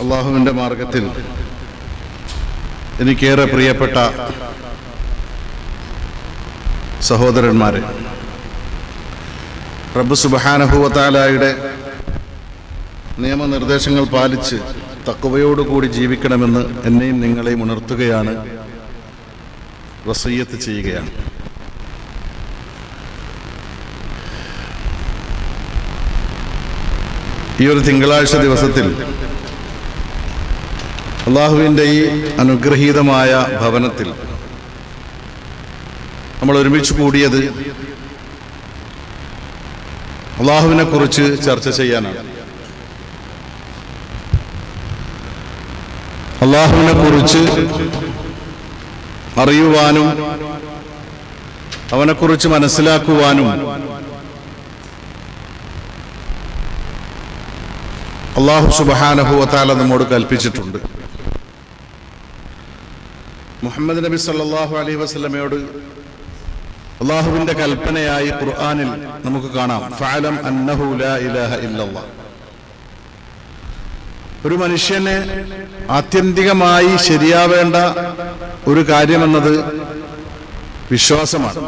അള്ളാഹുവിൻ്റെ മാർഗത്തിൽ എനിക്കേറെ പ്രിയപ്പെട്ട സഹോദരന്മാരെ, റബ്ബ് സുബ്ഹാനഹു വ തആലയുടെ നിയമനിർദ്ദേശങ്ങൾ പാലിച്ച് തഖ്വയോടുകൂടി ജീവിക്കണമെന്ന് എന്നെയും നിങ്ങളെയും ഉണർത്തുകയാണ്, വസിയ്യത്ത് ചെയ്യുകയാണ്. ഈ ഒരു തിങ്കളാഴ്ച ദിവസത്തിൽ അള്ളാഹുവിൻ്റെ ഈ അനുഗ്രഹീതമായ ഭവനത്തിൽ നമ്മൾ ഒരുമിച്ച് കൂടിയത് അള്ളാഹുവിനെ കുറിച്ച് ചർച്ച ചെയ്യാനാണ്. അള്ളാഹുവിനെ കുറിച്ച് അറിയുവാനും അവനെക്കുറിച്ച് മനസ്സിലാക്കുവാനും അള്ളാഹു സുബ്ഹാനഹു വ തആല നമ്മോട് കൽപ്പിച്ചിട്ടുണ്ട്. മുഹമ്മദ് നബി സല്ലല്ലാഹു അലൈഹി വസല്ലമയോട് അള്ളാഹുവിൻ്റെ കൽപ്പനയായി ഖുർആനിൽ നമുക്ക് കാണാം, ഫഅലം അന്നഹു ലാ ഇലാഹ ഇല്ലല്ലാഹ്. ഒരു മനുഷ്യന് ആത്യന്തികമായി ശരിയാവേണ്ട ഒരു കാര്യമെന്നത് വിശ്വാസമാണ്.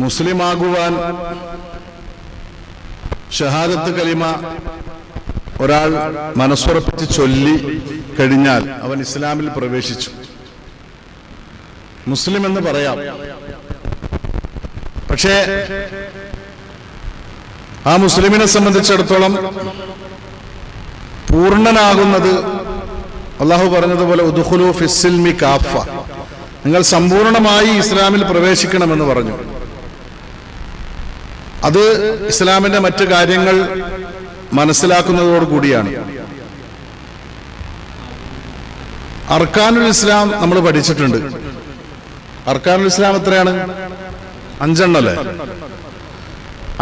മുസ്ലിമാകുവാൻ ഷഹാദത്ത് കലിമ ഒരാൾ മനസ്സുറപ്പിച്ച് ചൊല്ലി കഴിഞ്ഞാൽ അവൻ ഇസ്ലാമിൽ പ്രവേശിച്ചു, മുസ്ലിം എന്ന് പറയാം. പക്ഷേ ആ മുസ്ലിമിനെ സംബന്ധിച്ചിടത്തോളം പൂർണ്ണനാകുന്നത് അള്ളാഹു പറഞ്ഞതുപോലെ ഉദ്ഖുലൂ ഫിസ്സിൽമി കാഫ, നിങ്ങൾ സമ്പൂർണമായി ഇസ്ലാമിൽ പ്രവേശിക്കണമെന്ന് പറഞ്ഞു. അത് ഇസ്ലാമിന്റെ മറ്റു കാര്യങ്ങൾ മനസ്സിലാക്കുന്നതോടുകൂടിയാണ്. അർക്കാനുൽ ഇസ്ലാം നമ്മൾ പഠിച്ചിട്ടുണ്ട്. അർക്കാനുൽ ഇസ്ലാം എത്രയാണ്? 5 അല്ലേ?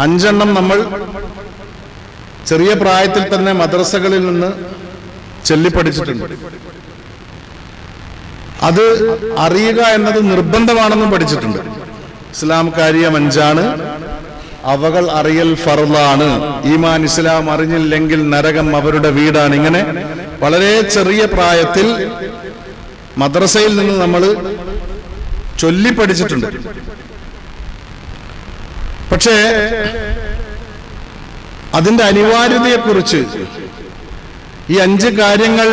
5 നമ്മൾ ചെറിയ പ്രായത്തിൽ തന്നെ മദ്രസകളിൽ നിന്ന് ചൊല്ലിപ്പഠിച്ചിട്ടുണ്ട്. അത് അറിയുക എന്നത് നിർബന്ധമാണെന്നും പഠിച്ചിട്ടുണ്ട്. ഇസ്ലാം കാര്യം 5 അവകൾ അറിയൽ ഫർളാണ്. ഈമാൻ ഇസ്ലാം അറിഞ്ഞില്ലെങ്കിൽ നരകം അവരുടെ വീടാണ്. ഇങ്ങനെ വളരെ ചെറിയ പ്രായത്തിൽ മദ്രസയിൽ നിന്ന് നമ്മൾ ചൊല്ലിപ്പഠിച്ചിട്ടുണ്ട്. പക്ഷേ അതിന്റെ അനിവാര്യതയെക്കുറിച്ച്, ഈ 5 കാര്യങ്ങൾ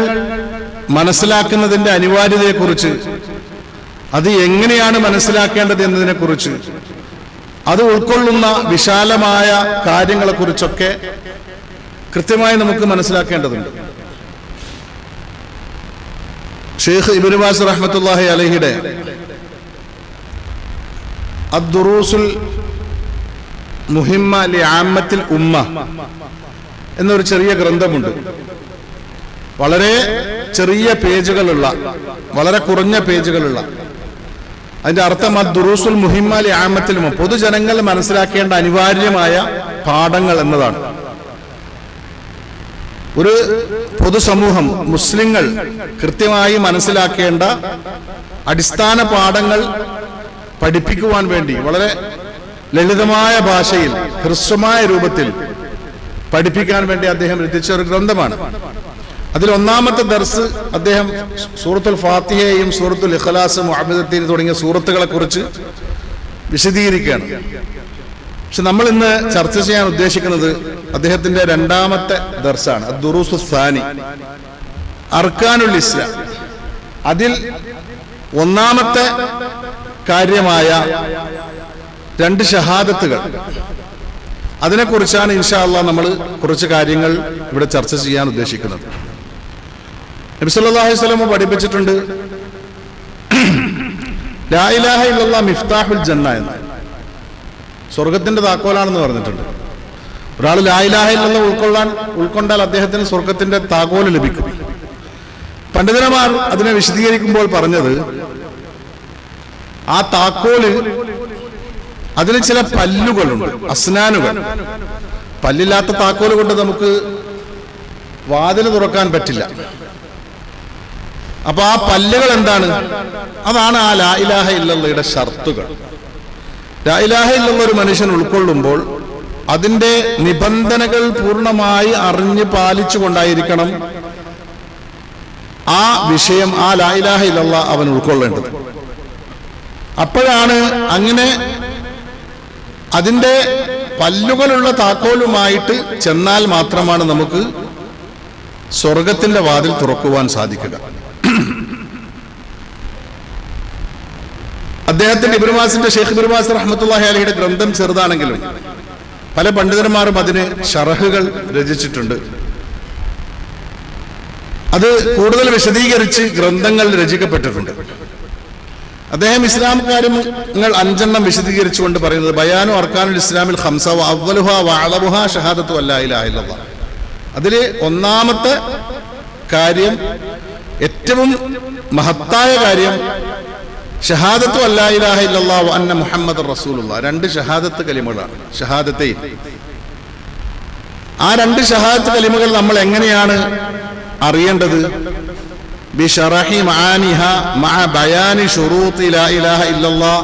മനസ്സിലാക്കുന്നതിന്റെ അനിവാര്യതയെക്കുറിച്ച്, അത് എങ്ങനെയാണ് മനസ്സിലാക്കേണ്ടത് എന്നതിനെക്കുറിച്ച്, അത് ഉൾക്കൊള്ളുന്ന വിശാലമായ കാര്യങ്ങളെക്കുറിച്ചൊക്കെ കൃത്യമായി നമുക്ക് മനസ്സിലാക്കേണ്ടതുണ്ട്. ഷെയ്ഖ് ഇബ്നു ബാസ് റഹ്മത്തുള്ളാഹി അലൈഹിയുടെ അദ്ദുറൂസുൽ മുഹിമ്മ ലിആമ്മത്തിൽ ഉമ്മ എന്നൊരു ചെറിയ ഗ്രന്ഥമുണ്ട്. വളരെ ചെറിയ പേജുകളുള്ള, വളരെ കുറഞ്ഞ പേജുകളുള്ള. അതിന്റെ അർത്ഥം അദ്ദുറൂസുൽ മുഹിമ്മ ലിആമ്മത്തിൽ ഉമ്മ, പൊതുജനങ്ങൾ മനസ്സിലാക്കേണ്ട അനിവാര്യമായ പാഠങ്ങൾ എന്നതാണ്. ഒരു പൊതുസമൂഹം, മുസ്ലിങ്ങൾ കൃത്യമായി മനസ്സിലാക്കേണ്ട അടിസ്ഥാന പാഠങ്ങൾ പഠിപ്പിക്കുവാൻ വേണ്ടി വളരെ ലളിതമായ ഭാഷയിൽ, ഹ്രസ്വമായ രൂപത്തിൽ പഠിപ്പിക്കാൻ വേണ്ടി അദ്ദേഹം രചിച്ച ഒരു ഗ്രന്ഥമാണ്. അതിൽ 1-ാമത്തെ ദർസ് അദ്ദേഹം സൂറത്തുൽ ഫാത്തിഹയെയും സൂറത്തുൽ ഇഖ്ലാസ്, മുഅവ്വിദത്തൈൻ തുടങ്ങിയ സൂറത്തുകളെ കുറിച്ച് വിശദീകരിക്കുകയാണ്. പക്ഷെ നമ്മൾ ഇന്ന് ചർച്ച ചെയ്യാൻ ഉദ്ദേശിക്കുന്നത് അദ്ദേഹത്തിന്റെ 2-ാമത്തെ ദർസാണ്, അദ്ദുറൂസു സാനി, അർക്കാനുൽ ഇസ്ലാം. അതിൽ 1-ാമത്തെ കാര്യമായ 2 ഷഹാദത്തുകൾ, അതിനെക്കുറിച്ചാണ് ഇൻഷാ അല്ലാഹ് നമ്മൾ കുറച്ച് കാര്യങ്ങൾ ഇവിടെ ചർച്ച ചെയ്യാൻ ഉദ്ദേശിക്കുന്നത്. നബി സല്ലല്ലാഹു അലൈഹി വസല്ലം പഠിപ്പിച്ചിട്ടുണ്ട്, ലാ ഇലാഹ ഇല്ലല്ലാഹ് മിഫ്താഹുൽ ജന്ന എന്ന്, സ്വർഗത്തിന്റെ താക്കോലാണെന്ന് പറഞ്ഞിട്ടുണ്ട്. ഒരാൾ ലാ ഇലാഹ ഇല്ലല്ലാഹ് ഉൾക്കൊണ്ടാൽ അദ്ദേഹത്തിന് സ്വർഗത്തിന്റെ താക്കോല് ലഭിക്കും. പണ്ഡിതന്മാർ അതിനെ വിശദീകരിക്കുമ്പോൾ പറഞ്ഞത്, ആ താക്കോല് അതിന് ചില പല്ലുകളുണ്ട്, അസ്നാനുകൾ. പല്ലില്ലാത്ത താക്കോല് കൊണ്ട് നമുക്ക് വാതിൽ തുറക്കാൻ പറ്റില്ല. അപ്പൊ ആ പല്ലുകൾ എന്താണ്? അതാണ് ആ ലാ ഇലാഹ ഇല്ലല്ലാഹയുടെ ഷർത്തുകൾ. ലാ ഇലാഹ ഇല്ലല്ലാഹ് ഒരു മനുഷ്യൻ ഉൾക്കൊള്ളുമ്പോൾ അതിൻ്റെ നിബന്ധനകൾ പൂർണ്ണമായി അറിഞ്ഞ് പാലിച്ചുകൊണ്ടായിരിക്കണം ആ വിഷയം, ആ ലാ ഇലാഹ ഇല്ലല്ലാഹ് അവൻ ഉൾക്കൊള്ളേണ്ടത്. അപ്പോഴാണ് അങ്ങനെ അതിൻ്റെ പല്ലുകളുള്ള താക്കോലുമായിട്ട് ചെന്നാൽ മാത്രമാണ് നമുക്ക് സ്വർഗത്തിന്റെ വാതിൽ തുറക്കുവാൻ സാധിക്കുക. അദ്ദേഹത്തിന്റെ ഇബ്നു ബാസിന്റെ ഷെയ്ഖ് ഇബ്നു ബാസ് റഹ്മത്തുള്ളാഹി അലൈഹിയുടെ ഗ്രന്ഥം ചെറുതാണെങ്കിലും പല പണ്ഡിതന്മാരും അതിന് ശറഹുകൾ രചിച്ചിട്ടുണ്ട്. അത് കൂടുതൽ വിശദീകരിച്ച് ഗ്രന്ഥങ്ങൾ രചിക്കപ്പെട്ടിട്ടുണ്ട്. അദ്ദേഹം ഇസ്ലാം കാര്യങ്ങൾ 5 വിശദീകരിച്ചുകൊണ്ട് പറയുന്നത് ബയാനു അർക്കാനുൽ ഇസ്ലാമിൽ ഖംസ വ അവ്വലുഹാ വ അഅ്ലമുഹാ ഷഹാദത്തു അല്ലാ ഇലാഹ ഇല്ലല്ലാഹ്. അതിൽ ഒന്നാമത്തെ കാര്യം, ഏറ്റവും മഹത്തായ കാര്യം ഷഹാദത്തു അല്ലാ ഇലാഹ ഇല്ലല്ലാഹു അന്ന മുഹമ്മദുർ റസൂലുള്ളാഹ്. 2 ഷഹാദത്ത് കലിമകളാണ്, ഷഹാദത്തൈൻ. ആ 2 ഷഹാദത്ത് കലിമകൾ നമ്മൾ എങ്ങനെയാണ് അറിയേണ്ടത്? ബിശറഹി മആനിഹ മഅ ബയാനി ശുറൂത്തി ലാ ഇലാഹ ഇല്ലല്ലാഹ്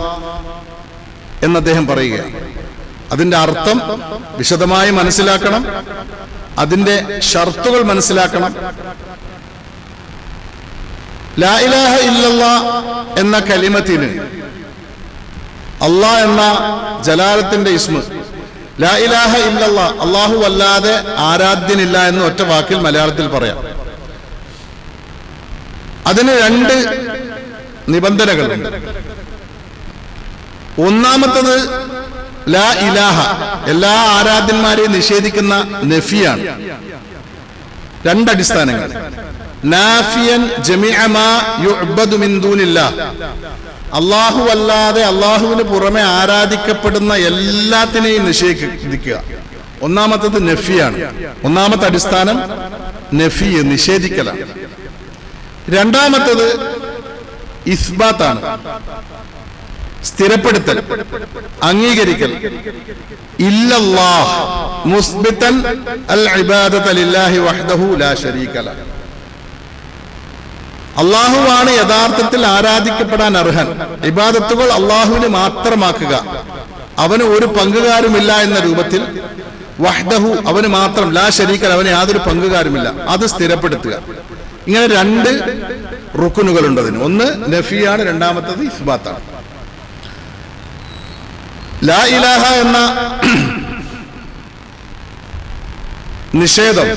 എന്ന് അദ്ദേഹം പറയുകയാണ്. അതിന്റെ അർത്ഥം വിശദമായി മനസ്സിലാക്കണം, അതിന്റെ ഷർത്തുകൾ മനസ്സിലാക്കണം. ലാ ഇലാഹ ഇല്ലല്ലാഹ് എന്ന കലിമത്തിന് അല്ലാഹ് എന്ന ജലാലത്തിന്റെ ഇസ്മ, ലാ ഇലാഹ ഇല്ലല്ലാഹ് അല്ലാഹു അല്ലാതെ ആരാധ്യനില്ല എന്ന് ഒറ്റ വാക്കിൽ മലയാളത്തിൽ പറയാം. അതിന് 2 നിബന്ധനകളുണ്ട്. ഒന്നാമത്തത് ലാ ഇലാഹ, എല്ലാ ആരാധ്യന്മാരെയും നിഷേധിക്കുന്ന നഫിയാണ്. 2 അടിസ്ഥാനങ്ങൾ. നാഫിയൻ ജമീഅ മാ യുഅ്ബദു മിൻ ദൂനില്ലാഹ്, അല്ലാഹു അല്ലാതെ അല്ലാഹുവിന് പുറമെ ആരാധിക്കപ്പെടുന്ന എല്ലാത്തിനെയും നിഷേധിക്കുക. ഒന്നാമത്തത് നഫിയാണ്. ഒന്നാമത്തെ അടിസ്ഥാനം നഫി, നിഷേധിക്കലാണ്. രണ്ടാമത്തത് ഇസ്ബാത്താണ്, സ്ഥിരപ്പെടുത്തൽ, അംഗീകരിക്കൽ. ഇല്ലല്ലാഹ് മുസ്ബിതൻ അൽ ഇബാദത ലില്ലാഹി വഹ്ദഹു ലാ ശരീക ലഹ്. അല്ലാഹുവാണ് യഥാർത്ഥത്തിൽ ആരാധിക്കപ്പെടാൻ അർഹൻ. ഇബാദത്തുകൾ അല്ലാഹുവിന് മാത്രമാക്കുക, അവന് ഒരു പങ്കുകാരുമില്ല എന്ന രൂപത്തിൽ. വഹ്ദഹു, അവന് മാത്രം. ലാ ശരീക ലഹ്, അവന് യാതൊരു പങ്കുകാരുമില്ല. അത് സ്ഥിരപ്പെടുത്തുക. ഇങ്ങനെ 2 റുക്കുനുകളുണ്ട് അതിന്. ഒന്ന് നഫിയാണ്, രണ്ടാമത്തത് ഇസ്ബാത്താണ്. ലാ ഇലാഹ എന്ന നിഷേധം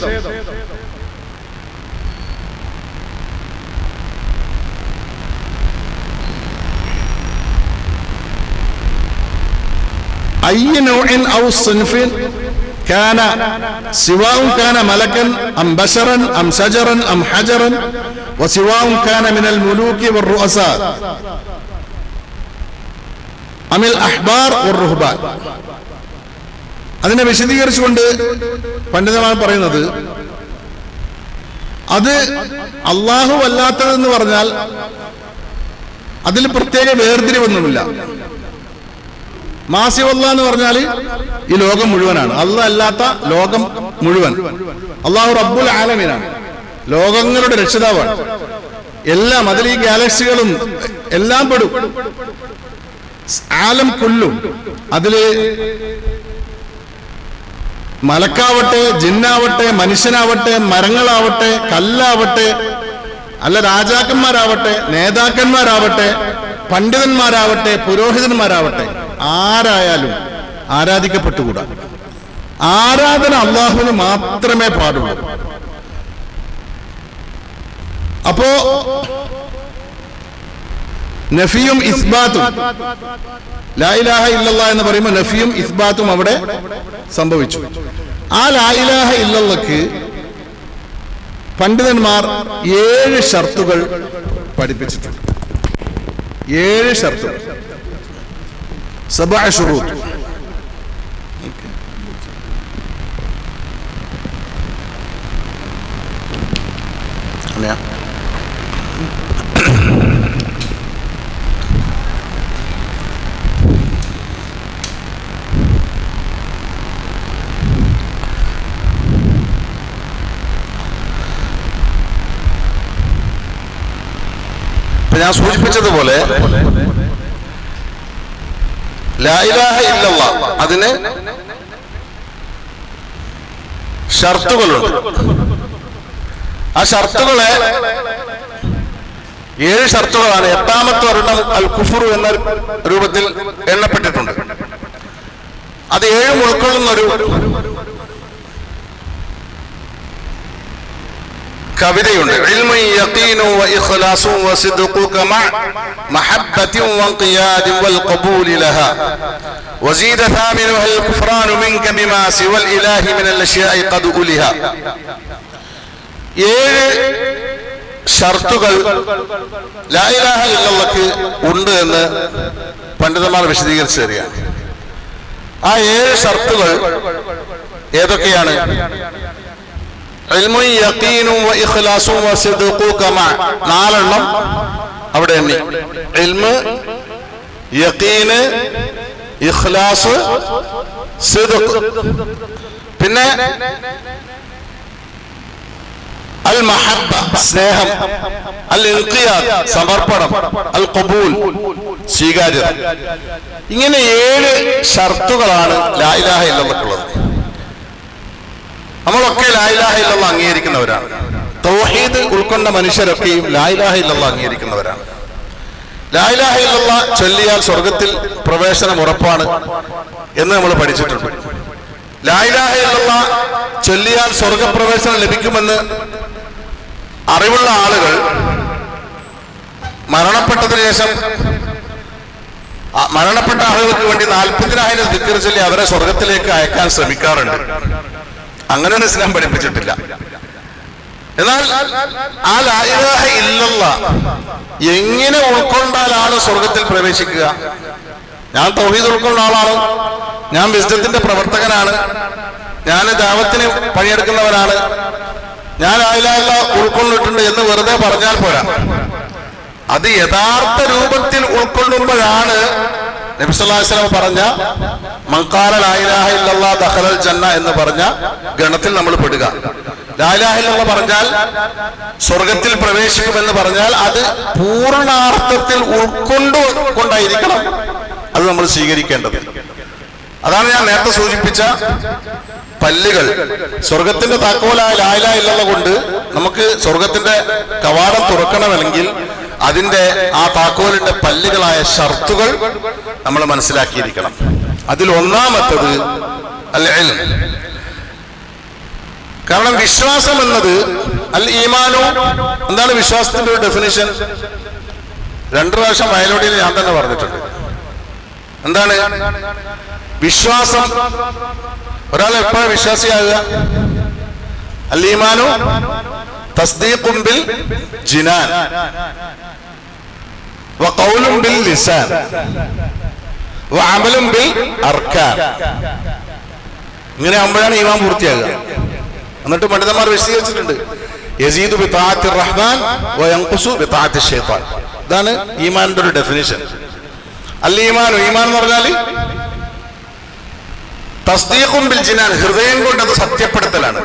അയ്യ നൗഇൻ ഔ സിൻഫിൻ كان سواء كان ملكا أم بشرا أم شجرا أم حجرا وسواء كان من الملوك والرؤساء أم الأحبار والرهبان. അതിനെ വിശദീകരിച്ചുകൊണ്ട് പണ്ഡിതന്മാർ പറയുന്നത്, അത് അല്ലാഹു അല്ലാത്തതെന്ന് പറഞ്ഞാൽ അതിൽ പ്രത്യേക വേർതിരിവൊന്നുമില്ല. മാസിവല്ല എന്ന് പറഞ്ഞാൽ ഈ ലോകം മുഴുവനാണ്. അല്ലാഹ് അല്ലാത്ത ലോകം മുഴുവൻ. അല്ലാഹു റബ്ബുൽ ആലമീനാണ്, ലോകങ്ങളുടെ രക്ഷിതാവാണ്. എല്ലാം, അതിൽ ഈ ഗാലക്സികളും എല്ലാം പെടും. ആലം കുല്ലും, അതില് മലക്കാവട്ടെ, ജിന്നാവട്ടെ, മനുഷ്യനാവട്ടെ, മരങ്ങളാവട്ടെ, കല്ലാവട്ടെ, അല്ല രാജാക്കന്മാരാവട്ടെ, നേതാക്കന്മാരാവട്ടെ, പണ്ഡിതന്മാരാവട്ടെ, പുരോഹിതന്മാരാവട്ടെ, ആരായാലും ആരാധിക്കപ്പെട്ടുകൂടാ. ആരാധന അല്ലാഹുവിന് മാത്രമേ പാടുള്ളൂ. അപ്പോ നഫിയും ഇസ്ബാത്തും, ലാ ഇലാഹ ഇല്ലല്ലാഹ് എന്ന് പറയുമ്പോൾ നഫിയും ഇസ്ബാത്തും അവിടെ സംഭവിച്ചു. ആ ലാ ഇലാഹ ഇല്ലല്ലാഹ്ക്ക് പണ്ഡിതന്മാർ 7 ഷർത്തുകൾ പഠിപ്പിച്ചിട്ടുണ്ട്. 7 ഷർത്തുകൾ, 7 ശുറൂത്ത്. ഞാൻ സൂചിപ്പിച്ചതുപോലെ ലാ ഇലാഹ ഇല്ലല്ലാഹ് അതിന് ഷർത്തുകളുണ്ട്. ആ ഷർത്തുകളെ 7 ഷർത്തുകളാണ്. 8ാമത്തെ ഒരെണ്ണം അൽ കുഫ്റു എന്ന രൂപത്തിൽ എണ്ണപ്പെട്ടിട്ടുണ്ട്. അത് 7 ഉൾക്കൊള്ളുന്നൊരു കവിതയുണ്ട്. ഇൽമു യഖീനു വ ഇഖ്ലാസു വ സിദ്ഖു കമാ മഹബ്ബത്തിൻ വ ഖിയാദിൻ വൽ ഖബൂലി ലഹാ വസീദ ഥാമിനു അൽ കുഫ്റാനു മിൻക ബിമാ സിവൽ ഇലാഹി മിനൽ അശ്യാഇ ഖദ് ഉലിഹ. 7 ഷർത്തുകൾ ലാ ഇലാഹ ഇല്ലല്ലാഹ് ഉണ്ട് എന്ന് പണ്ഡിതന്മാർ വിശദീകരിച്ചു തരികയാണ്. ആ 7 ഷർത്തുകൾ ഏതൊക്കെയാണ്? ഇൽമു യഖീനു വ ഇഖ്ലാസു വ സിദ്ഖു കമാ, 4 എണ്ണം അവിടെ എണ്ണി. ഇൽമ്, യഖീന്, ഇഖ്ലാസ്, സിദ്ഖ്. പിന്നെ അൽ മഹബ്ബ സ്നേഹം, അൽ ഇൻഖിയാദ് സമർപ്പണം, അൽ ഖബൂൽ സ്വീകാര്യത. ഇങ്ങനെ 7 ഷർത്തുകളാണ് ലാ ഇലാഹ ഇല്ലല്ലാഹുള്ളത്. നമ്മളൊക്കെ ലാ ഇലാഹ ഇല്ലല്ലാഹ് അംഗീകരിക്കുന്നവരാണ്. തൗഹീദ് ഉൾക്കൊണ്ട മനുഷ്യരൊക്കെയും ലാ ഇലാഹ ഇല്ലല്ലാഹ് അംഗീകരിക്കുന്നവരാണ്. ലാ ഇലാഹ ഇല്ലല്ലാഹ് ചൊല്ലിയാൽ സ്വർഗത്തിൽ പ്രവേശനം ഉറപ്പാണ് എന്ന് നമ്മൾ പഠിച്ചിട്ടുണ്ട്. ലാ ഇലാഹ ഇല്ലല്ലാഹ് ചൊല്ലിയാൽ സ്വർഗപ്രവേശനം ലഭിക്കുമെന്ന് അറിവുള്ള ആളുകൾ മരണപ്പെട്ടതിന് ശേഷം മരണപ്പെട്ട ആളുകൾക്ക് വേണ്ടി 40,000 ദിക്ർ ചൊല്ലി അവരെ സ്വർഗത്തിലേക്ക് അയക്കാൻ ശ്രമിക്കാറുണ്ട്. അങ്ങനെയൊന്നും ഇസ്ലാം പഠിപ്പിച്ചിട്ടില്ല. എന്നാൽ ആ ലാ ഇലാഹ ഇല്ലല്ലാഹ് എങ്ങനെ ഉൾക്കൊണ്ടാലാണ് സ്വർഗത്തിൽ പ്രവേശിക്കുക? ഞാൻ തൗഹീദ് ഉൾക്കൊണ്ട ആളാണ്, ഞാൻ വിസ്ഡത്തിന്റെ പ്രവർത്തകനാണ്, ഞാൻ ദഅവത്തിന് പണിയെടുക്കുന്നവനാണ്, ഞാൻ ലാ ഇലാഹ ഇല്ലല്ലാഹ് ഉൾക്കൊണ്ടിട്ടുണ്ട് എന്ന് വെറുതെ പറഞ്ഞാൽ പോരാ. അത് യഥാർത്ഥ രൂപത്തിൽ ഉൾക്കൊള്ളുമ്പോഴാണ് നബി സല്ലല്ലാഹു അലൈഹി വസല്ലം പറഞ്ഞ മൻ ഖാല ലാ ഇലാഹ ഇല്ലല്ലാഹ് ദഖലൽ ജന്ന എന്ന് പറഞ്ഞ ഗണത്തിൽ നമ്മൾ പെടുക. ലാ ഇലാഹ ഇല്ലല്ലാഹ് പറഞ്ഞാൽ സ്വർഗത്തിൽ പ്രവേശിക്കുമെന്ന് പറഞ്ഞാൽ അത് പൂർണ്ണാർത്ഥത്തിൽ ഉൾക്കൊണ്ടായിരിക്കണം അത് നമ്മൾ സ്വീകരിക്കേണ്ടത്. അതാണ് ഞാൻ നേരത്തെ സൂചിപ്പിച്ച പല്ലുകൾ. സ്വർഗത്തിന്റെ താക്കോലായ ലാ ഇലാഹ ഇല്ലല്ലാഹ് കൊണ്ട് നമുക്ക് സ്വർഗത്തിന്റെ കവാടം തുറക്കണമെങ്കിൽ അതിന്റെ ആ താക്കോലിന്റെ പല്ലുകളായ ഷർത്തുകൾ നമ്മൾ മനസ്സിലാക്കിയിരിക്കണം. അതിൽ ഒന്നാമത്തത് അൽ ഇൽം. കാരണം വിശ്വാസം എന്നത് അൽ ഈമാനു, എന്താണ് വിശ്വാസത്തിന്റെ ഒരു ഡെഫിനിഷൻ? 2 പ്രാവശ്യം വയലോടിയിൽ ഞാൻ തന്നെ പറഞ്ഞിട്ടുണ്ട്. എന്താണ് വിശ്വാസം? ഒരാൾ എപ്പോഴാണ് വിശ്വാസിയാകുക? അൽ ഈമാനു തസ്ദീഖുൻ ബിൽ ജിനാൻ വ ഖൗലുൻ ബിൽ ലിസാൻ വ അമലുൻ ബിൽ അർക്കാൻ. ഇങ്ങനെ ആകുമ്പോഴാണ് ഈമാൻ പൂർത്തിയാകുക. എന്നിട്ട് പണ്ഡിതന്മാർ വിശദീകരിച്ചിട്ടുണ്ട്, യസീദു ബി തആത്തിർ റഹ്മാൻ വ യൻഖുസു ബി തആത്തിശ് ശൈത്താൻ. ഇതാണ് ഈമാനിന്റെ ഒരു ഡെഫിനിഷൻ. അൽ ഈമാനു, ഈമാൻ എന്ന് പറഞ്ഞാൽ തസ്ദീഖുൻ ബിൽ ജിനാൻ, ഹൃദയം കൊണ്ട് അത് സത്യപ്പെടുത്തലാണ്.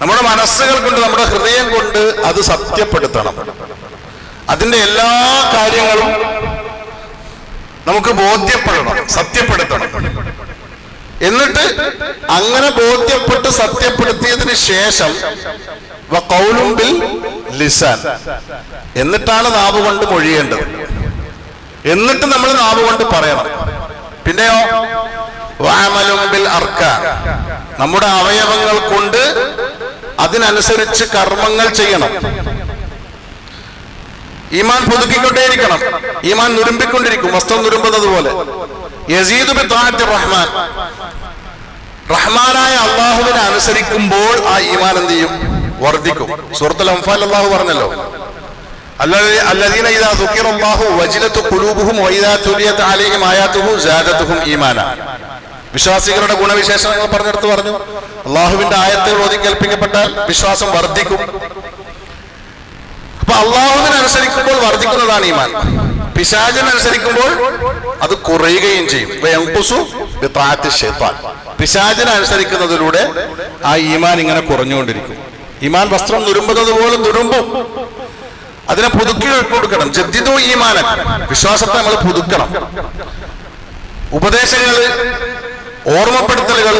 നമ്മുടെ മനസ്സുകൾ കൊണ്ട്, നമ്മുടെ ഹൃദയം കൊണ്ട് അത് സത്യപ്പെടുത്തണം. അതിന്റെ എല്ലാ കാര്യങ്ങളും നമുക്ക് ബോധ്യപ്പെടണം, സത്യപ്പെടുത്തണം. എന്നിട്ട് അങ്ങനെ ബോധ്യപ്പെട്ട് സത്യപ്പെടുത്തിയതിന് ശേഷം വ ഖൗലുൻ ബിൽ ലിസാൻ, എന്നിട്ടാണ് നാവ് കൊണ്ട് മൊഴിയേണ്ടത്. എന്നിട്ട് നമ്മൾ നാവ് കൊണ്ട് പറയണം. പിന്നെയോ വ അമലുൻ ബിൽ അർക്കാൻ, നമ്മുടെ അവയവങ്ങൾ കൊണ്ട് അതിനനുസരിച്ച് കർമ്മങ്ങൾ ചെയ്യണം. ഈമാൻ പുതുക്കിക്കൊണ്ടേയിരിക്കണം. ഈമാൻ നുരുമ്പിക്കൊണ്ടിരിക്കും, വസ്ത്രം നുരുമ്പുന്നത് പോലെ. യസീദു ബി തആത്തിർ റഹ്മാൻ, റഹ്മാനായ അല്ലാഹുവിനെ അനുസരിക്കുമ്പോൾ ആ ഈമാൻ എന്ത് ചെയ്യും? വർദ്ധിക്കും. സൂറത്തുൽ അൻഫാൽ അല്ലാഹു പറഞ്ഞല്ലോ, അല്ലദീന ഇദാ ദുകിറല്ലാഹു വജിലത് ഖുലൂബുഹും വഇദാ തുലിയത് അലൈഹിം ആയാതുഹു സാദതുഹും ഈമാന. വിശ്വാസികളുടെ ഗുണവിശേഷണങ്ങൾ പറഞ്ഞെടുത്ത് പറഞ്ഞു, അള്ളാഹുവിന്റെ ആയത്തുകൾ ഓതി കേൾപ്പിക്കപ്പെട്ടാൽ വിശ്വാസം വർദ്ധിക്കും. അപ്പൊ അള്ളാഹുവിനനുസരിക്കുമ്പോൾ വർദ്ധിക്കുന്നതാണ് ഈമാൻ. പിശാചിനനുസരിക്കുമ്പോൾ അത് കുറയുകയും ചെയ്യും. പിശാചിനനുസരിക്കുന്നതിലൂടെ ആ ഈമാൻ ഇങ്ങനെ കുറഞ്ഞുകൊണ്ടിരിക്കും. ഈമാൻ വസ്ത്രം നുരുമ്പുന്നത് പോലെ നുരുമ്പും. അതിനെ പുതുക്കി കൊടുക്കണം. ജദ്ദിദു ഈമാനൻ, വിശ്വാസത്തെ നമ്മൾ പുതുക്കണം. ഉപദേശങ്ങൾ ഓർമ്മപ്പെടുത്തലുകൾ,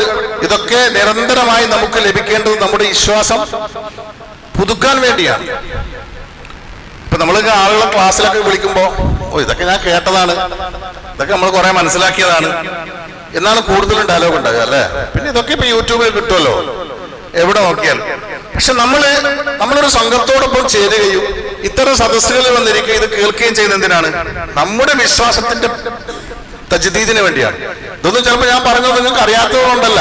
ഇതൊക്കെ നിരന്തരമായി നമുക്ക് ലഭിക്കേണ്ടത് നമ്മുടെ വിശ്വാസം പുതുക്കാൻ വേണ്ടിയാണ്. ഇപ്പൊ നമ്മൾ ആളുകളെ ക്ലാസ്സിലൊക്കെ വിളിക്കുമ്പോ ഇതൊക്കെ ഞാൻ കേട്ടതാണ്, ഇതൊക്കെ നമ്മൾ കുറെ മനസ്സിലാക്കിയതാണ് എന്നാണ് കൂടുതലും ഡയലോഗ് ഉണ്ടാകുക അല്ലെ. പിന്നെ ഇതൊക്കെ ഇപ്പൊ യൂട്യൂബിൽ കിട്ടുമല്ലോ, എവിടെ നോക്കിയാൽ. പക്ഷെ നമ്മളൊരു സംഘത്തോടൊപ്പം ചേരുകയും ഇത്തരം സദസ്സുകളിൽ വന്നിരിക്കുകയും ഇത് കേൾക്കുകയും ചെയ്യുന്ന എന്തിനാണ്? നമ്മുടെ വിശ്വാസത്തിന്റെ തജ്ദീദിന് വേണ്ടിയാണ്. ഇതൊന്നും ചിലപ്പോൾ ഞാൻ പറഞ്ഞത് നിങ്ങൾക്ക് അറിയാത്തതുകൊണ്ടല്ല,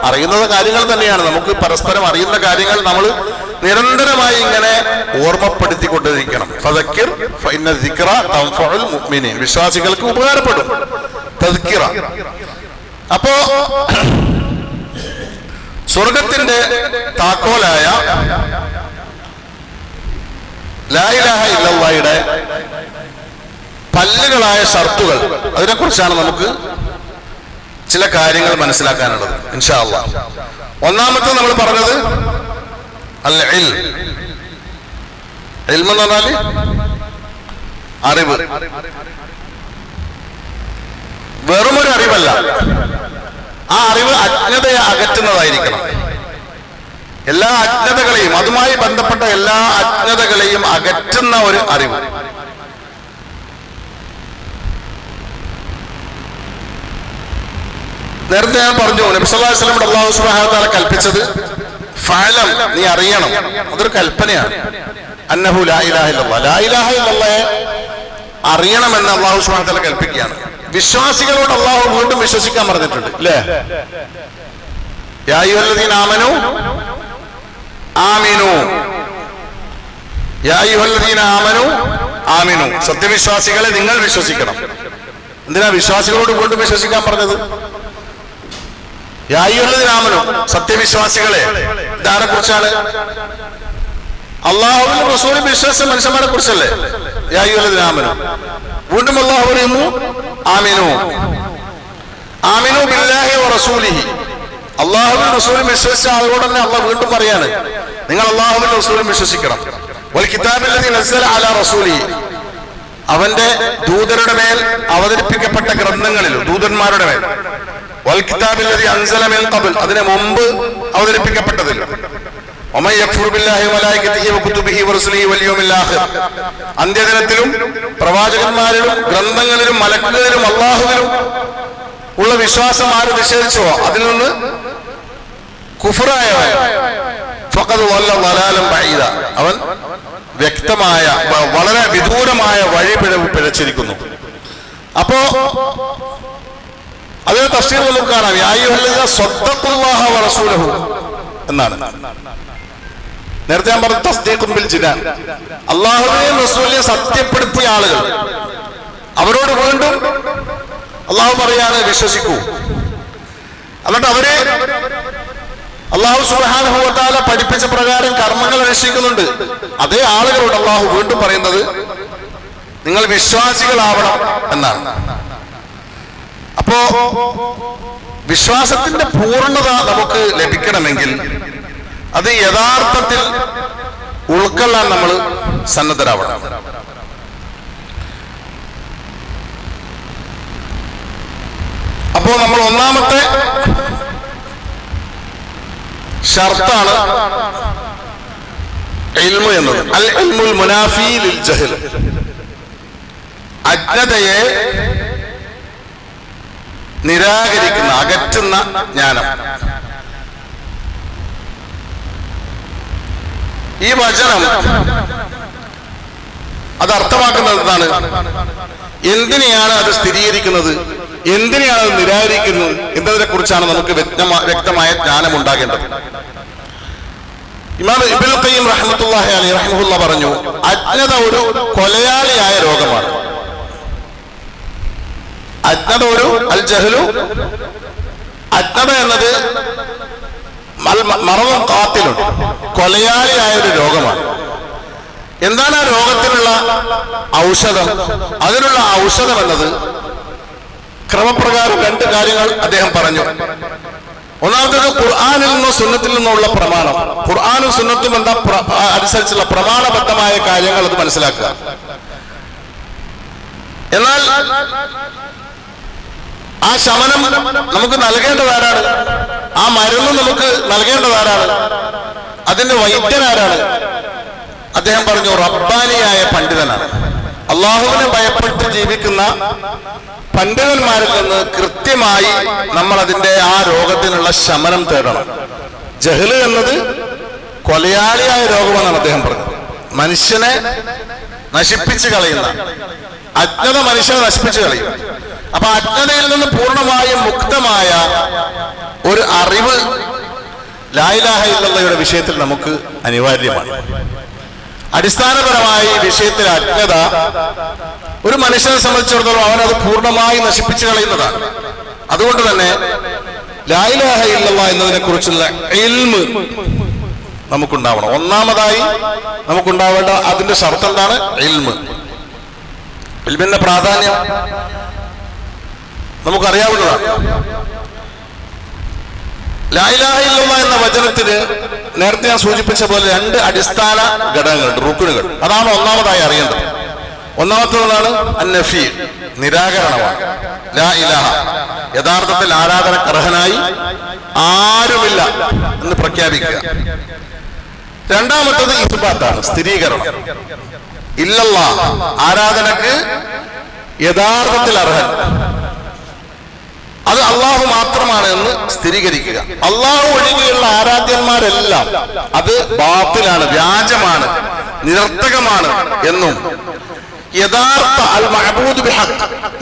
അറിയുന്ന കാര്യങ്ങൾ തന്നെയാണ്. നമുക്ക് പരസ്പരം അറിയുന്ന കാര്യങ്ങൾ നമ്മൾ നിരന്തരമായി ഇങ്ങനെ ഓർമ്മപ്പെടുത്തിക്കൊണ്ടിരിക്കണം. ഫദക്കിർ ഫഇന്ന ദിക്റ തൻഫഉൽ മുഅ്മിനീൻ, വിശ്വാസികൾക്ക് ഉപകാരപ്പെടും തദ്കിറ. അപ്പോ സ്വർഗത്തിന്റെ താക്കോലായ ലാ ഇലാഹ ഇല്ലല്ലാഹയുടെ പല്ലുകളായ ഷർത്തുകൾ, അതിനെക്കുറിച്ചാണ് നമുക്ക് ചില കാര്യങ്ങൾ മനസ്സിലാക്കാനുള്ളത് ഇൻഷാ അല്ലാഹ്. ഒന്നാമത്തെ നമ്മൾ പറഞ്ഞത് അൽ ഇൽം. ഇൽം എന്ന് പറഞ്ഞാൽ അറിവ്. വെറുമൊരു അറിവല്ല, ആ അറിവ് അജ്ഞതയെ അകറ്റുന്നതായിരിക്കണം. എല്ലാ അജ്ഞതകളെയും, അതുമായി ബന്ധപ്പെട്ട എല്ലാ അജ്ഞതകളെയും അകറ്റുന്ന ഒരു അറിവ്. നേരത്തെ ഞാൻ പറഞ്ഞു, നബി സല്ലല്ലാഹു അലൈഹി വസല്ലം അല്ലാഹു സുബ്ഹാനഹു വ തആല കൽപ്പിച്ചത് ഫഅലം, നീ അറിയണം. അതൊരു കൽപ്പനയാണ്. അന്നഹു ലാ ഇലാഹ ഇല്ലല്ലാഹ്, ലാ ഇലാഹ ഇല്ലല്ലാഹ് അറിയണമെന്ന് അല്ലാഹു സുബ്ഹാനഹു വ തആല കൽപ്പിക്കുകയാണ്. വിശ്വാസികളോട് അല്ലാഹു വീണ്ടും വിശ്വസിക്കാൻ പറഞ്ഞിട്ടുണ്ട് അല്ലേ? യാ അയ്യുഹല്ലദീന ആമനൂ ആമിനൂ, യാ അയ്യുഹല്ലദീന ആമനൂ ആമിനൂ, സത്യവിശ്വാസികളെ നിങ്ങൾ വിശ്വസിക്കണം. എന്തിനാ വിശ്വാസികളോട് വീണ്ടും വിശ്വസിക്കാൻ പറഞ്ഞത്? യാ അയ്യുഹല്ലദീന ആമനൂ, സത്യവിശ്വാസികളെ. ഇതാരെ കുറിച്ചാണ്? അല്ലാഹുവിലും റസൂലും വിശ്വസിച്ച മനുഷ്യന്മാരെ കുറിച്ചല്ലേ യാ അയ്യുഹല്ലദീന ആമനൂ. വീണ്ടും അല്ലാഹു പറയുന്നു ആമിനൂ, ആമിനൂ ബില്ലാഹി വ റസൂലിഹി, അല്ലാഹുവിലും റസൂലും വിശ്വസിച്ച ആളുകളോട് തന്നെ അല്ലാഹു വീണ്ടും പറയാണ്, നിങ്ങൾ അല്ലാഹുവിലും റസൂലും വിശ്വസിക്കണം. വൽ കിതാബില്ലദീ നസ്സല അലാ റസൂലിഹി, അവന്റെ ദൂതരുടെ മേൽ അവതരിപ്പിക്കപ്പെട്ട ഗ്രന്ഥങ്ങളിലും, ദൂതന്മാരുടെ മേൽ. വൽ കിതാബില്ലദീ അൻസല മിൻ ഖബ്ൽ, അതിനെ മുമ്പ് അവതരിപ്പിക്കപ്പെട്ടതിൽ. വമൻ യക്ഫുർ ബില്ലാഹി വമലായികതിഹി വകുതുബിഹി വറസുലിഹി വൽയൗമിൽ ആഖിർ, അന്ത്യദിനത്തിലും പ്രവാചകന്മാരിലും ഗ്രന്ഥങ്ങളിലും മലക്കുകളിലും അല്ലാഹുവിലും ഉള്ള വിശ്വാസം ആര് നിഷേധിച്ചോ അതിൽ നിന്ന് കുഫറായവൻ ഫഖദ് വല്ല ളലാലൻ ബഈദ, അവൻ വ്യക്തമായ വളരെ വിദൂരമായ വഴിപിഴവ് പിഴച്ചിരിക്കുന്നു. അപ്പോ അതിന് തഫ്സീർ നമുക്ക് കാണാം, യാ അയ്യുഹല്ലദീന സ്വദ്ദഖുല്ലാഹ വ റസൂലഹു എന്നാണ്. നേരത്തെ ഞാൻ പറഞ്ഞു തസ്ദീഖുൻ ബിൽ ജിനാൻ, അല്ലാഹുവിനെയും റസൂലിനെയും സത്യപ്പെടുത്തിയ ആളുകൾ, അവരോട് വീണ്ടും അല്ലാഹു പറയാണ് വിശ്വസിക്കൂ. എന്നിട്ട് അവര് അല്ലാഹു സുബ്ഹാനഹു വ തആല പഠിപ്പിച്ച പ്രകാരം കർമ്മങ്ങൾ അനുഷ്ഠിക്കുന്നുണ്ട്. അതേ ആളുകളോട് അല്ലാഹു വീണ്ടും പറയുന്നത് നിങ്ങൾ വിശ്വാസികളാവണം എന്നാണ്. അപ്പോ വിശ്വാസത്തിന്റെ പൂർണ്ണത നമുക്ക് ലഭിക്കണമെങ്കിൽ അത് യഥാർത്ഥത്തിൽ ഉൾക്കൊള്ളാൻ നമ്മൾ സന്നദ്ധരാവണം. അപ്പോ നമ്മൾ ഒന്നാമത്തെ ഷർത്താണ് ഇൽമു എന്നത്. അൽ ഇൽമുൽ മുനാഫി ലിൽ ജഹൽ, അജ്ഞതയെ നിരാകരിക്കുന്ന, അകറ്റുന്ന ജ്ഞാനം. ഈ വചനം അത് അർത്ഥമാക്കുന്നത് എന്താണ്? എന്തിനെയാണ് അത് സ്ഥിരീകരിക്കുന്നത്, എന്തിനെയാണ് അത് നിരാകരിക്കുന്നത് എന്നതിനെ കുറിച്ചാണ് നമുക്ക് വ്യക്തമായ ജ്ഞാനം ഉണ്ടാകേണ്ടത്. ഇമാം ഇബ്നുൽ ഖയ്യിം റഹ്മത്തുള്ളാഹി അലൈഹി റഹ്മഹുല്ലാ പറഞ്ഞു, അജ്ഞത ഒരു കൊലയാളിയായ രോഗമാണ്. അജ്ഞത ഒരു അൽ ജഹലു, അജ്ഞത എന്നത് മറവും കാത്തിലും കൊലയാളിയായ ഒരു രോഗമാണ്. എന്താണ് ആ രോഗത്തിനുള്ള ഔഷധം? അതിനുള്ള ഔഷധം എന്നത് ക്രമപ്രകാരം രണ്ട് കാര്യങ്ങൾ അദ്ദേഹം പറഞ്ഞു. ഒന്നാമത്തേത് ഖുർആനിൽ നിന്നോ സുന്നത്തിൽ നിന്നുള്ള പ്രമാണം. ഖുർആനും സുന്നത്തും അനുസരിച്ചുള്ള പ്രമാണബദ്ധമായ കാര്യങ്ങൾ അത് മനസ്സിലാക്കുക. എന്നാൽ ആ ശമനം നമുക്ക് നൽകേണ്ടതാരാണ്? ആ മരുന്ന് നമുക്ക് നൽകേണ്ടതാരാണ്? അതിന്റെ വൈദ്യനാരാണ്? അദ്ദേഹം പറഞ്ഞു, റബ്ബാനിയായ പണ്ഡിതനാണ്. അള്ളാഹുവിനെ ഭയപ്പെട്ട് ജീവിക്കുന്ന പണ്ഡിതന്മാരിൽ നിന്ന് കൃത്യമായി നമ്മൾ അതിന്റെ ആ രോഗത്തിനുള്ള ശമനം തേടണം. ജഹ്ല് എന്നത് കൊലയാളിയായ രോഗമെന്നാണ് അദ്ദേഹം പറഞ്ഞത്. മനുഷ്യനെ നശിപ്പിച്ചു കളയുന്ന, അജ്ഞത മനുഷ്യനെ നശിപ്പിച്ചു കളയും. അപ്പൊ അജ്ഞതയിൽ നിന്ന് പൂർണ്ണമായും മുക്തമായ ഒരു അറിവ് ലാ ഇലാഹ ഇല്ലല്ലാഹയുടെ വിഷയത്തിൽ നമുക്ക് അനിവാര്യമാണ്. അടിസ്ഥാനപരമായി ഈ വിഷയത്തിൽ അജ്ഞത ഒരു മനുഷ്യനെ സംബന്ധിച്ചിടത്തോളം അവനത് പൂർണ്ണമായി നശിപ്പിച്ചു കളയുന്നതാണ്. അതുകൊണ്ട് തന്നെ ലാ ഇലാഹ ഇല്ലല്ലാഹ് എന്നതിനെ കുറിച്ചുള്ള ഇൽമ് നമുക്കുണ്ടാവണം. ഒന്നാമതായി നമുക്കുണ്ടാവേണ്ട അതിന്റെ ഷർത്ത് എന്താണ്? ഇൽമ്. ഇൽമിന്റെ പ്രാധാന്യം നമുക്കറിയാവുന്നതാണ്. ലാ ഇലാഹ ഇല്ലല്ലാഹ് എന്ന വചനത്തിന് നേരത്തെ ഞാൻ സൂചിപ്പിച്ച പോലെ 2 അടിസ്ഥാന ഘടകങ്ങളുണ്ട്, റുക്കുനുകൾ. അതാണ് ഒന്നാമതായി അറിയേണ്ടത്. ഒന്നാമത്തേതാണ് അന്നഫി, നിരാകരണമാണ്. ലാ ഇലാഹ, യഥാർത്ഥത്തിൽ ആരാധനക്ക് അർഹനായി ആരുമില്ല എന്ന് പ്രഖ്യാപിക്കുക. രണ്ടാമത്തത് ഇസ്ബാത്താണ്, സ്ഥിരീകരണം. ഇല്ലല്ലാഹ്, ആരാധനക്ക് യഥാർത്ഥത്തിൽ അർഹൻ അത് അള്ളാഹു മാത്രമാണ് എന്ന് സ്ഥിരീകരിക്കുക. അള്ളാഹു ഒഴികെയുള്ള ആരാധ്യന്മാരെല്ലാം അത് ബാത്തിലാണ്, വ്യാജമാണ്, നിരർത്ഥകമാണ് എന്നും യഥാർത്ഥ അൽ മഅബൂദ് ബിഹഖ്,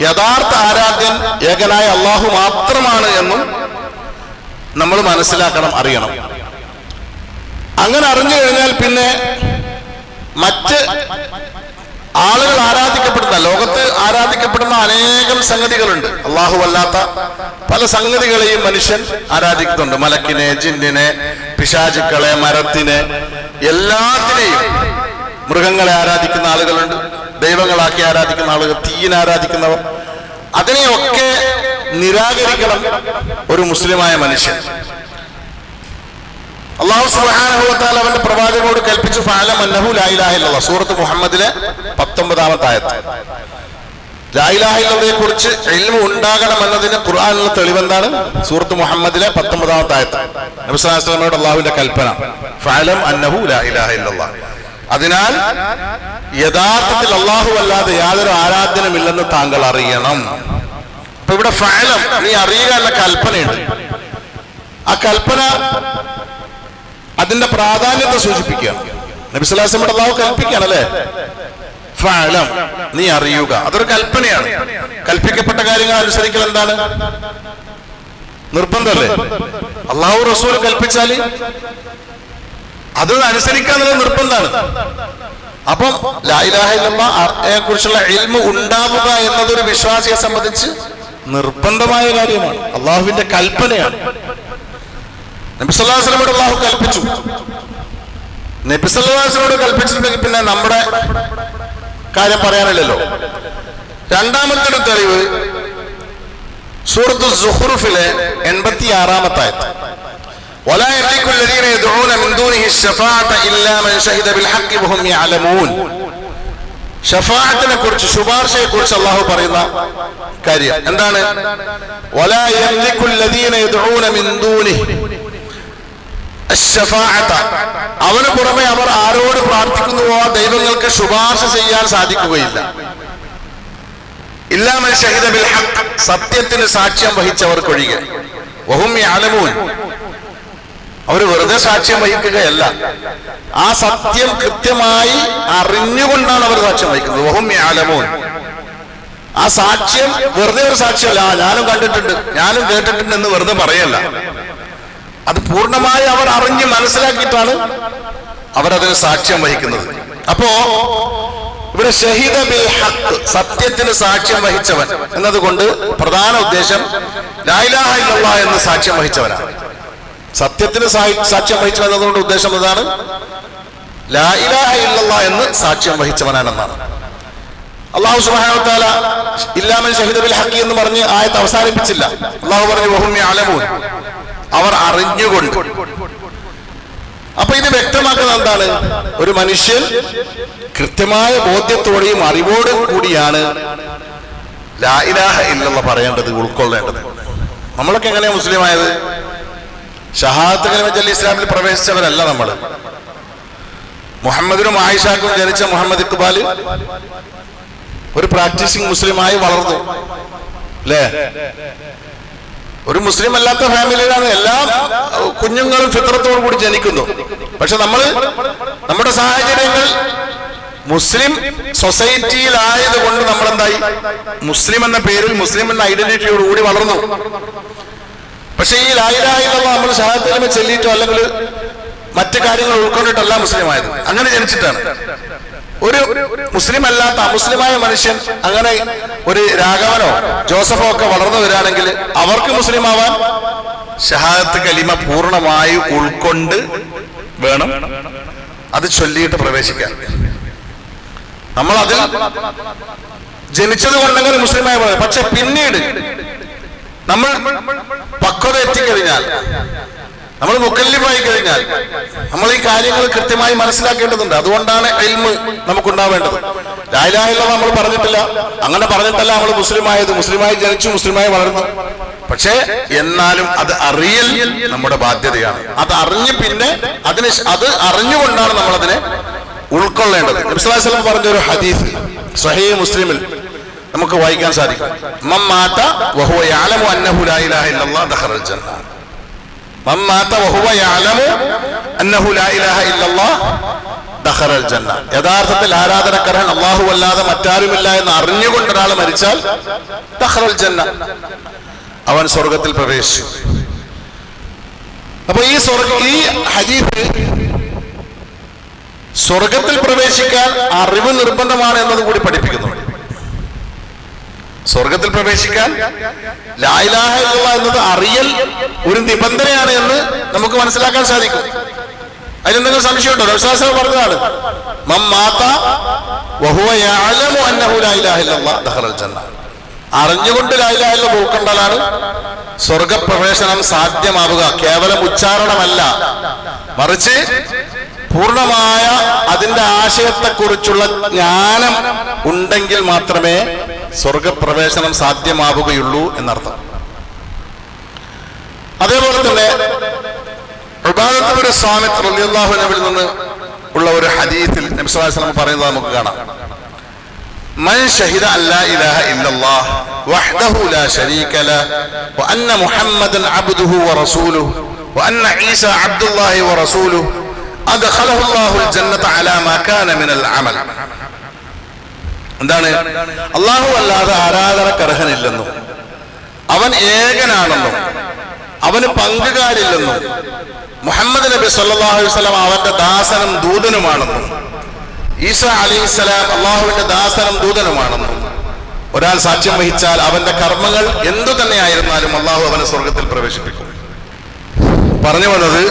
യഥാർത്ഥ ആരാധ്യൻ ഏകനായ അള്ളാഹു മാത്രമാണ് എന്നും നമ്മൾ മനസ്സിലാക്കണം, അറിയണം. അങ്ങനെ അറിഞ്ഞു കഴിഞ്ഞാൽ പിന്നെ മറ്റ് ആളുകൾ ആരാധിക്കപ്പെടുന്ന, ലോകത്ത് ആരാധിക്കപ്പെടുന്ന അനേകം സംഗതികളുണ്ട്. അള്ളാഹു അല്ലാത്ത പല സംഗതികളെയും മനുഷ്യൻ ആരാധിക്കുന്നുണ്ട്. മലക്കിനെ, ജിന്നിനെ, പിശാചുക്കളെ, മരത്തിനെ, എല്ലാത്തിനെയും. മൃഗങ്ങളെ ആരാധിക്കുന്ന ആളുകളുണ്ട്, ദൈവങ്ങളാക്കി ആരാധിക്കുന്ന ആളുകൾ, തീയിനെ ആരാധിക്കുന്നവർ. അതിനെയൊക്കെ നിരാകരിക്കണം ഒരു മുസ്ലിമായ മനുഷ്യൻ. അല്ലാഹു സുബ്ഹാനഹു വ തആല അവന്റെ പ്രവാചകനോട് കൽപ്പിച്ചു, ഫഅലം അന്നഹു ലാ ഇലാഹ ഇല്ലല്ലാഹ്. സൂറത്ത് മുഹമ്മദിലെ 19-ാമത്തെ ആയത്ത്. ലാ ഇലാഹ ഇല്ലല്ലാഹയെ കുറിച്ച് ഇൽമു ഉണ്ടാകണം എന്നതിന് ഖുർആനിലെ തെളിവെന്താണ്? സൂറത്ത് മുഹമ്മദിലെ 19-ാമത്തെ ആയത്ത്. നബി സല്ലല്ലാഹു അലൈഹി വസല്ലമയോട് അല്ലാഹുവിന്റെ കൽപ്പന, ഫഅലം അന്നഹു ലാ ഇലാഹ ഇല്ലല്ലാഹ്. അതിനാൽ യഥാർത്ഥത്തിൽ അല്ലാഹു അല്ലാതെ യാതൊരു ആരാധനയുമില്ലെന്ന് താങ്കൾ അറിയണം. അപ്പൊ ഇവിടെ ഫഅലം, നീ അറിയുക എന്ന കൽപ്പനയുണ്ട്. ആ കൽപ്പന അതിന്റെ പ്രാധാന്യത്തെ സൂചിപ്പിക്കുകയാണ്. നബി സല്ലല്ലാഹു അലൈഹി വസല്ലം അല്ലാഹു കൽപ്പിക്കുകയാണല്ലേ, ഫഅലം, നീ അറിയുക. അതൊരു കൽപ്പനയാണ്. കൽപ്പിക്കപ്പെട്ട കാര്യങ്ങൾ അനുസരിക്കൽ എന്താണ്? നിർബന്ധമല്ലേ? അല്ലാഹു റസൂൽ കൽപ്പിച്ചാൽ അത് അനുസരിക്കാന്നുള്ളത് നിർബന്ധമാണ്. അപ്പം ലാ ഇലാഹ ഇല്ലല്ലാഹയെ കുറിച്ചുള്ള ഇൽമു ഉണ്ടാവുക എന്നതൊരു വിശ്വാസിയെ സംബന്ധിച്ച് നിർബന്ധമായ കാര്യമാണ്, അള്ളാഹുവിന്റെ കൽപ്പനയാണ്. നബി സല്ലല്ലാഹു അലൈഹി വസല്ലമയോട് അല്ലാഹു കൽപ്പിച്ചു. നബി സല്ലല്ലാഹു അലൈഹി വസല്ലമയോട് കൽപ്പിച്ചിട്ടുണ്ടെങ്കിൽ പിന്നെ നമ്മുടെ കാര്യം പറയാനില്ലല്ലോ. രണ്ടാമത്തെ തെളിവ് സൂറത്തു സുഖ്റുഫിലെ 86-ാമത്തെ ആയത്ത്. ولا يملك الذين يدعون من دونه الشفاعة إلا من شهد بالحق وهم يعلمون. ഷഫാഅത്തിനെ കുറിച്ച്, ശുപാർശയെ കുറിച്ച് അല്ലാഹു പറയുന്ന കാര്യം എന്താണ്? ولا يملك الذين يدعون من دونه الشفاعة. അവന് പുറമെ അവർ ആരോട് പ്രാർത്ഥിക്കുന്നുവോ ആ ദൈവങ്ങൾക്ക് ശുപാർശ ചെയ്യാൻ സാധിക്കുകയില്ല. ഇല്ലാ മൻ ഷഹിദ ബിൽ ഹഖ്, സത്യത്തിന് സാക്ഷ്യം വഹിച്ചവർക്കൊഴികെ. വഹും യഅലമൂൻ, അവർ വെറുതെ സാക്ഷ്യം വഹിക്കുകയല്ല, ആ സത്യം കൃത്യമായി അറിഞ്ഞുകൊണ്ടാണ് അവർ സാക്ഷ്യം വഹിക്കുന്നത്. വഹും യഅലമൂൻ, ആ സാക്ഷ്യം വെറുതെ ഒരു സാക്ഷ്യമല്ല, ഞാനും കണ്ടിട്ടുണ്ട്, ഞാനും കേട്ടിട്ടുണ്ട് എന്ന് വെറുതെ പറയല്ല. അത് പൂർണ്ണമായി അവർ അറിഞ്ഞ് മനസ്സിലാക്കിയിട്ടാണ് അവരതിന് സാക്ഷ്യം വഹിക്കുന്നത്. അപ്പോ ഇവിടെ ഷഹീദ ബിൽ ഹഖ്, സത്യത്തിന് സാക്ഷ്യം വഹിച്ചവൻ എന്നതുകൊണ്ട് പ്രധാന ഉദ്ദേശം ലാ ഇലാഹ ഇല്ലല്ലാഹ് എന്ന് സാക്ഷ്യം വഹിച്ചവനാണ്. സത്യത്തിന് സാക്ഷ്യം വഹിച്ചവൻ എന്നതുകൊണ്ട് ഉദ്ദേശം എന്താണ്? ലാ ഇലാഹ ഇല്ലല്ലാഹ് എന്ന് സാക്ഷ്യം വഹിച്ചവനാണെന്നാണ്. അല്ലാഹു സുബ്ഹാനഹു വ തആല ഇല്ലാ മൻ ഷഹിദ ബിൽ ഹഖ് എന്ന് പറഞ്ഞ് ആയത്ത് അവസാനിപ്പിച്ചില്ല. അല്ലാഹു പറഞ്ഞു വഹും യഅലമൂൻ, അവർ അറിഞ്ഞുകൊണ്ട്. അപ്പൊ ഇത് വ്യക്തമാക്കുന്നത് എന്താണ്? ഒരു മനുഷ്യൻ കൃത്യമായ ബോധ്യത്തോടെയും അറിവോടും കൂടിയാണ് ലാ ഇലാഹ ഇല്ലല്ലാഹ് പറയേണ്ടത്, ഉൾക്കൊള്ളേണ്ടത്. നമ്മളൊക്കെ എങ്ങനെയാ മുസ്ലിം ആയത്? ഷഹാദത്ത് കലിമ ചൊല്ലി ഇസ്ലാമിൽ പ്രവേശിച്ചവരല്ല നമ്മൾ. മുഹമ്മദിനും ആയിഷാക്കും ജനിച്ച മുഹമ്മദ് ഇഖ്ബാൽ ഒരു പ്രാക്ടീസിങ് മുസ്ലിമായി വളർന്നു, അല്ലേ? ഒരു മുസ്ലിം അല്ലാത്ത ഫാമിലിയിലാണ് എല്ലാ കുഞ്ഞുങ്ങളും ഫിത്രത്തോടു കൂടി ജനിക്കുന്നു. പക്ഷെ നമ്മുടെ സാഹചര്യങ്ങൾ മുസ്ലിം സൊസൈറ്റിയിലായത് കൊണ്ട് നമ്മൾ എന്തായി? മുസ്ലിം എന്ന പേരിൽ, മുസ്ലിം എന്ന ഐഡന്റിറ്റിയോടുകൂടി വളർന്നു. പക്ഷെ ഈ ലാ ഇലാഹ ഇല്ലല്ലാഹ് നമ്മൾ ഷഹാദത്ത് കലിമ ചൊല്ലിയിട്ടോ അല്ലെങ്കിൽ മറ്റു കാര്യങ്ങൾ ഉൾക്കൊണ്ടിട്ടല്ല മുസ്ലിം ആയത്. അങ്ങനെ ജനിച്ചിട്ടാണ്. ഒരു മുസ്ലിം അല്ലാത്ത അമുസ്ലിമായ മനുഷ്യൻ, അങ്ങനെ ഒരു രാഘവനോ ജോസഫോ ഒക്കെ വളർന്നു വരികയാണെങ്കിൽ അവർക്ക് മുസ്ലിം ആവാൻ ഷഹാദത്ത് കലിമ പൂർണ്ണമായി ഉൾക്കൊണ്ട് വേണം അത് ചൊല്ലിയിട്ട് പ്രവേശിക്കാൻ. നമ്മൾ അതിൽ ജനിച്ചത് കൊണ്ടെങ്കിൽ മുസ്ലിമായി പറയാം. പക്ഷെ പിന്നീട് നമ്മൾ പക്വത എത്തിക്കഴിഞ്ഞാൽ, നമ്മൾ മുക്കല്ലിഫായി കഴിഞ്ഞാൽ നമ്മൾ ഈ കാര്യങ്ങൾ കൃത്യമായി മനസ്സിലാക്കേണ്ടതുണ്ട്. അതുകൊണ്ടാണ് ഇൽമ് നമുക്കുണ്ടാവേണ്ടത്. ലാ ഇലാഹ ഇല്ലല്ലാഹ് നമ്മൾ പറഞ്ഞിട്ടില്ല, അങ്ങനെ പറഞ്ഞിട്ടല്ല നമ്മൾ മുസ്ലിമായത്. മുസ്ലിമായി ജനിച്ചു, മുസ്ലിമായി വളർന്നു. പക്ഷേ എന്നാലും അത് അറിയൽ നമ്മുടെ ബാധ്യതയാണ്. അത് അറിഞ്ഞ് പിന്നെ അത് അറിഞ്ഞുകൊണ്ടാണ് നമ്മൾ അതിനെ ഉൾക്കൊള്ളേണ്ടത്. നബി സല്ലല്ലാഹു അലൈഹി വസല്ലം പറഞ്ഞ ഒരു ഹദീസ് സ്വഹീഹ് മുസ്ലിമിൽ നമുക്ക് വായിക്കാൻ സാധിക്കും. മൻ മാത വഹുവ യഅലമു അന്നഹു ലാ ഇലാഹ ഇല്ലല്ലാഹ് ദഖലൽ ജന്ന. മൻ മാത വഹുവ യഅലമു അന്നഹു ലാ ഇലാഹ ഇല്ലല്ലാഹ് ദഖലൽ ജന്ന. യഥാർത്ഥത്തിൽ ആരാധനക്കർഹൻ അല്ലാഹു അല്ലാതെ മറ്റാരുമില്ല എന്ന് അറിഞ്ഞുകൊണ്ട് ഒരാൾ മരിച്ചാൽ ദഖലൽ ജന്ന, അവൻ സ്വർഗത്തിൽ പ്രവേശിച്ചു. അപ്പൊ ഈ ഹദീസ് സ്വർഗത്തിൽ പ്രവേശിക്കാൻ അറിവ് നിർബന്ധമാണ് എന്നത് കൂടി പഠിപ്പിക്കുന്നുണ്ട്. സ്വർഗത്തിൽ പ്രവേശിക്കാൻ ലാ ഇലാഹ ഇല്ലല്ലാഹ് എന്നത് അറിയൽ ഒരു നിബന്ധനയാണ് എന്ന് നമുക്ക് മനസ്സിലാക്കാൻ സാധിക്കും. അതിലെന്തെങ്കിലും സംശയമുണ്ടോ? നബി സല്ലല്ലാഹു അലൈഹി വസല്ലം പറഞ്ഞതാണ്, മൻ മാത വഹുവ യഅലമു അന്നഹു ലാ ഇലാഹ ഇല്ലല്ലാഹ് ദഖലൽ ജന്ന. അറിഞ്ഞുകൊണ്ട് ലാ ഇലാഹ ഇല്ലല്ലാഹ് ഉൾക്കൊണ്ടാലാണ് സ്വർഗപ്രവേശനം സാധ്യമാവുക. കേവലം ഉച്ചാരണമല്ല, മറിച്ച് പൂർണ്ണമായ അതിന്റെ ആശയത്തെക്കുറിച്ചുള്ള ജ്ഞാനം ഉണ്ടെങ്കിൽ മാത്രമേ സ്വർഗപ്രവേശനം സാധ്യമാവുകയുള്ളൂ എന്നർത്ഥം. അതേപോലെ തന്നെ ഉബാദത്ത് ബിൻ സ്വാമിത്ത് റളിയല്ലാഹു അൻഹുവിൽ നിന്ന് ഉള്ള ഒരു ഹദീസിൽ നബി സല്ലല്ലാഹു അലൈഹി വസല്ലം പറയുന്നത് നമുക്ക് കാണാം. മൻ ഷഹിദ അല്ലാ ഇലാഹ ഇല്ലല്ലാഹ് വഹ്ദഹു ലാ ശരീക ലഹു വഅന്ന മുഹമ്മദൻ അബ്ദുഹു വറസൂലുഹു വഅന്ന ഈസ അബ്ദുല്ലാഹി വറസൂലുഹു അദ്ഖലഹു അല്ലാഹുൽ ജന്നത അലാ മാ കാന മിനൽ അമൽ. എന്താണ്? അല്ലാഹു അല്ലാതെ ആരാധനക്കർഹനില്ലെന്നും അവൻ ഏകനാണെന്നും അവന് പങ്കുകാരില്ലെന്നും മുഹമ്മദ് നബി സല്ലല്ലാഹു അലൈഹി വസല്ലം അവന്റെ ദാസനും ദൂതനുമാണെന്നും ഈസാ അലൈഹിസ്സലാം അല്ലാഹുവിന്റെ ദാസനും ദൂതനുമാണെന്നും ഒരാൾ സാക്ഷ്യം വഹിച്ചാൽ അവന്റെ കർമ്മങ്ങൾ എന്തു തന്നെയായിരുന്നാലും അല്ലാഹു അവനെ സ്വർഗത്തിൽ പ്രവേശിപ്പിക്കും. പറഞ്ഞു വന്നത്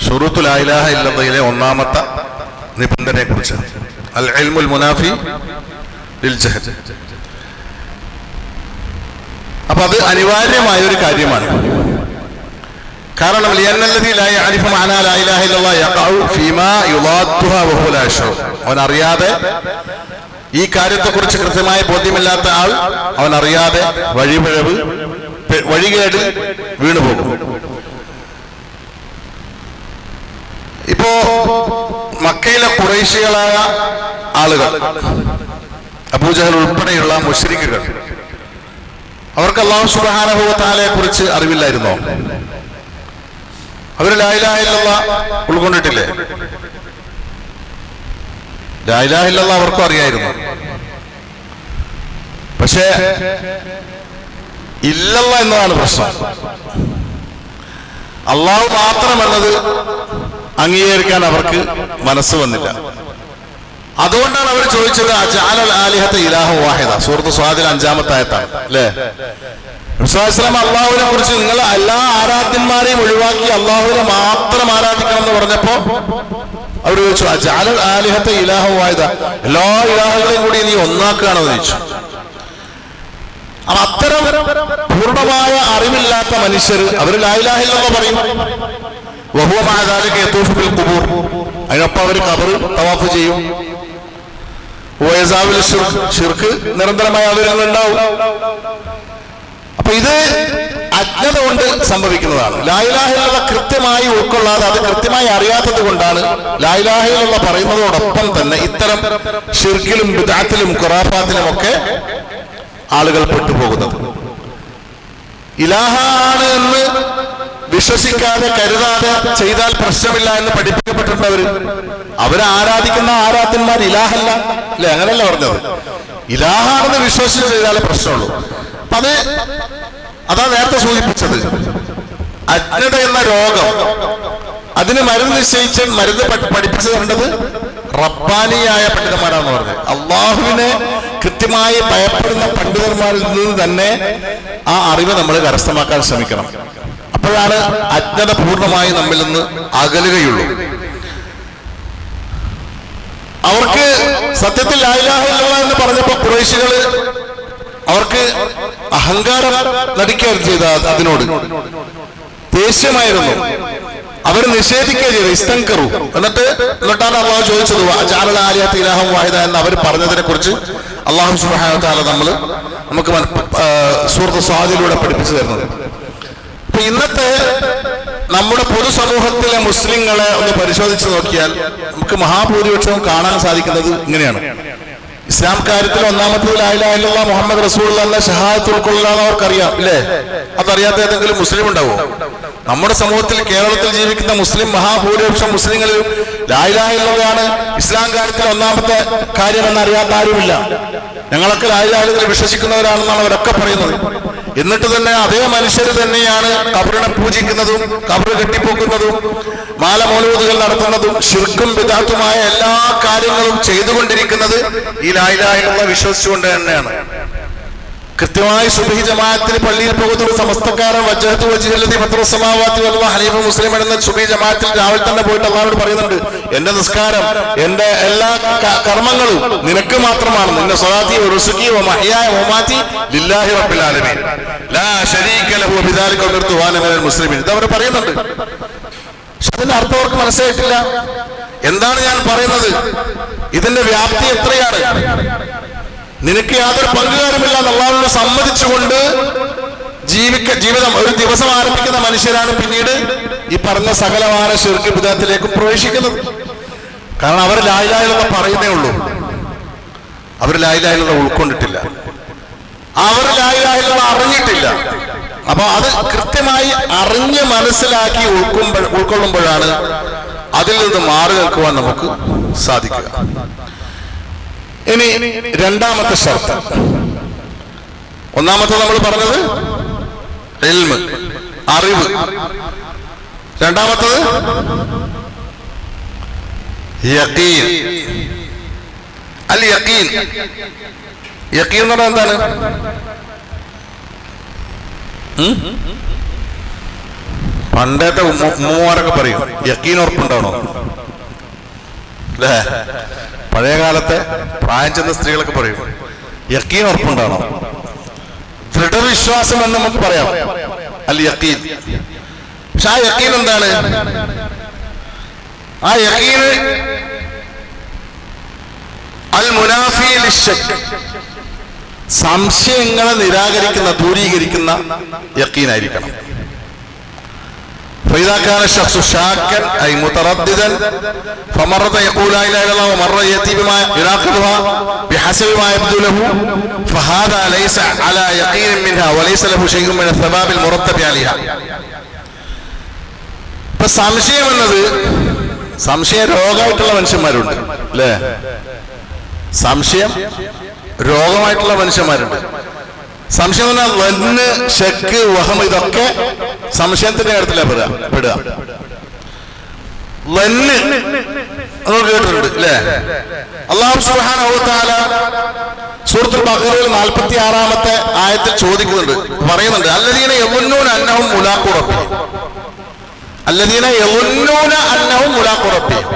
ശുറൂത്തു ലാ ഇലാഹ ഇല്ലല്ലാഹിലെ ഒന്നാമത്തെ നിബന്ധനയെ കുറിച്ച്, അൽ ഇൽമുൽ മുനാഫി ലിൽ ജഹൽ. അപ്പൊ അത് അനിവാര്യമായ ഒരു കാര്യമാണ്. കാരണം അവൻ അറിയാതെ, ഈ കാര്യത്തെക്കുറിച്ച് കൃത്യമായ ബോധ്യമില്ലാത്ത ആൾ അവൻ അറിയാതെ വഴികേട് വീണുപോകും. ഇപ്പോ മക്കയിലെ ഖുറൈശികളായ ആളുകൾ, അബൂജഹൽ ഉൾപ്പെടെയുള്ള മുശ്രിക്കുകൾ, അവർക്ക് അല്ലാഹു സുബ്ഹാനഹു വ തആലയെ കുറിച്ച് അറിവില്ലായിരുന്നോ? അവർ ലാ ഇലാഹ ഇല്ലല്ലാഹ് ഉൾക്കൊണ്ടിട്ടില്ലേ? ലാ ഇലാഹ ഇല്ലല്ലാഹ് അവർക്കും അറിയായിരുന്നു. പക്ഷേ ഇല്ലല്ലാഹ് എന്നതാണ് പ്രശ്നം. അള്ളാഹു മാത്രമെന്നത് അംഗീകരിക്കാൻ അവർക്ക് മനസ്സ് വന്നില്ല. അതുകൊണ്ടാണ് അവർ ചോദിച്ചത് അജഅലൽ ആലിഹത ഇലാഹൻ വാഹിദ. സൂറത്ത് സ്വാദിൽ 5-ാമത്തെ ആയത്താണ്, അല്ലേ? അള്ളാഹുവിനെ കുറിച്ച് നിങ്ങൾ എല്ലാ ആരാധ്യന്മാരെയും ഒഴിവാക്കി അള്ളാഹുവിനെ മാത്രം ആരാധിക്കണം എന്ന് പറഞ്ഞപ്പോ അവർ ചോദിച്ചു അജഅലൽ ആലിഹത ഇലാഹൻ വാഹിദ, എല്ലാ ഇലാഹുകളെയും കൂടി നീ ഒന്നാക്കുകയാണെന്ന് ചോദിച്ചു. അത്തരം പൂർണ്ണമായ അറിവില്ലാത്ത മനുഷ്യർ അവർ ലാ ഇലാഹ ഇല്ലല്ലാഹ് പറയും. വഹുവ മഅ ദാലിക യതൂഫു ബിൽ ഖുബൂർ, അതിനൊപ്പം അവർ ഖബർ തവാഫ് ചെയ്യും. വയസാവിൽ ശിർക്ക് നിരന്തരമായി അവരിൽ ഉണ്ടാവും. അപ്പൊ ഇത് അജ്ഞത കൊണ്ട് സംഭവിക്കുന്നതാണ്. ലാ ഇലാഹ ഇല്ലല്ലാഹ് കൃത്യമായി ഉൾക്കൊള്ളാതെ, അത് കൃത്യമായി അറിയാത്തത് കൊണ്ടാണ് ലാ ഇലാഹ ഇല്ലല്ലാഹ് പറയുന്നതോടൊപ്പം തന്നെ ഇത്തരം ശിർക്കിലും ബിദ്അത്തിലും ഖുറാഫാത്തിലും ഒക്കെ ആളുകൾ പെട്ടുപോകുന്നത്. ഇലാഹാണ് എന്ന് വിശ്വസിക്കാതെ കരുതാതെ ചെയ്താൽ പ്രശ്നമില്ല എന്ന് പഠിപ്പിക്കപ്പെട്ടിട്ടുള്ളവര്, അവരെ ആരാധിക്കുന്ന ആരാധന്മാർ ഇലാഹല്ല അല്ലെ? അങ്ങനെയല്ല പറഞ്ഞത്. ഇലാഹാണെന്ന് വിശ്വസിച്ച് ചെയ്താലേ പ്രശ്നമുള്ളൂ. അപ്പൊ അതാ നേരത്തെ സൂചിപ്പിച്ചത്, അജ്ഞത എന്ന രോഗം, അതിന് മരുന്ന് നിശ്ചയിച്ച് മരുന്ന് പഠിപ്പിച്ചു തരേണ്ടത് റബ്ബാനിയായ പണ്ഡിതന്മാരാണെന്ന് പറഞ്ഞത്. അള്ളാഹുവിനെ കൃത്യമായി ഭയപ്പെടുന്ന പണ്ഡിതന്മാരിൽ നിന്ന് തന്നെ ആ അറിവ് നമ്മൾ കരസ്ഥമാക്കാൻ ശ്രമിക്കണം. അപ്പോഴാണ് അജ്ഞത പൂർണ്ണമായി നമ്മിൽ നിന്ന് അകലുകയുള്ളൂ. അവർക്ക് സത്യത്തിൽ ലാ ഇലാഹ ഇല്ലല്ലാഹ് എന്ന് പറഞ്ഞപ്പോ ഖുറൈശികള് അവർക്ക് അഹങ്കാരം നടിക്കുകയായിരുന്നു ചെയ്ത, അതിനോട് ദേഷ്യമായിരുന്നു. അവർ നിഷേധിക്കുകയും ചെയ്തു, ഇസ്തൻകറു. എന്നിട്ടാണ് അള്ളാഹു ചോദിച്ചത് ജഅല ആലിഹത ഇലാഹൻ വാഹിദ എന്ന് അവർ പറഞ്ഞതിനെ കുറിച്ച് അള്ളാഹു സുബ്ഹാനഹു വ തആല നമുക്ക് സൂറത്ത് സ്വാദിലൂടെ പഠിപ്പിച്ചു തരുന്നത്. അപ്പൊ ഇന്നത്തെ നമ്മുടെ പൊതുസമൂഹത്തിലെ മുസ്ലിങ്ങളെ ഒന്ന് പരിശോധിച്ച് നോക്കിയാൽ നമുക്ക് മഹാഭൂരിപക്ഷവും കാണാൻ സാധിക്കുന്നത് ഇങ്ങനെയാണ്. ഇസ്ലാം കാര്യത്തിൽ ഒന്നാമത്തേത് ലാ ഇലാഹ ഇല്ലല്ലാഹ് മുഹമ്മദ് റസൂലുള്ളാഹി എന്ന ഷഹാദത്ത് ഉൾക്കൊള്ളാന്ന് അവർക്കറിയാം, ഇല്ലേ? അതറിയാത്ത ഏതെങ്കിലും മുസ്ലിം ഉണ്ടാവോ? നമ്മുടെ സമൂഹത്തിൽ, കേരളത്തിൽ ജീവിക്കുന്ന മുസ്ലിം മഹാഭൂരിപക്ഷം മുസ്ലിങ്ങളിലും ലാ ഇലാഹ ഇല്ലല്ലാഹ് ഇസ്ലാം കാര്യത്തിൽ ഒന്നാമത്തെ കാര്യമെന്ന് അറിയാത്ത ആരുമില്ല. ഞങ്ങളൊക്കെ ലാ ഇലാഹ ഇല്ലല്ലാഹ് വിശ്വസിക്കുന്നവരാണെന്നാണ് അവരൊക്കെ പറയുന്നത്. എന്നിട്ട് തന്നെ അതേ മനുഷ്യർ തന്നെയാണ് ഖബറിനെ പൂജിക്കുന്നതും ഖബർ കെട്ടിപ്പോക്കുന്നതും മാല മൗലൂദുകൾ നടത്തുന്നതും ശിർക്കും ബിദ്അത്തുമായ എല്ലാ കാര്യങ്ങളും ചെയ്തുകൊണ്ടിരിക്കുന്നത് ഈ ലാ ഇലാഹ ഇല്ലല്ലാഹ് വിശ്വസിച്ചുകൊണ്ട് തന്നെയാണ്. കൃത്യമായി സുബ്ഹി ജമാഅത്തിന് പള്ളിയിൽ പോകുന്ന ഒരു സമസ്തക്കാരൻ വജ്ഹതു വജ്ഹല്ലദി ഫത്തറ സമാവാതി വൽ അർള ഹനീഫ മുസ്ലിം എന്ന സുബ്ഹി ജമാഅത്തിൽ രാവിലെ തന്നെ പോയിട്ട് അല്ലാഹുവോട് പറയുന്നുണ്ട്, എന്റെ നിസ്കാരം, എന്റെ എല്ലാ കർമ്മങ്ങളും നിനക്ക് മാത്രമാണ്. നിന്റെ സ്വലാത്തി വറുസുഖി വമഹ്യായ വമാതി ലില്ലാഹി റബ്ബിൽ ആലമീൻ ലാ ശരീക ലഹു ബിദാലിക ഉമിർതു വഅന മിനൽ മുസ്ലിമീൻ. ഇത് അവർ പറയുന്നുണ്ട്. പക്ഷെ അതിന്റെ അർത്ഥം അവർക്ക് മനസ്സിലായിട്ടില്ല. എന്താണ് ഞാൻ പറയുന്നത്? ഇതിന്റെ വ്യാപ്തി എത്രയാണ്? നിനക്ക് യാതൊരു പങ്കുകാരുമില്ല അല്ലാഹുവിനെ സമ്മതിച്ചുകൊണ്ട് ജീവിതം ഒരു ദിവസം ആരംഭിക്കുന്ന മനുഷ്യരാണ് പിന്നീട് ഈ പറഞ്ഞ സകലമായ ശിർക്ക് ബിദ്അത്തിലേക്ക് പ്രവേശിക്കുന്നത്. കാരണം അവർ ലാ ഇലാഹ ഇല്ലല്ലാഹ് പറയുന്നേ ഉള്ളൂ, അവർ ലാ ഇലാഹ ഇല്ലല്ലാഹ് ഉൾക്കൊണ്ടിട്ടില്ല, അവർ ലാ ഇലാഹ ഇല്ലല്ലാഹ് അറിഞ്ഞിട്ടില്ല. അപ്പൊ അത് കൃത്യമായി അറിഞ്ഞ് മനസ്സിലാക്കി ഉൾക്കൊള്ളുമ്പോഴാണ് അതിൽ നിന്ന് മാറി നിൽക്കുവാൻ നമുക്ക് സാധിക്കുക. ഇനി രണ്ടാമത്തെ ഷർത്ത്. ഒന്നാമത്തെ നമ്മൾ പറഞ്ഞത് ഇൽമ്, അറിവ്. രണ്ടാമത്തത് യഖീൻ. അൽ യഖീൻ. യഖീൻ എന്ന് പറഞ്ഞാൽ എന്താണ്? പണ്ടത്തെ ഉമ്മമാരൊക്കെ പറയും യഖീൻ ഉറപ്പുണ്ടാവണോ അല്ലേ? പഴയ കാലത്തെ പ്രായം ചെന്ന സ്ത്രീകളൊക്കെ പറയും യഖീൻ ഉറപ്പുണ്ടാണോ? ദൃഢവിശ്വാസം എന്ന് നമുക്ക് പറയാം, അൽ യഖീൻ. പക്ഷെ ആ യഖീൻ എന്താണ്? ആ യഖീൻ അൽ മുനാഫി ലിശ്ശക്ക്, സംശയങ്ങളെ നിരാകരിക്കുന്ന, ദൂരീകരിക്കുന്ന യഖീനായിരിക്കണം. فإذا كان الشخص شاكا أي مترددا فمرة يقول لا إله إلا الله ومرة يأتي بما يناقضها بحسب ما يبدو له فهذا ليس على يقين منها وليس له شيء من الثواب المرتب عليها. സംശയം എന്നത്, സംശയ രോഗമായിട്ടുള്ള മനുഷ്യന്മാരുണ്ട് അല്ലേ? സംശയം രോഗമായിട്ടുള്ള മനുഷ്യന്മാരുണ്ട്. സംശയം എന്ന് പറഞ്ഞാൽ വന്ന്, ഷക്ക്, വഹം, ഇതൊക്കെ സംശയത്തിന്റെ കാര്യത്തിലാണ് പെടുക. വന്ന് നമ്മൾ കേട്ടിട്ടുണ്ട് അല്ലേ? അല്ലാഹു സുബ്ഹാനഹു വ തആല സൂറത്തുൽ ബഖറയിൽ 46-ാമത്തെ ആയത്തിൽ ചോദിക്കുന്നുണ്ട്, പറയുന്നുണ്ട്, അല്ലദീന യظنون അന്നഹും മുലാഖു റബ്ബിഹിം. അല്ലദീന യظنون അന്നഹും മുലാഖു റബ്ബിഹിം.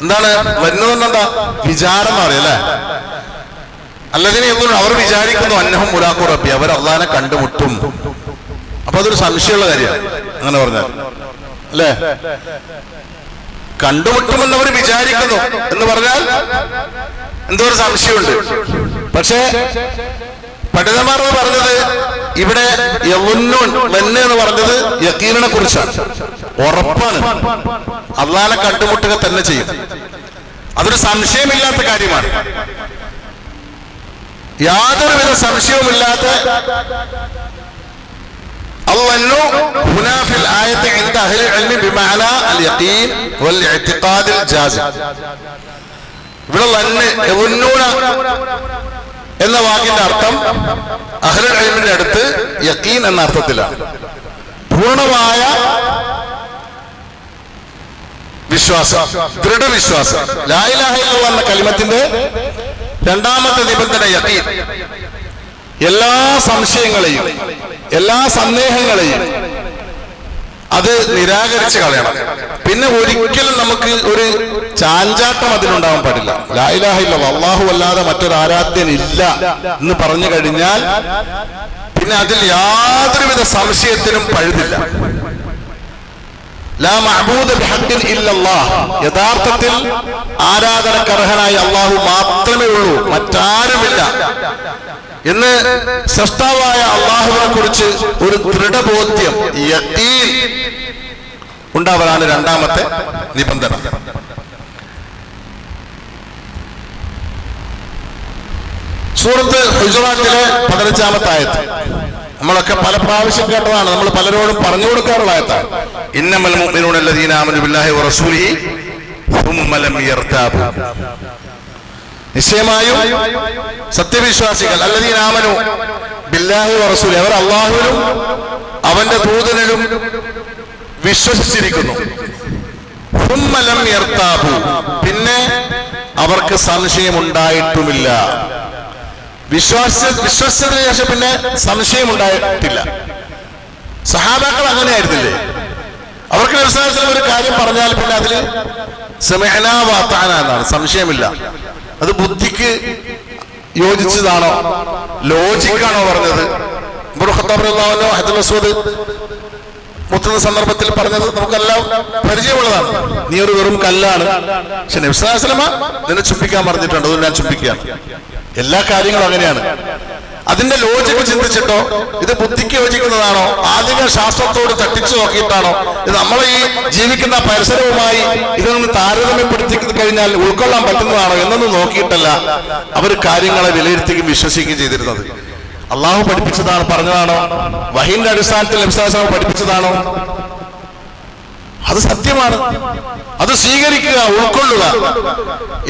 എന്താണ് വന്നു എന്നെന്താ? വിചാരം എന്ന് പറയും അല്ലേ? അല്ലദീന യظنون, അവർ വിചാരിക്കുന്നു, അന്നഹും മുലാഖു റബ്ബി, അവർ അല്ലാഹുവിനെ കണ്ടുമുട്ടും. അപ്പൊ അതൊരു സംശയമുള്ള കാര്യമാണ് അങ്ങനെ പറഞ്ഞാൽ അല്ലേ? കണ്ടുമുട്ടുമെന്ന് അവർ വിചാരിക്കുന്നു എന്ന് പറഞ്ഞാൽ എന്തോ ഒരു സംശയമുണ്ട്. പക്ഷേ പണ്ഡിതന്മാർ പറഞ്ഞത് ഇവിടെ എന്ന് പറഞ്ഞത് യഖീനിനെ കുറിച്ചാണ്. ഉറപ്പാണ്, അള്ളാഹനെ കണ്ടുമുട്ടുക തന്നെ ചെയ്യും. അതൊരു സംശയമില്ലാത്ത കാര്യമാണ്. യാതൊരുവിധ സംശയവുമില്ലാത്ത എന്ന വാക്കിന്റെ അർത്ഥം അഹ്ലുൽ ഇൽമിന്റെ അടുത്ത് യഖീൻ എന്ന അർത്ഥത്തിലാണ്. പൂർണ്ണമായ വിശ്വാസം, ദൃഢവിശ്വാസം. ലാ ഇലാഹ ഇല്ലല്ലാഹ് എന്ന കലിമത്തിന്റെ രണ്ടാമത്തെ നിബന്ധന യഖീൻ. എല്ലാ സംശയങ്ങളെയും എല്ലാ സന്ദേഹങ്ങളെയും അത് നിരാകരിച്ച് കളയണം. പിന്നെ ഒരിക്കലും നമുക്ക് ഒരു ചാഞ്ചാട്ടം അതിനുണ്ടാവാൻ പാടില്ല. ലാ ഇലാഹ ഇല്ലല്ലാഹ്, അല്ലാഹു അല്ലാതെ മറ്റൊരു ആരാധ്യനില്ല എന്ന് പറഞ്ഞു കഴിഞ്ഞാൽ പിന്നെ അതിൽ യാതൊരുവിധ സംശയത്തിനും പഴുതില്ല. ലാ മഅബൂദ ബിഹഖ്ഖിൻ ഇല്ലല്ലാഹ്, യഥാർത്ഥത്തിൽ ആരാധനക്കർഹനായ അല്ലാഹു മാത്രമേ ഉള്ളൂ, മറ്റാരുമില്ല എന്ന് സൃഷ്ടാവായ അല്ലാഹുവിനെ കുറിച്ച് ഒരു ദൃഢബോധ്യം, യഖീൻ ഉണ്ടാവലാണ് രണ്ടാമത്തെ നിബന്ധന. സൂറത്ത് ഹുജറാത്തിലെ 15-ാമത്തെ ആയത്ത് നമ്മളൊക്കെ പല പ്രാവശ്യം കേട്ടതാണ്, നമ്മൾ പലരോടും പറഞ്ഞു കൊടുക്കാറുള്ള ആയത്താണ്. ഇന്നമൽ മുഅ്മിനൂന അല്ലദീന ആമനു ബില്ലാഹി വറസൂലിഹി സുമ്മ ലം യർതാബു. നിശ്ചയമായും സത്യവിശ്വാസികൾ അല്ലദീന ആമനു ബില്ലാഹി വറസൂലിഹി, അവർ അല്ലാഹുവിലും അവന്റെ ദൂതനിലും വിശ്വസിച്ചിരിക്കുന്നു. സുമ്മ ലം യർതാബു, പിന്നെ അവർക്ക് സംശയമുണ്ടായിട്ടുമില്ല. വിശ്വസിച്ചതിന് ശേഷം പിന്നെ സംശയമുണ്ടായിട്ടില്ല. സഹാബാക്കൾ അങ്ങനെയായിരുന്നില്ലേ? അവർക്ക് നബി സല്ലല്ലാഹു അലൈഹി വസല്ലം ഒരു കാര്യം പറഞ്ഞാൽ പിന്നെ അതിൽ സമിഅനാ വ അതഅനാ എന്നാണ്, സംശയമില്ല. അത് ബുദ്ധിക്ക് യോജിച്ചതാണോ, ലോജിക്കാണോ പറഞ്ഞത്? ഉമർ ഖത്താബ് റളിയല്ലാഹു അൻഹു ഹദീസ് അസ്വദ് മുത്തുന്ന സന്ദർഭത്തിൽ പറഞ്ഞത് നമുക്കെല്ലാം പരിചയമുള്ളതാണ്. നീ ഒരു വെറും കല്ലാണ്, പക്ഷെ നബി സല്ലല്ലാഹു അലൈഹി വസല്ലം നിന്നെ ചുംബിക്കാൻ പറഞ്ഞിട്ടുണ്ട്, അതുകൊണ്ട് ഞാൻ ചുംബിക്കുകയാണ്. എല്ലാ കാര്യങ്ങളും അങ്ങനെയാണ്. അതിന്റെ ലോജിക്ക് ചിന്തിച്ചിട്ടോ ഇത് ബുദ്ധിക്ക് യോജിക്കുന്നതാണോ, ആധുനിക ശാസ്ത്രത്തോട് തട്ടിച്ചു നോക്കിയിട്ടാണോ, ഇത് നമ്മളെ ഈ ജീവിക്കുന്ന പരിസരവുമായി ഇതൊന്ന് താരതമ്യപ്പെടുത്തി കഴിഞ്ഞാൽ ഉൾക്കൊള്ളാൻ പറ്റുന്നതാണോ എന്നൊന്നും നോക്കിയിട്ടല്ല അവർ കാര്യങ്ങളെ വിലയിരുത്തുകയും വിശ്വസിക്കുകയും ചെയ്തിരുന്നത്. അള്ളാഹു പഠിപ്പിച്ചതാണ്, പറഞ്ഞതാണോ, വഹീന്റെ അടിസ്ഥാനത്തിൽ നബി സല്ലല്ലാഹു അലൈഹി വസല്ലം പഠിപ്പിച്ചതാണോ, അത് സത്യമാണ്, അത് സ്വീകരിക്കുക, ഉൾക്കൊള്ളുക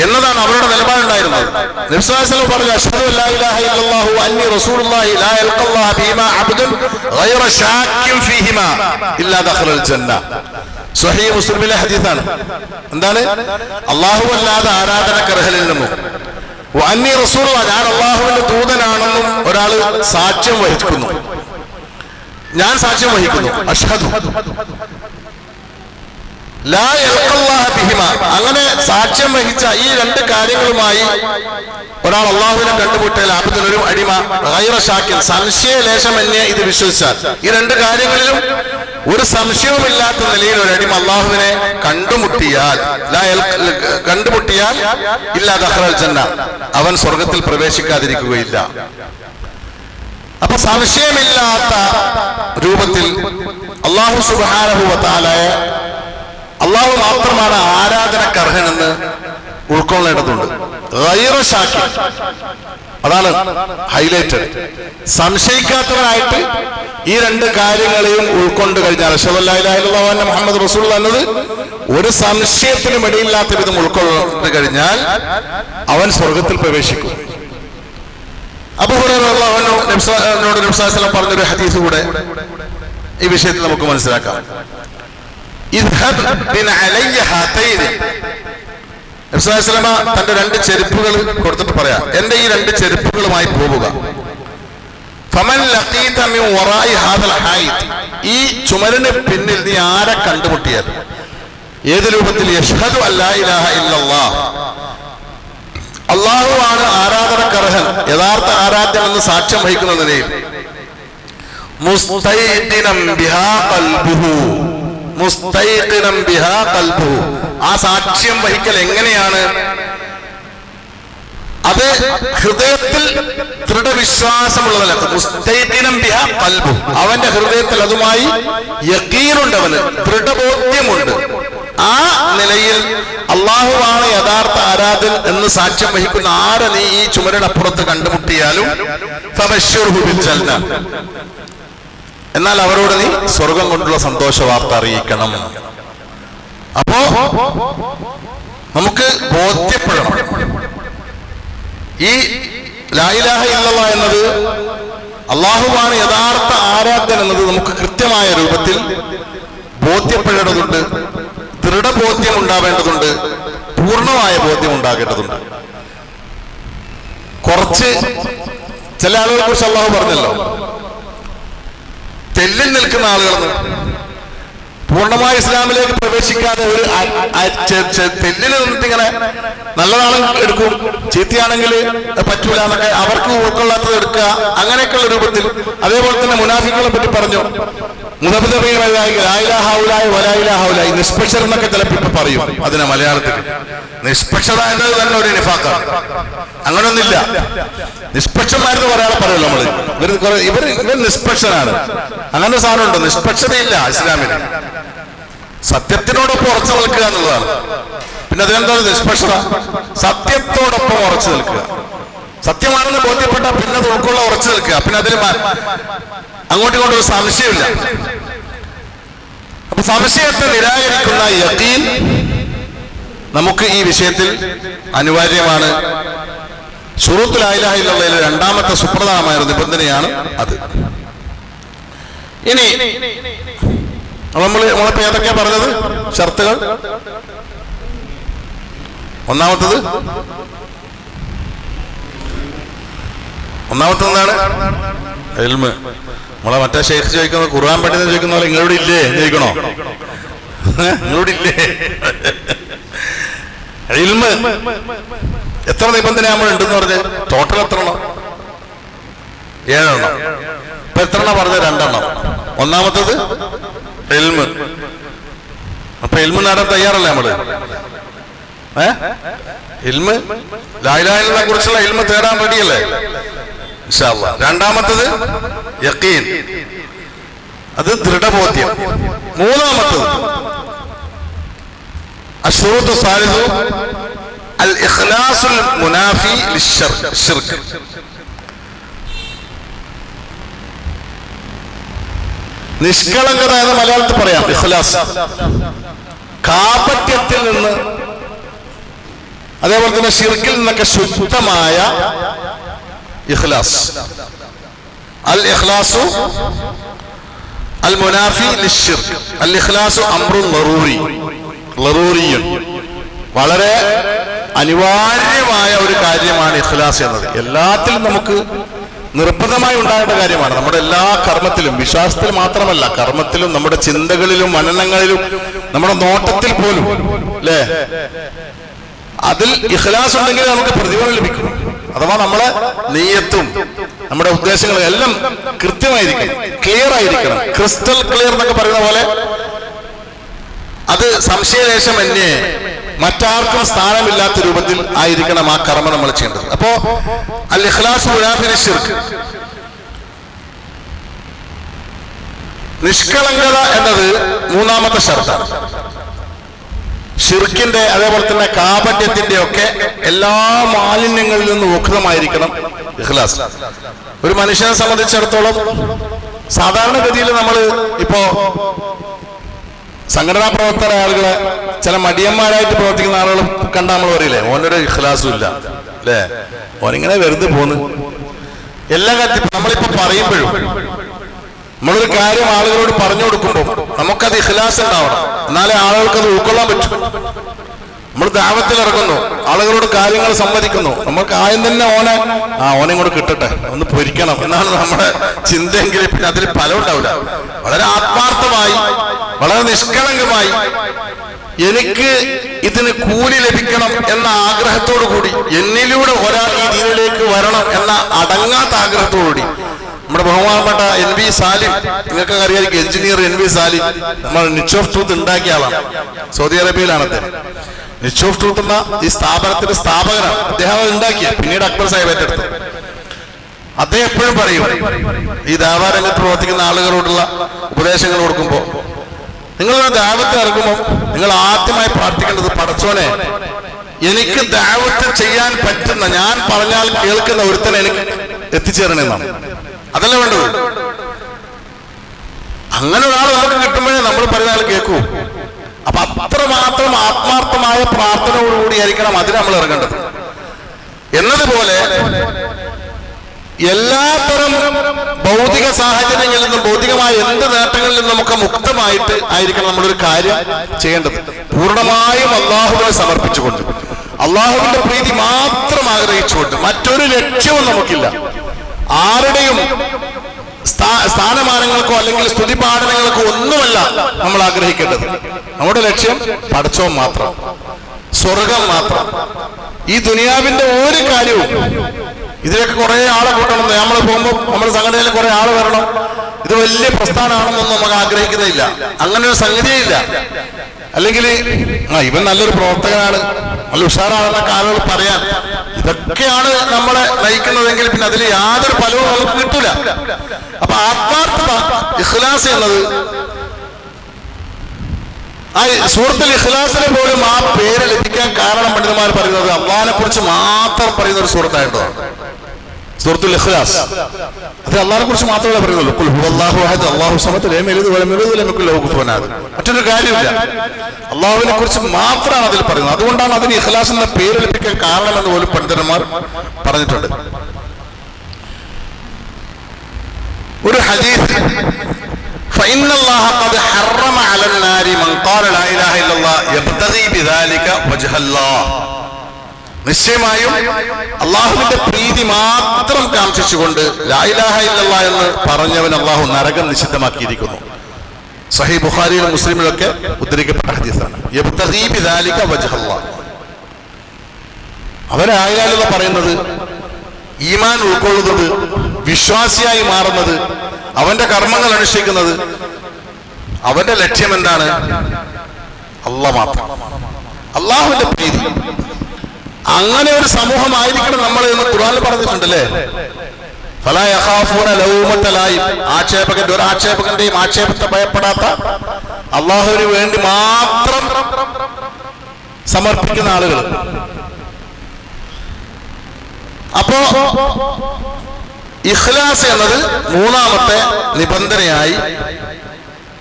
എന്നതാണ് അവരുടെ നിലപാടുണ്ടായിരുന്നത്. നബി സല്ലല്ലാഹു അലൈഹി വസല്ലം പറഞ്ഞു, അശ്ഹദു അല്ലാ ഇലാഹ ഇല്ലല്ലാഹു അന്നി റസൂലുള്ളാഹി ലാ യൽഖല്ലാഹ ബിമാ അബ്ദുൻ ഗൈറ ശാക്കിൻ ഫീഹിമാ ഇല്ലാ ദഖലൽ ജന്ന. സ്വഹീഹ് മുസ്ലിമിലെ ഹദീസാണ്. എന്താണ്? അല്ലാഹു അല്ലാതെ ആരാധനക്കർഹനിൽ നിന്നും അന്നി റസൂലുള്ളാഹി, ഞാൻ അല്ലാഹുവിന്റെ ദൂതനാണെന്നും ഒരാൾ സാക്ഷ്യം വഹിക്കുന്നു, ഞാൻ സാക്ഷ്യം വഹിക്കുന്നു. അഷ്ഹദു ലാ യൽഖല്ലാഹ ബിഹിമാ, അങ്ങനെ സാക്ഷ്യം വഹിച്ച ഈ രണ്ട് കാര്യങ്ങളുമായി ഒരാൾ അള്ളാഹുവിനെ കണ്ടുമുട്ടിയാൽ അബ്ദുൻ, ഒരു അടിമ, ഗൈറ ശാക്കിൻ, സംശയലേശം എന്നെ ഇത് വിശ്വസിച്ചാൽ, ഈ രണ്ട് കാര്യങ്ങളിലും ഒരു സംശയവുമില്ലാത്ത നിലയിൽ ഒരു അടിമ അള്ളാഹുവിനെ കണ്ടുമുട്ടിയാൽ ഇല്ലാ ദഖലൽ ജന്ന, അവൻ സ്വർഗത്തിൽ പ്രവേശിക്കാതിരിക്കുകയില്ല. അപ്പൊ സംശയമില്ലാത്ത രൂപത്തിൽ അല്ലാഹു സുബ്ഹാനഹു വ തആലയെ, അള്ളാഹു മാത്രമാണ് ആരാധനക്കർഹനെന്ന് ഉൾക്കൊള്ളേണ്ടതുണ്ട്. ഗൈറ ശാക്കിൻ, അതാണ് ഹൈലൈറ്റഡ്. സംശയിക്കാത്തവനായിട്ട് ഈ രണ്ട് കാര്യങ്ങളെയും ഉൾക്കൊണ്ട് കഴിഞ്ഞാൽ, അശ്ഹദു അല്ലാ ഇലാഹ ഇല്ലല്ലാഹു അന്ന മുഹമ്മദ് റസൂലുള്ളാഹി എന്നത് ഒരു സംശയത്തിനും ഇടയില്ലാത്ത വിധം ഉൾക്കൊണ്ടു കഴിഞ്ഞാൽ അവൻ സ്വർഗത്തിൽ പ്രവേശിക്കും. അബൂ ഹുറൈറ റളിയല്ലാഹു അൻഹു നബി സല്ലല്ലാഹു അലൈഹി വസല്ലം പറഞ്ഞൊരു ഹദീസ് കൂടെ ഈ വിഷയത്തിൽ നമുക്ക് മനസ്സിലാക്കാം. ഇദ്ഹബ് ബിൻ അലയ്യ ഹാതൈനി, നബി സല്ലല്ലാഹു അലൈഹി വസല്ലം തന്റെ രണ്ട് ചെരുപ്പുകൾ കൊടുത്തിട്ട് പറയാം, എന്റെ ഈ രണ്ട് ചെരുപ്പുകളുമായി പോവുക. ഫമൻ ലഖീത മിൻ വറാഇ ഹാദൽ ഹൈത്, ഈ ചുമരിന് പിന്നിൽ നീ ആരെ കണ്ടുമുട്ടിയാൽ, ഏത് രൂപത്തിൽ, യശ്ഹദു അല്ലാ ഇലാഹ ഇല്ലല്ലാഹ്, അല്ലാഹുവാണ് ആരാധനക്കർഹൻ, യഥാർത്ഥ ആരാധ്യൻ എന്ന് സാക്ഷ്യം വഹിക്കുന്ന നിലയിൽ, മുസ്തൈദിനം ബിഹാ ഖൽബുഹു, മുസ്തൈഖിനം ബിഹാ ഖൽബുഹു. ആ സാക്ഷ്യം വഹിക്കൽ എങ്ങനെയാണ്? അത് ഹൃദയത്തിൽ ദൃഢവിശ്വാസമുള്ളതല്ല. മുസ്തൈഖിനം ബിഹാ ഖൽബുഹു, അവന്റെ ഹൃദയത്തിൽ അതുമായി യഖീനുണ്ട്, അവന് ദൃഢബോധ്യമുണ്ട്. ആ നിലയിൽ അള്ളാഹുവാണ് യഥാർത്ഥ ആരാധൻ എന്ന് സാക്ഷ്യം വഹിക്കുന്ന ആരെ നീ ഈ ചുമരിനപ്പുറത്ത് കണ്ടുമുട്ടിയാലും ഫബശ്ശിർഹു ബിൽ ജന്ന, എന്നാൽ അവരോട് നീ സ്വർഗം കൊണ്ടുള്ള സന്തോഷ വാർത്ത അറിയിക്കണം. അപ്പോ നമുക്ക് ബോധ്യപ്പെടണം, ഈ ലാ ഇലാഹ ഇല്ലല്ലാഹ് എന്നത് അള്ളാഹുവാണ് യഥാർത്ഥ ആരാധ്യൻ എന്നത് നമുക്ക് കൃത്യമായ രൂപത്തിൽ ബോധ്യപ്പെടേണ്ടതുണ്ട്, ദൃഢബോധ്യം ഉണ്ടാവേണ്ടതുണ്ട്, പൂർണ്ണമായ ബോധ്യം ഉണ്ടാകേണ്ടതുണ്ട്. കുറച്ച് ചില ആളുകളെ കുറിച്ച് അള്ളാഹു പറഞ്ഞല്ലോ, തെല്ലിൽ നിൽക്കുന്ന ആളുകൾ പൂർണ്ണമായ ഇസ്ലാമിലേക്ക് പ്രവേശിക്കാതെ ഒരു തെല്ലിൽ നിന്നിട്ട് ഇങ്ങനെ നല്ലതാളും എടുക്കും, ചീത്തയാണെങ്കിൽ പറ്റൂല എന്നൊക്കെ അവർക്ക് ഉൾക്കൊള്ളാത്തത് എടുക്കുക, അങ്ങനെയൊക്കെയുള്ള രൂപത്തിൽ. അതേപോലെ തന്നെ മുനാഫിക്കുകളെ പറ്റി പറഞ്ഞു, നിഷ്പക്ഷർ എന്നൊക്കെ ചിലപ്പോൾ ഇപ്പൊ പറയും. അതിനെ മലയാളത്തിൽ നിഷ്പക്ഷത എന്നത് തന്നെ ഒരു നിഫാഖാണ്. അങ്ങനൊന്നില്ല. നിഷ്പക്ഷന്മാരെന്ന് പറയാതെ പറയുമല്ലോ നമ്മള്, ഇവർ നിഷ്പക്ഷനാണ്. അങ്ങനെ സാധനമുണ്ടോ? നിഷ്പക്ഷതയില്ല ഇസ്ലാമിന്. സത്യത്തിനോടൊപ്പം ഉറച്ചു നിൽക്കുക എന്നുള്ളതാണ്. പിന്നെ അതിനെന്താണ് നിഷ്പക്ഷത? സത്യത്തോടൊപ്പം ഉറച്ചു നിൽക്കുക. സത്യമാണെന്ന് ബോധ്യപ്പെട്ടാൽ പിന്നെ അത് ഉൾക്കൊള്ള ഉറച്ചു നിൽക്കുക. പിന്നെ അതിൽ അങ്ങോട്ടും ഇങ്ങോട്ടും ഒരു സംശയമില്ല. അപ്പൊ സംശയത്തെ നിരാകരിക്കുന്ന യഖീൻ നമുക്ക് ഈ വിഷയത്തിൽ അനിവാര്യമാണ്. ശുറൂത്തുൽ ലാ ഇലാഹ ഇല്ലല്ലാഹയിലെ രണ്ടാമത്തെ സുപ്രധാനമായ ഒരു നിബന്ധനയാണ് അത്. ഇനി നമ്മളിപ്പോ ഏതൊക്കെയാ പറഞ്ഞത് ഷർത്തുകൾ? ഒന്നാമത്തത് എന്താണ്? ഇൽമ്. നമ്മളെ മറ്റേ ഷെയ്ഖ് ചോദിക്കുന്നത്, ഖുർആൻ പണ്ഡിതൻ ചോദിക്കുന്ന പോലെ നിങ്ങളോട് ഇല്ലേ ചോദിക്കണോ? നിങ്ങളോട് ഇല്ലേ? ഇൽമ്. എത്ര നിബന്ധന നമ്മൾ ഉണ്ടെന്ന് പറഞ്ഞ് ടോട്ടൽ എത്ര എണ്ണം? 7 എണ്ണം. ഇപ്പൊ എത്ര എണ്ണം പറഞ്ഞത്? 2 എണ്ണം. ഒന്നാമത്തത് ഇൽമ്. അപ്പൊ ഇൽമ് നേടാൻ തയ്യാറല്ലേ നമ്മള്? ഇൽമ്, ലാ ഇലാഹ ഇല്ലല്ലാഹയെ കുറിച്ചുള്ള ഇൽമ് തേടാൻ റെഡിയല്ലേ? ഇൻഷാ അല്ലാഹ്. രണ്ടാമത്തത് യഖീൻ, അത് ദൃഢബോധ്യം. മൂന്നാമത്തത് അശ്ശുറൂത്തു സാലിസു അൽ ഇഖ്ലാസുൽ മുനാഫി ലിശ്ശിർക്ക്. നിഷ്കളങ്കത എന്ന് മലയാളത്തിൽ പറയാം. ഇഖ്ലാസ്, കാപട്യത്തിൽ നിന്ന്, അതേപോലെ തന്നെ ശിർക്കിൽ നിന്നൊക്കെ ശുദ്ധമായ ഇഖ്ലാസ്. അൽ ഇഖ്ലാസു അൽ മുനാഫി ലിശ്ശിർക്ക്. അൽ ഇഖ്ലാസു അംറുൻ ലറൂറിയുൻ, വളരെ അനിവാര്യമായ ഒരു കാര്യമാണ് ഇഖ്ലാസ് എന്നത്. എല്ലാത്തിലും നമുക്ക് നിർബന്ധമായി ഉണ്ടാകേണ്ട കാര്യമാണ്. നമ്മുടെ എല്ലാ കർമ്മത്തിലും, വിശ്വാസത്തിൽ മാത്രമല്ല, കർമ്മത്തിലും, നമ്മുടെ ചിന്തകളിലും, മനനങ്ങളിലും, നമ്മുടെ നോട്ടത്തിൽ പോലും, അല്ലേ, അതിൽ ഇഖ്ലാസ് ഉണ്ടെങ്കിൽ നമുക്ക് പ്രതിഫലം ലഭിക്കും. അഥവാ നമ്മളെ നീയത്തും നമ്മുടെ ഉദ്ദേശങ്ങളും എല്ലാം കൃത്യമായിരിക്കണം, ക്ലിയർ ആയിരിക്കണം. ക്രിസ്റ്റൽ ക്ലിയർ എന്നൊക്കെ പറയുന്ന പോലെ അത് സംശയലേശം എന്നെ മറ്റാർക്കും സ്ഥാനമില്ലാത്ത രൂപത്തിൽ ആയിരിക്കണം ആ കർമ്മം നമ്മൾ ചെയ്യേണ്ടത്. അപ്പോ അൽ ഇഖ്ലാസ് മുനാഫി ലിശ്ശിർക്ക്, നിഷ്കളങ്കത എന്നത് മൂന്നാമത്തെ ഷർട്ടാണ്. ഷിർക്കിന്റെ, അതേപോലെ തന്നെ കാപട്യത്തിന്റെ ഒക്കെ എല്ലാ മാലിന്യങ്ങളിൽ നിന്നും മുക്തമായിരിക്കണം ഇഖ്ലാസ്. ഒരു മനുഷ്യനെ സംബന്ധിച്ചിടത്തോളം സാധാരണഗതിയിൽ നമ്മൾ ഇപ്പോ സംഘടനാ പ്രവർത്തന ആളുകളെ, ചില മടിയന്മാരായിട്ട് പ്രവർത്തിക്കുന്ന ആളുകൾ കണ്ടാൽ നമ്മൾ പറയില്ലേ, ഓനൊരു ഇഖ്ലാസും ഇല്ല, അല്ലേ, ഓനിങ്ങനെ വെറുതെ പോന്ന്. എല്ലാ കാര്യത്തിലും നമ്മളിപ്പോ പറയുമ്പോഴും നമ്മളൊരു കാര്യം ആളുകളോട് പറഞ്ഞു കൊടുക്കുമ്പോൾ നമുക്കത് ഇഖ്ലാസ് ഉണ്ടാവണം, എന്നാലേ ആളുകൾക്ക് അത് ഉൾക്കൊള്ളാൻ പറ്റും. നമ്മൾ ദാവത്തിൽ ഇറങ്ങുന്നു, ആളുകളോട് കാര്യങ്ങൾ സംവദിക്കുന്നു, നമ്മൾക്ക് ആദ്യം തന്നെ ഓനെ കൂടെ കിട്ടട്ടെ, ഒന്ന് പൊരിക്കണം എന്നാണ് നമ്മുടെ ചിന്തയെങ്കിൽ പിന്നെ അതിൽ ഫലം ഉണ്ടാവില്ല. വളരെ ആത്മാർത്ഥമായി, വളരെ നിഷ്കളങ്കമായി, എനിക്ക് ഇതിന് കൂലി ലഭിക്കണം എന്ന ആഗ്രഹത്തോടു കൂടി, എന്നിലൂടെ ഒരാൾ ഈ ദീനിലേക്ക് വരണം എന്ന അടങ്ങാത്ത ആഗ്രഹത്തോടുകൂടി നമ്മുടെ ബഹുമാനപ്പെട്ട NV സാലിം, നിങ്ങൾക്ക് അറിയാമായിരിക്കും, എഞ്ചിനീയർ NV സാലിം നമ്മൾ നിച്ച് ഓഫ് ട്രൂത്ത് ഉണ്ടാക്കിയ ആളാണ്. സൗദി അറേബ്യയിലാണ് അദ്ദേഹം. നിച്ച് ഓഫ് ട്രൂത്ത് എന്ന ഈ സ്ഥാപനത്തിന്റെ സ്ഥാപകനാണ് അദ്ദേഹം. അത് ഉണ്ടാക്കിയ പിന്നീട് അക്ബർ സാഹിബ് ഏറ്റെടുത്തു. അദ്ദേഹം എപ്പോഴും പറയും, ഈ ദാവാ രംഗത്ത് പ്രവർത്തിക്കുന്ന ആളുകളോടുള്ള ഉപദേശങ്ങൾ കൊടുക്കുമ്പോൾ, നിങ്ങളൊരു ദാവത്ത് ഇറങ്ങുമ്പോൾ നിങ്ങൾ ആദ്യമായി പ്രാർത്ഥിക്കേണ്ടത്, പടച്ചോനെ എനിക്ക് ദാവത്ത് ചെയ്യാൻ പറ്റുന്ന, ഞാൻ പറഞ്ഞാൽ കേൾക്കുന്ന ഒരുത്തനെ എനിക്ക് എത്തിച്ചേരണമെന്നാണ്. അതല്ല വേണ്ടത്. അങ്ങനെ ഒരാൾ നമുക്ക് കിട്ടുമ്പോഴേ നമ്മൾ പറയുന്ന ആൾ കേൾക്കൂ. അപ്പൊ അത്രമാത്രം ആത്മാർത്ഥമായ പ്രാർത്ഥനയോടുകൂടിയായിരിക്കണം അതിന് നമ്മൾ ഇറങ്ങേണ്ടത്. എന്നതുപോലെ എല്ലാത്തരം ഭൗതിക സാഹചര്യങ്ങളിൽ നിന്നും ഭൗതികമായ എന്ത് നേട്ടങ്ങളിൽ നിന്നും നമുക്ക് മുക്തമായിട്ട് ആയിരിക്കണം നമ്മളൊരു കാര്യം ചെയ്യേണ്ടത്. പൂർണ്ണമായും അള്ളാഹുവിനെ സമർപ്പിച്ചുകൊണ്ട്, അള്ളാഹുവിന്റെ പ്രീതി മാത്രം ആഗ്രഹിച്ചുകൊണ്ട്, മറ്റൊരു ലക്ഷ്യവും നമുക്കില്ല. ആരുടെയും സ്ഥാനമാനങ്ങൾക്കോ അല്ലെങ്കിൽ സ്തുതിപാഠനങ്ങൾക്കോ ഒന്നുമല്ല നമ്മൾ ആഗ്രഹിക്കേണ്ടത്. നമ്മുടെ ലക്ഷ്യം പടച്ചോൻ മാത്രം, സ്വർഗം മാത്രം. ഈ ദുനിയാവിന്റെ ഒരു കാര്യവും, ഇതിലേക്ക് കുറെ ആളെ കൂട്ടണം, നമ്മൾ പോകുമ്പോൾ നമ്മുടെ സംഘടനയിൽ കുറെ ആള് വരണം, ഇത് വലിയ പ്രസ്ഥാനമാണെന്നൊന്നും നമുക്ക് ആഗ്രഹിക്കുന്നില്ല. അങ്ങനെ ഒരു സംഗതിയില്ല. അല്ലെങ്കിൽ ഇവൻ നല്ലൊരു പ്രവർത്തകനാണ്, നല്ല ഉഷാറാണെന്നൊക്കെ ആളുകൾ പറയാൻ, ഇതൊക്കെയാണ് നമ്മളെ നയിക്കുന്നതെങ്കിൽ പിന്നെ അതിൽ യാതൊരു ഫലവും നമുക്ക് കിട്ടൂല. അപ്പൊ ആത്മാർത്ഥത, ഇഖ്ലാസ് എന്നത്, ആ സൂറത്തുൽ ഇഖ്ലാസിനെ പോലും ആ പേര് ലഭിക്കാൻ കാരണം പണ്ഡിതന്മാർ പറയുന്നത് അള്ളാഹിനെ കുറിച്ച് മാത്രം പറയുന്ന ഒരു സൂറത്തായിട്ടോ സൂറത്തുൽ ഇഖ്ലാസ്. അത് അള്ളാഹിനെ കുറിച്ച് മാത്രമേ പറയുന്നുള്ളൂ. ഖുൽ ഹുവല്ലാഹു അഹദ് അല്ലാഹു സമദ് ലം യലിദ് വലം യൂലദ് വലം യകുൽ ലഹു കുഫുവൻ അഹദ്. മറ്റൊരു കാര്യമില്ല, അള്ളാഹുവിനെ കുറിച്ച് മാത്രമാണ് അതിൽ പറയുന്നത്. അതുകൊണ്ടാണ് അതിന് ഇഖ്ലാസ് എന്ന പേര് ലഭിക്കാൻ കാരണമെന്ന് പോലും പണ്ഡിതന്മാർ പറഞ്ഞിട്ടുണ്ട്. ഒരു ഹദീസ്, فإن الله قد حرم على النار من قال لا إله إلا الله يبتغي بذلك وجه الله. നിശ്ചയമായും അള്ളാഹുവിന്റെ പ്രീതി മാത്രം കാംക്ഷിച്ചുകൊണ്ട് ലാ ഇലാഹ ഇല്ലല്ലാഹ് എന്ന് പറഞ്ഞവൻ അള്ളാഹു നരകം നിഷിദ്ധമാക്കിയിരിക്കുന്നു. സഹീഹ് ബുഖാരിയിലും മുസ്ലിമിലൊക്കെ ഉദ്ധരിക്കപ്പെട്ട ഹദീസാണ്. യബ്തഗി ബിദാലിക വജ്ഹല്ലാഹ്. അവൻ ലാ ഇലാഹ ഇല്ലല്ലാഹ് പറയുന്നത്, ഈമാൻ ഉൾക്കൊള്ളുന്നത്, വിശ്വാസിയായി മാറുന്നത്, അവന്റെ കർമ്മങ്ങൾ അനുഷ്ഠിക്കുന്നത്, അവന്റെ ലക്ഷ്യം എന്താണ്? അല്ലാഹ് മാത്രം, അള്ളാഹുവിന്റെ പ്രീതി. അങ്ങനെ ഒരു സമൂഹമായിരിക്കണം നമ്മൾ എന്ന് ഖുർആനിൽ പറഞ്ഞിട്ടുണ്ടല്ലേ. ഫലാ യഖാഫൂന ലൗമത ലായിം. ആക്ഷേപകന്റെ ഒരു ആക്ഷേപകന്റെയും ആക്ഷേപത്തെ ഭയപ്പെടാത്ത, അള്ളാഹുവിന് വേണ്ടി മാത്രം സമർപ്പിക്കുന്ന ആളുകൾ. അപ്പോ ഇഖ്ലാസ് എന്നത് മൂന്നാമത്തെ നിബന്ധനയായി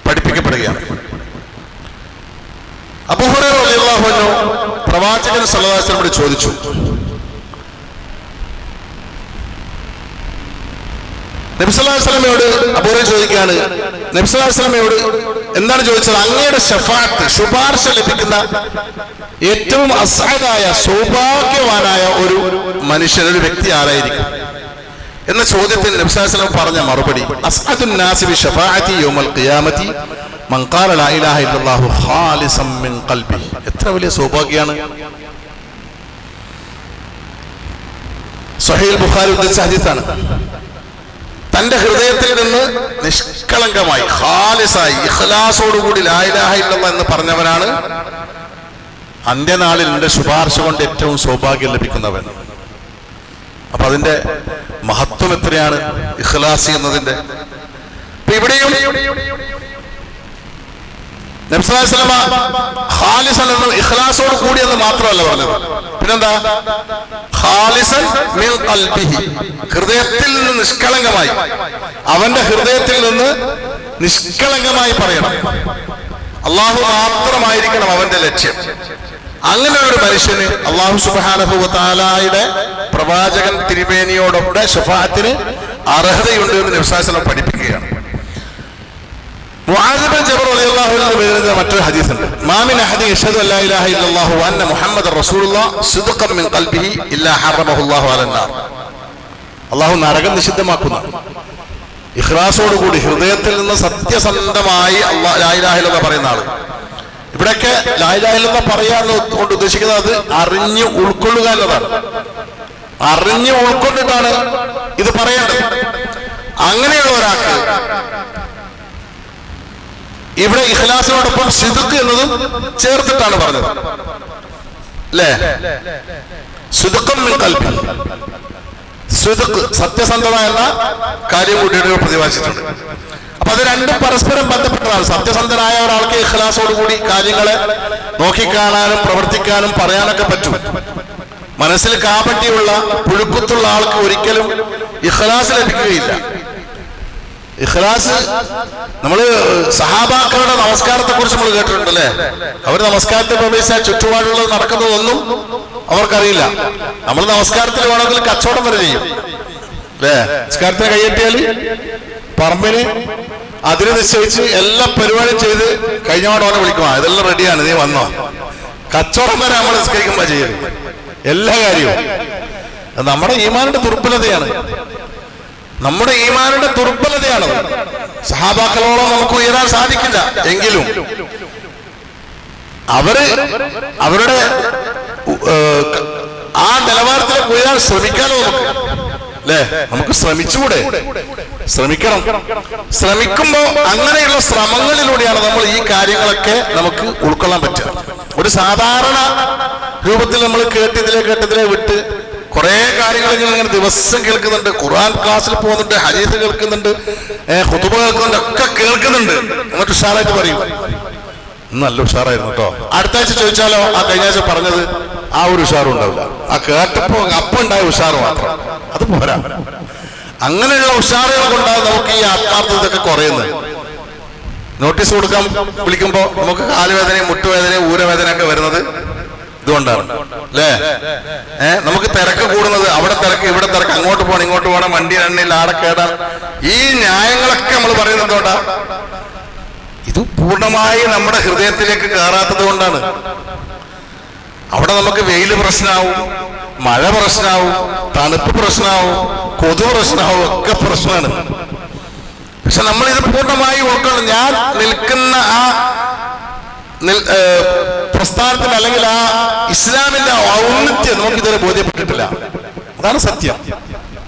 പഠിപ്പിക്കപ്പെടുകയാണ്. അബൂ ഹുറൈറ റളിയല്ലാഹു അൻഹു പ്രവാചകൻ സല്ലല്ലാഹു അലൈഹി വസല്ലമയോട് ചോദിച്ചു, നബി സല്ലല്ലാഹു അലൈഹി വസല്ലമയോട് അബൂ ഹുറൈറ ചോദിക്കുകയാണ്, നബി സല്ലല്ലാഹു അലൈഹി വസല്ലമയോട് എന്താണ് ചോദിച്ചത്? അങ്ങയുടെ ശഫാഅത്ത്, ശുപാർശ ലഭിക്കുന്ന ഏറ്റവും അസ്അദായ, സൗഭാഗ്യവാനായ ഒരു മനുഷ്യൻ, ഒരു വ്യക്തി ആരായിരിക്കും എന്ന ചോദ്യത്തിന് നബി സല്ലല്ലാഹു അലൈഹി വസല്ലം പറഞ്ഞ മറുപടി, അസ്അദുൻ നാസി ബി ശഫാഅതി യൗമൽ ഖിയാമത്തി മൻ ഖാല ലാ ഇലാഹ ഇല്ലല്ലാഹു ഖാലിസൻ മിൻ ഖൽബി. എത്ര വലിയ സൗഭാഗ്യമാണ്! സ്വഹീഹ് ബുഖാരി ഉദ്ധരിച്ച ഹദീസാണ്. തന്റെ ഹൃദയത്തിൽ നിന്ന് നിഷ്കളങ്കമായി, ഖാലിസായി, ഇഖ്ലാസോടുകൂടി ലാ ഇലാഹ ഇല്ലല്ലാഹ് എന്ന് പറഞ്ഞവനാണ് അന്ത്യനാളിൽ എന്റെ ശുപാർശ കൊണ്ട് ഏറ്റവും സൗഭാഗ്യം ലഭിക്കുന്നവൻ. അപ്പൊ അതിന്റെ മഹത്വം എത്രയാണ് ഇഖ്ലാസ് എന്നതിന്റെ. ഇവിടെയും നബി സല്ലല്ലാഹു അലൈഹി വസല്ലം ഖാലിസൻ എന്ന്, ഇഖ്ലാസോട് കൂടി എന്ന് മാത്രമല്ല പറഞ്ഞത്, പിന്നെന്താ? ഖാലിസൻ മിൻ ഖൽബിഹി, ഹൃദയത്തിൽ നിന്ന് നിഷ്കളങ്കമായി, അവന്റെ ഹൃദയത്തിൽ നിന്ന് നിഷ്കളങ്കമായി പറയണം. അള്ളാഹു മാത്രമായിരിക്കണം അവന്റെ ലക്ഷ്യം. അങ്ങനെ ഒരു മനുഷ്യന് അള്ളാഹു സുബ്ഹാനഹു വ തആലയുടെ പ്രവാചകൻ തിരുമേനിയോടൊപ്പം ശഫാഅത്തിന് അർഹതയുണ്ട് എന്ന് നബി സല്ലല്ലാഹു അലൈഹി വസല്ലം പഠിപ്പിക്കുകയാണ്. മുആദ് ബിൻ ജബൽ റളിയല്ലാഹു അൻഹു പറയുന്ന മറ്റൊരു ഹദീസ് ഉണ്ട്, മാ മിൻ അഹദിൻ യശ്ഹദു അല്ലാ ഇലാഹ ഇല്ലല്ലാഹു വ അന്ന മുഹമ്മദർ റസൂലുള്ളാഹ് സിദ്ഖൻ മിൻ ഖൽബിഹി ഇല്ലാ ഹറമഹുല്ലാഹു അലന്നാർ. അള്ളാഹു നരകം നിഷിദ്ധമാക്കുന്ന, ഇഖ്ലാസോടുകൂടി ഹൃദയത്തിൽ നിന്ന് സത്യസന്ധമായി ലാ ഇലാഹ ഇല്ലല്ലാഹ് പറയുന്ന ആള്. ഇവിടെയൊക്കെ ലാ ഇലാഹ ഇല്ലല്ലാഹ് പറയാന്ന് കൊണ്ട് ഉദ്ദേശിക്കുന്നത് അത് അറിഞ്ഞ് ഉൾക്കൊള്ളുക എന്നതാണ്. അറിഞ്ഞ് ഉൾക്കൊണ്ടിട്ടാണ് ഇത് പറയേണ്ടത്. അങ്ങനെയുള്ള ഒരാൾക്ക് ഇവിടെ ഇഖ്ലാസിനോടൊപ്പം സിദ്ഖ് എന്നതും ചേർത്തിട്ടാണ് പറഞ്ഞത്, അല്ലേ? സിദ്ഖുൻ മിൻ ഖൽബി, സിദ്ഖ് സത്യസന്ധത എന്ന കാര്യം കൂട്ടിയിട്ട് പ്രതിപാദിച്ചിട്ടുണ്ട്. അപ്പൊ അത് രണ്ടും പരസ്പരം ബന്ധപ്പെട്ടതാണ്. സത്യസന്ധനായ ഒരാൾക്ക് ഇഖ്ലാസോടുകൂടി കാര്യങ്ങളെ നോക്കിക്കാണാനും പ്രവർത്തിക്കാനും പറയാനൊക്കെ പറ്റും. മനസ്സിൽ കാപട്യമുള്ള പുഴുക്കുത്തുള്ള ആൾക്ക് ഒരിക്കലും ഇഖ്ലാസ് ലഭിക്കുകയില്ല. ഇഖ്ലാസ്, നമ്മള് സഹാബാക്കളുടെ നമസ്കാരത്തെ കുറിച്ച് നമ്മൾ കേട്ടിട്ടുണ്ടല്ലേ? അവർ നമസ്കാരത്തിൽ പ്രവേശിച്ചാൽ ചുറ്റുപാടുള്ളത് നടക്കുന്നതൊന്നും അവർക്കറിയില്ല. നമ്മൾ നമസ്കാരത്തിൽ വേണമെങ്കിൽ കച്ചവടം വരെ ചെയ്യും, അല്ലേ? നമസ്കാരത്തിന് കൈയെട്ടിയാൽ പറമ്പിന് അതിന് നിശ്ചയിച്ച് എല്ലാ പരിപാടിയും ചെയ്ത് കഴിഞ്ഞപാട് അവനെ വിളിക്കുവാ, ഇതെല്ലാം റെഡിയാണ്, നീ വന്നോ. കച്ചവടം വരെ നമ്മൾ നിസ്കരിക്കുമ്പോ ചെയ്യും എല്ലാ കാര്യവും. നമ്മുടെ ഈമാനിന്റെ ദുർബലതയാണ്, നമ്മുടെ ഈമാനിന്റെ ദുർബലതയാണ്. സഹാബാക്കളോളം നമുക്ക് ഉയരാൻ സാധിക്കില്ല, എങ്കിലും അവരുടെ ആ നിലവാരത്തിലേക്ക് ഉയരാൻ ശ്രമിക്കാനോ നമുക്ക്, അല്ലേ? നമുക്ക് ശ്രമിച്ചുകൂടെ? ശ്രമിക്കണം. ശ്രമിക്കുമ്പോ അങ്ങനെയുള്ള ശ്രമങ്ങളിലൂടെയാണ് നമ്മൾ ഈ കാര്യങ്ങളൊക്കെ നമുക്ക് ഉൾക്കൊള്ളാൻ പറ്റുക. ഒരു സാധാരണ രൂപത്തിൽ നമ്മൾ കേട്ടതിലെ വിട്ട് കുറെ കാര്യങ്ങൾ ഇങ്ങനെ ദിവസം കേൾക്കുന്നുണ്ട്. ഖുർആൻ ക്ലാസ്സിൽ പോകുന്നുണ്ട്, ഹദീസ് കേൾക്കുന്നുണ്ട്, ഖുതുബ കേൾക്കുന്നുണ്ട്, ഒക്കെ കേൾക്കുന്നുണ്ട്. എന്നിട്ട് ഉഷാറായിട്ട് പറയും, നല്ല ഉഷാറായിരുന്നു കേട്ടോ. അടുത്ത ആഴ്ച ചോദിച്ചാലോ ആ കഴിഞ്ഞ ആഴ്ച പറഞ്ഞത് ആ ഒരു ഉഷാറും ഉണ്ടാവില്ല. ആ കേട്ടപ്പോ അപ്പം ഉണ്ടായ ഉഷാറ് മാത്രം, അത് പോരാ. അങ്ങനെയുള്ള ഉഷാറുകൾ കൊണ്ടാണ് നമുക്ക് ഈ ആത്മാർത്ഥതൊക്കെ കുറയുന്നത്. നോട്ടീസ് കൊടുക്കാൻ വിളിക്കുമ്പോ നമുക്ക് കാലുവേദനയും മുട്ടുവേദനയും ഊരവേദനയൊക്കെ വരുന്നത് ഇതുകൊണ്ടാണ്, അല്ലേ? നമുക്ക് തിരക്ക് കൂടുന്നത്, അവിടെ തിരക്ക് ഇവിടെ തിരക്ക്, അങ്ങോട്ട് പോകണം ഇങ്ങോട്ട് പോകണം, വണ്ടി എണ്ണയിൽ ആടെ കേടാൻ, ഈ ന്യായങ്ങളൊക്കെ നമ്മൾ പറയുന്നത് എന്തുകൊണ്ടാ? ഇത് പൂർണ്ണമായി നമ്മുടെ ഹൃദയത്തിലേക്ക് കയറാത്തത് കൊണ്ടാണ്. അവിടെ നമുക്ക് വെയില് പ്രശ്നമാവും, മഴ പ്രശ്നമാവും, തണുപ്പ് പ്രശ്നമാവും, കൊതു പ്രശ്നമാവും, ഒക്കെ പ്രശ്നമാണ്. പക്ഷെ നമ്മൾ ഇത് പൂർണ്ണമായി ഉൾക്കൊള്ളും. ഞാൻ നിൽക്കുന്ന ആ പ്രസ്ഥാനത്തിൽ അല്ലെങ്കിൽ ആ ഇസ്ലാമിന്റെ ഔന്നത്യം നമുക്ക് ഇതുവരെ ബോധ്യപ്പെട്ടിട്ടില്ല. അതാണ് സത്യം.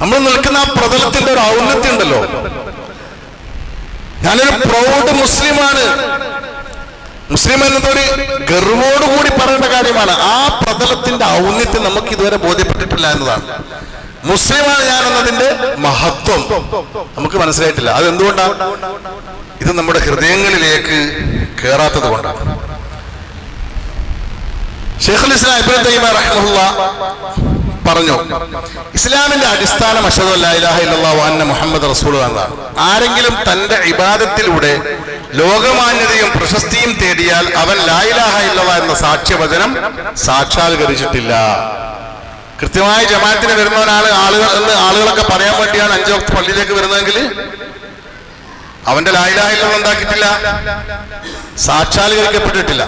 നമ്മൾ നിൽക്കുന്ന ആ പ്രതലത്തിന്റെ ഒരു ഔന്നത്യം ഉണ്ടല്ലോ. ഞാനൊരു പ്രൗഢ മുസ്ലിമാണ്, മുസ്ലിം എന്നതൊരു ഗർവോടുകൂടി പറയേണ്ട കാര്യമാണ്. ആ പ്രതലത്തിന്റെ ഔന്നത്യം നമുക്ക് ഇതുവരെ ബോധ്യപ്പെട്ടിട്ടില്ല എന്നതാണ്. മുസ്ലിമാണ് ഞാൻ എന്നതിന്റെ മഹത്വം നമുക്ക് മനസ്സിലായിട്ടില്ല. അതെന്തുകൊണ്ടാണ്? ഇത് നമ്മുടെ ഹൃദയങ്ങളിലേക്ക് കയറാത്തത് കൊണ്ടാണ്. ശൈഖുൽ ഇസ്ലാം ഇബ്നു തൈമിയ്യ റഹിമഹുല്ലാഹ് പറഞ്ഞു, ഇസ്ലാമിന്റെ അടിസ്ഥാനം അശ്ഹദു അല്ലാ ഇലാഹ ഇല്ലല്ലാഹു വ അന്ന മുഹമ്മദ് റസൂലുള്ളാഹ് എന്നാണ്. ആരെങ്കിലും തന്റെ ഇബാദത്തിലൂടെ ലോകമാന്യതയും പ്രശസ്തിയും തേടിയാൽ അവൻ ലാ ഇലാഹ ഇല്ലല്ലാഹ് എന്ന സാക്ഷ്യവചനം സാക്ഷാത്കരിച്ചിട്ടില്ല. കൃത്യമായി ജമാഅത്തിന് വരുന്നവനാണ് ആളുകളൊക്കെ പറയാൻ വേണ്ടിയാണ് 5 വക്ത് പള്ളിയിലേക്ക് വരുന്നതെങ്കിൽ അവന്റെ ലാ ഇലാഹ ഇല്ലല്ലാഹ് എന്താക്കിയിട്ടില്ല, സാക്ഷാത്കരിക്കപ്പെട്ടിട്ടില്ല.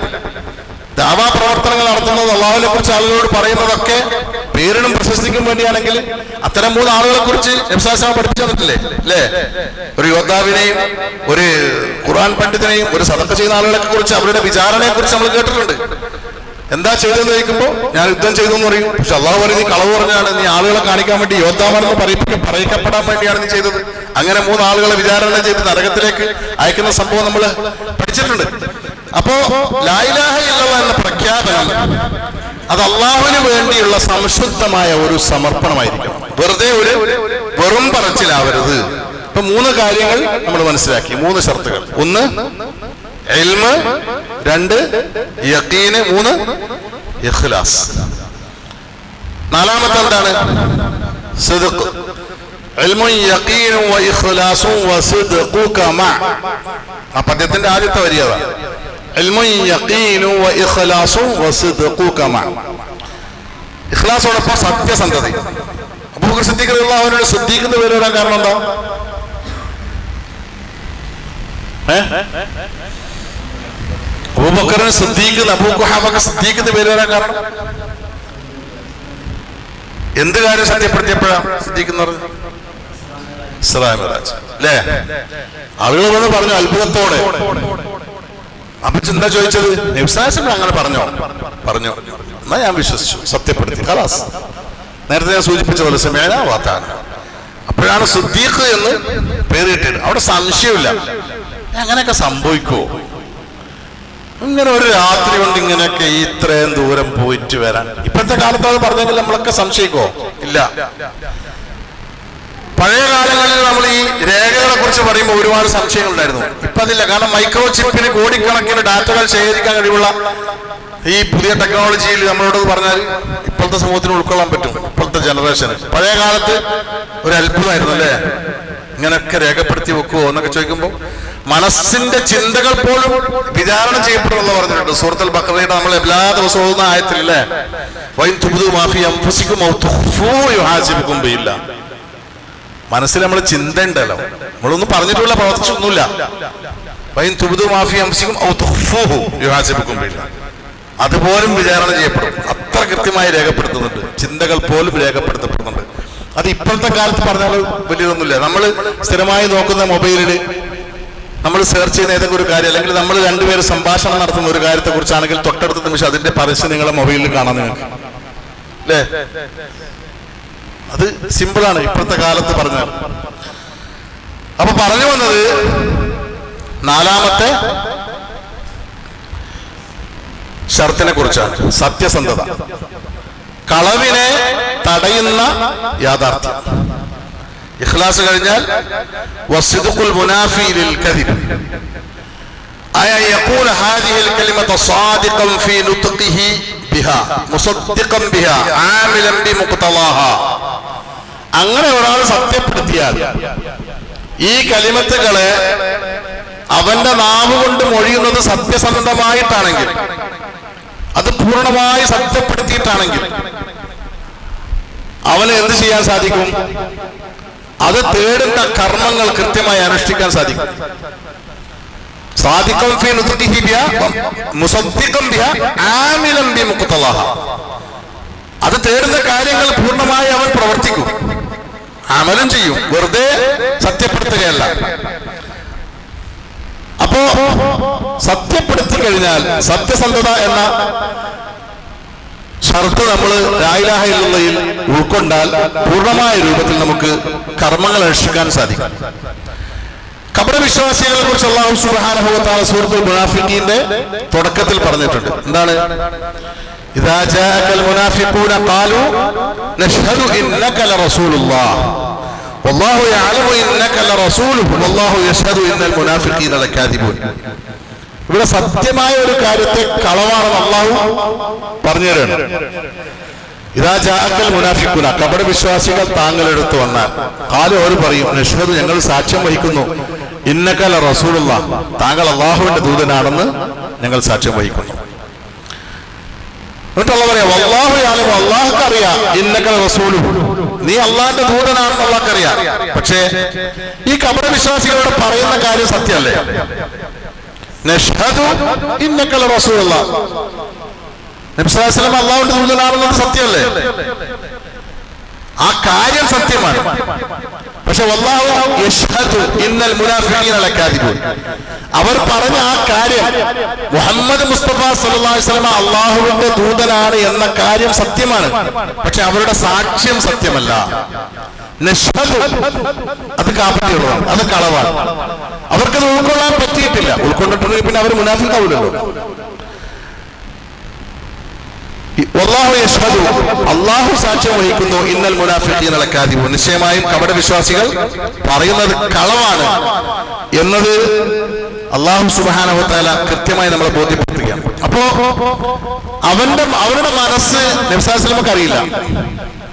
ദാവാ പ്രവർത്തനങ്ങൾ നടത്തുന്നത്, അള്ളാഹുവിനെ കുറിച്ച് ആളുകളോട് പറയുന്നതൊക്കെ പേരിനും പ്രശസ്തിക്കും വേണ്ടിയാണെങ്കിൽ അത്തരം 3 ആളുകളെ കുറിച്ച് നബി സല്ലല്ലാഹു അലൈഹി വസല്ലം പഠിപ്പിച്ചു തന്നിട്ടില്ലേ, അല്ലേ? ഒരു യോദ്ധാവിനെയും ഒരു ഖുർആൻ പണ്ഡിതനെയും ഒരു സദഖ ചെയ്യുന്ന ആളുകളെ കുറിച്ച് അവരുടെ വിചാരണയെ കുറിച്ച് നമ്മൾ കേട്ടിട്ടുണ്ട്. എന്താ ചെയ്തെന്ന് ചോദിക്കുമ്പോൾ ഞാൻ യുദ്ധം ചെയ്തു എന്ന് പറയും. പക്ഷെ അള്ളാഹു പറയും, നീ കളവ് പറഞ്ഞാണ്, നീ ആളുകളെ കാണിക്കാൻ വേണ്ടി യോദ്ധാവാണെന്ന് പറയിക്കപ്പെടാൻ വേണ്ടിയാണ് നീ ചെയ്തത്. അങ്ങനെ 3 ആളുകളെ വിചാരണ ചെയ്ത് നരകത്തിലേക്ക് അയക്കുന്ന സംഭവം നമ്മൾ പഠിച്ചിട്ടുണ്ട്. അപ്പോ ലാ ഇലാഹ ഇല്ലല്ലാഹ് എന്ന പ്രഖ്യാപനം അത് അള്ളാഹുവിന് വേണ്ടിയുള്ള സംശുദ്ധമായ ഒരു സമർപ്പണമായിരിക്കണം. വെറുതെ ഒരു വെറും പറച്ചിലാവരുത്. ഇപ്പൊ 3 കാര്യങ്ങൾ നമ്മൾ മനസ്സിലാക്കി, 3 ഷർത്തുകൾ. 1 ഇൽമ്, 2 യഖീന്, 3 ഇഖ്ലാസ്. 4-മത്തെ എന്താണ്? സിദ്ഖ്. ഇൽമുൻ യഖീനും വ ഇഖ്ലാസും വ സിദ്ഖുക മഅ. ആ പദ്യത്തിന്റെ ആദ്യത്തെ വരി അതാണ്. ഇൽമുൻ യഖീനും വ ഇഖ്ലാസും വ സിദ്ഖുക മഅ. ഇഖ്ലാസോടൊപ്പം സത്യസന്ധത. അബൂബക്കർ സിദ്ദീഖ് റളിയല്ലാഹു അൻഹു സിദ്ദീഖ് എന്ന് പേര് വരാൻ കാരണം എന്താ? അബൂബക്കറിന് സിദ്ദീഖ്, അബൂ ഖുഹാഫക്ക് സിദ്ദീഖ് എന്ന് പേര് വരാൻ കാരണം എന്ത് കാര്യം സത്യപ്പെടുത്തിയപ്പോഴാണ് സിദ്ദീഖ് എന്ന് പറഞ്ഞത്? ഇസ്രാ മിഅ്റാജ്, അല്ലേ? ആളുകൾ വന്ന് പറഞ്ഞു അത്ഭുതത്തോടെ. അപ്പൊ എന്താ ചോദിച്ചത്? നബി സല്ലല്ലാഹു അലൈഹി വസല്ലം അങ്ങനെ പറഞ്ഞു. എന്നാ ഞാൻ വിശ്വസിച്ചു, സത്യപ്പെടുത്തി. ഖലാസ്. നേരത്തെ ഞാൻ സൂചിപ്പിച്ച പോലെ സമയന വാത്താന, അപ്പോഴാണ് സിദ്ദീഖ് എന്ന് പേര് കിട്ടിയത്. അവിടെ സംശയമില്ല. അങ്ങനെയൊക്കെ സംഭവിക്കുമോ? ഇങ്ങനെ ഒരു രാത്രി കൊണ്ട് ഇങ്ങനെയൊക്കെ ഇത്രയും ദൂരം പോയിട്ട് വരാൻ ഇപ്പോഴത്തെ കാലത്ത് അത് പറഞ്ഞെങ്കിൽ നമ്മളൊക്കെ സംശയിക്കുമോ? ഇല്ല. പഴയ കാലങ്ങളിൽ നമ്മൾ ഈ രേഖകളെ കുറിച്ച് പറയുമ്പോൾ ഒരുപാട് സംശയങ്ങളുണ്ടായിരുന്നു. ഇപ്പൊ അതില്ല. കാരണം മൈക്രോ ചിപ്പിന് കോടിക്കണക്കിന് ഡാറ്റകൾ ശേഖരിക്കാൻ കഴിവുള്ള ഈ പുതിയ ടെക്നോളജിയിൽ നമ്മളോട് പറഞ്ഞാൽ ഇപ്പോഴത്തെ സമൂഹത്തിന് ഉൾക്കൊള്ളാൻ പറ്റും. ഇപ്പോഴത്തെ ജനറേഷന്. പഴയ കാലത്ത് ഒരു അത്ഭുതമായിരുന്നു അല്ലേ, ഇങ്ങനെയൊക്കെ രേഖപ്പെടുത്തി വെക്കുവോ എന്നൊക്കെ ചോദിക്കുമ്പോൾ മനസ്സിന്റെ ചിന്തകൾ പോലും വിചാരണ ചെയ്യപ്പെടുമെന്ന് പറഞ്ഞിട്ടുണ്ട്. സൂറത്തുൽ ബഖറയുടെ നമ്മൾ എല്ലാ ദിവസവും ഓതുന്ന ആയത്തിലല്ലേ, വൈൻ തുബ്ദു മാ ഫീ അൻഫുസികും ഔ തുഖ്ഫൂ യുഹാസിബുകും ബില്ലാഹ്. മനസ്സിൽ നമ്മൾ ചിന്ത ഉണ്ടല്ലോ, നമ്മളൊന്നും പറഞ്ഞിട്ടില്ല, പ്രവർത്തിച്ചൊന്നുമില്ല. വൈൻ തുബ്ദു മാ ഫീ അൻഫുസികും ഔ തുഖ്ഫൂഹു യുഹാസിബുകും ബില്ലാഹ്. അതുപോലും വിചാരണ ചെയ്യപ്പെടും. അത്ര കൃത്യമായി രേഖപ്പെടുത്തുന്നുണ്ട്. ചിന്തകൾ പോലും രേഖപ്പെടുത്തപ്പെടുന്നുണ്ട്. അത് ഇപ്പോഴത്തെ കാലത്ത് പറഞ്ഞാൽ വലിയതൊന്നുമില്ല. നമ്മൾ സ്ഥിരമായി നോക്കുന്ന മൊബൈലിൽ നമ്മൾ സെർച്ച് ചെയ്യുന്ന ഏതെങ്കിലും ഒരു കാര്യം, അല്ലെങ്കിൽ നമ്മൾ രണ്ടുപേര് സംഭാഷണം നടത്തുന്ന ഒരു കാര്യത്തെ കുറിച്ചാണെങ്കിൽ തൊട്ടടുത്ത നിമിഷം അതിന്റെ പരസ്യം നിങ്ങളെ മൊബൈലിൽ കാണാൻ നിങ്ങൾക്ക് അല്ലേ? അത് സിമ്പിളാണ് ഇപ്പോഴത്തെ കാലത്ത് പറഞ്ഞാൽ. അപ്പൊ പറഞ്ഞു വന്നത് നാലാമത്തെ ഷർത്തിനെ കുറിച്ചാണ്. സത്യസന്ധത, കളവിനെ തടയുന്ന യാഥാർത്ഥ്യം. ഇഖ്ലാസ് കഴിഞ്ഞാൽ വസ്ദിഖുൽ മുനാഫി ലിൽ കദിബ്, അയ യഖൂല ഹാദിഹിൽ കലിമത സാദിഖൻ ഫീ നുത്ഖിഹി ബിഹാ മുസദ്ദിഖൻ ബിഹാ ആമിലൻ ബിമുഖ്തലാഹാ. അങ്ങനെ ഒരാൾ സത്യപ്പെടുത്തിയാൽ ഈ കലിമത്തുകളെ അവന്റെ നാവ് കൊണ്ട് മൊഴിയുന്നത് സത്യസന്ധമായിട്ടാണെങ്കിൽ, അത് പൂർണ്ണമായി സത്യപ്പെടുത്തിയിട്ടാണെങ്കിൽ അവന് എന്ത് ചെയ്യാൻ സാധിക്കും? അത് തേടുന്ന കർമ്മങ്ങൾ കൃത്യമായി അനുഷ്ഠിക്കാൻ സാധിക്കും. സാദിഖൻ ഫീ നുത്ഖിഹി ബിഹാ മുസദ്ദിഖൻ ബിഹാ ആമിലൻ ബിമുഖ്തലാഹാ. അത് തേടുന്ന കാര്യങ്ങൾ പൂർണ്ണമായി അവൻ പ്രവർത്തിക്കും, അമലും ചെയ്യും, വെറുതെ സത്യപ്പെടുത്തുകയല്ല. അപ്പോ സത്യപ്പെടുത്തി കഴിഞ്ഞാൽ സത്യസന്ധത എന്ന ഷർത്ത് നമ്മൾ ലാ ഇലാഹ ഇല്ലല്ലാഹയിൽ ഉൾക്കൊണ്ടാൽ പൂർണ്ണമായ രൂപത്തിൽ നമുക്ക് കർമ്മങ്ങൾ അനുഷ്ഠിക്കാൻ സാധിക്കും. കപടവിശ്വാസികളെ കുറിച്ച് അല്ലാഹു സുബ്ഹാനഹു വ തആല സൂറത്തുൽ മുനാഫിഖീന്റെ തുടക്കത്തിൽ പറഞ്ഞിട്ടുണ്ട്. എന്താണ്? ഇദാ ജാഅകൽ മുനാഫിഖൂന ഖാലൂ നശ്ഹദു ഇന്നക ലറസൂലുള്ളാഹ് വല്ലാഹു യഅലമു ഇന്നക ലറസൂലുഹു വല്ലാഹു യശ്ഹദു ഇന്നൽ മുനാഫിഖീന ലകാദിബൂൻ. ഇവിടെ സത്യമായ ഒരു കാര്യത്തെ കളവാണെന്ന് അല്ലാഹു പറഞ്ഞു തരുന്നു. ഇദാ ജാഅകൽ മുനാഫിഖൂന, കപട വിശ്വാസികൾ താങ്കളെടുത്ത് വന്നാൽ ഖാലൂ, അവർ പറയും, നശ്ഹദു, ഞങ്ങൾ സാക്ഷ്യം വഹിക്കുന്നു, ഇന്നക ലറസൂലുള്ളാഹ്, താങ്കൾ അല്ലാഹുവിന്റെ ദൂതനാണെന്ന് ഞങ്ങൾ സാക്ഷ്യം വഹിക്കുന്നു. എന്നിട്ടുള്ള പറയാം, വല്ലാഹു യഅലമു, അല്ലാഹുക്ക് അറിയാം, ഇന്നക ലറസൂലുഹു, നീ അല്ലാഹുവിന്റെ ദൂതനാണെന്ന് അല്ലാഹുക്ക് അറിയാം. പക്ഷേ ഈ കപട വിശ്വാസികളോട് പറയുന്ന കാര്യം സത്യമല്ലേ? നശ്ഹദു ഇന്നക ലറസൂലുള്ളാഹ്, നബി സല്ലല്ലാഹു അലൈഹി വസല്ലം അല്ലാഹുവിന്റെ ദൂതനാണെന്നത് സത്യമല്ലേ? ആ കാര്യം സത്യമാണ്. പക്ഷെ വല്ലാഹു യശ്ഹദു ഇന്നൽ മുനാഫിഖീന ലകാദിബൂൻ, അവർ പറഞ്ഞ ആ കാര്യം മുഹമ്മദ് മുസ്തഫ സല്ലല്ലാഹു അലൈഹി വസല്ലം അല്ലാഹുവിന്റെ ദൂതനാണ് എന്ന കാര്യം സത്യമാണ്. പക്ഷെ അവരുടെ സാക്ഷ്യം സത്യമല്ല. നശ്ഹദു, അത് കാപ്പറ്റിയുള്ളതാണ്, അത് കളവാണ്. അവർക്കത് ഉൾക്കൊള്ളാൻ പറ്റിയിട്ടില്ല. ഉൾക്കൊണ്ടിട്ടുണ്ടെങ്കിൽ പിന്നെ അവർ മുനാഫിഖാവില്ലല്ലോ. വല്ലാഹു യശ്ഹദു, അല്ലാഹു സാക്ഷ്യം വഹിക്കുന്നു, ഇന്നൽ മുനാഫിഖീന ലകാദിബൂൻ, നിശ്ചയമായും കപട വിശ്വാസികൾ പറയുന്നത് കളവാണ് എന്നത് അല്ലാഹു സുബ്ഹാനഹു വ തആല കൃത്യമായി നമ്മളെ ബോധ്യപ്പെടുത്തുകയാണ്. അപ്പോ അവരുടെ മനസ്സ് നബി സല്ലല്ലാഹു അലൈഹി വസല്ലമക്ക് അറിയില്ല,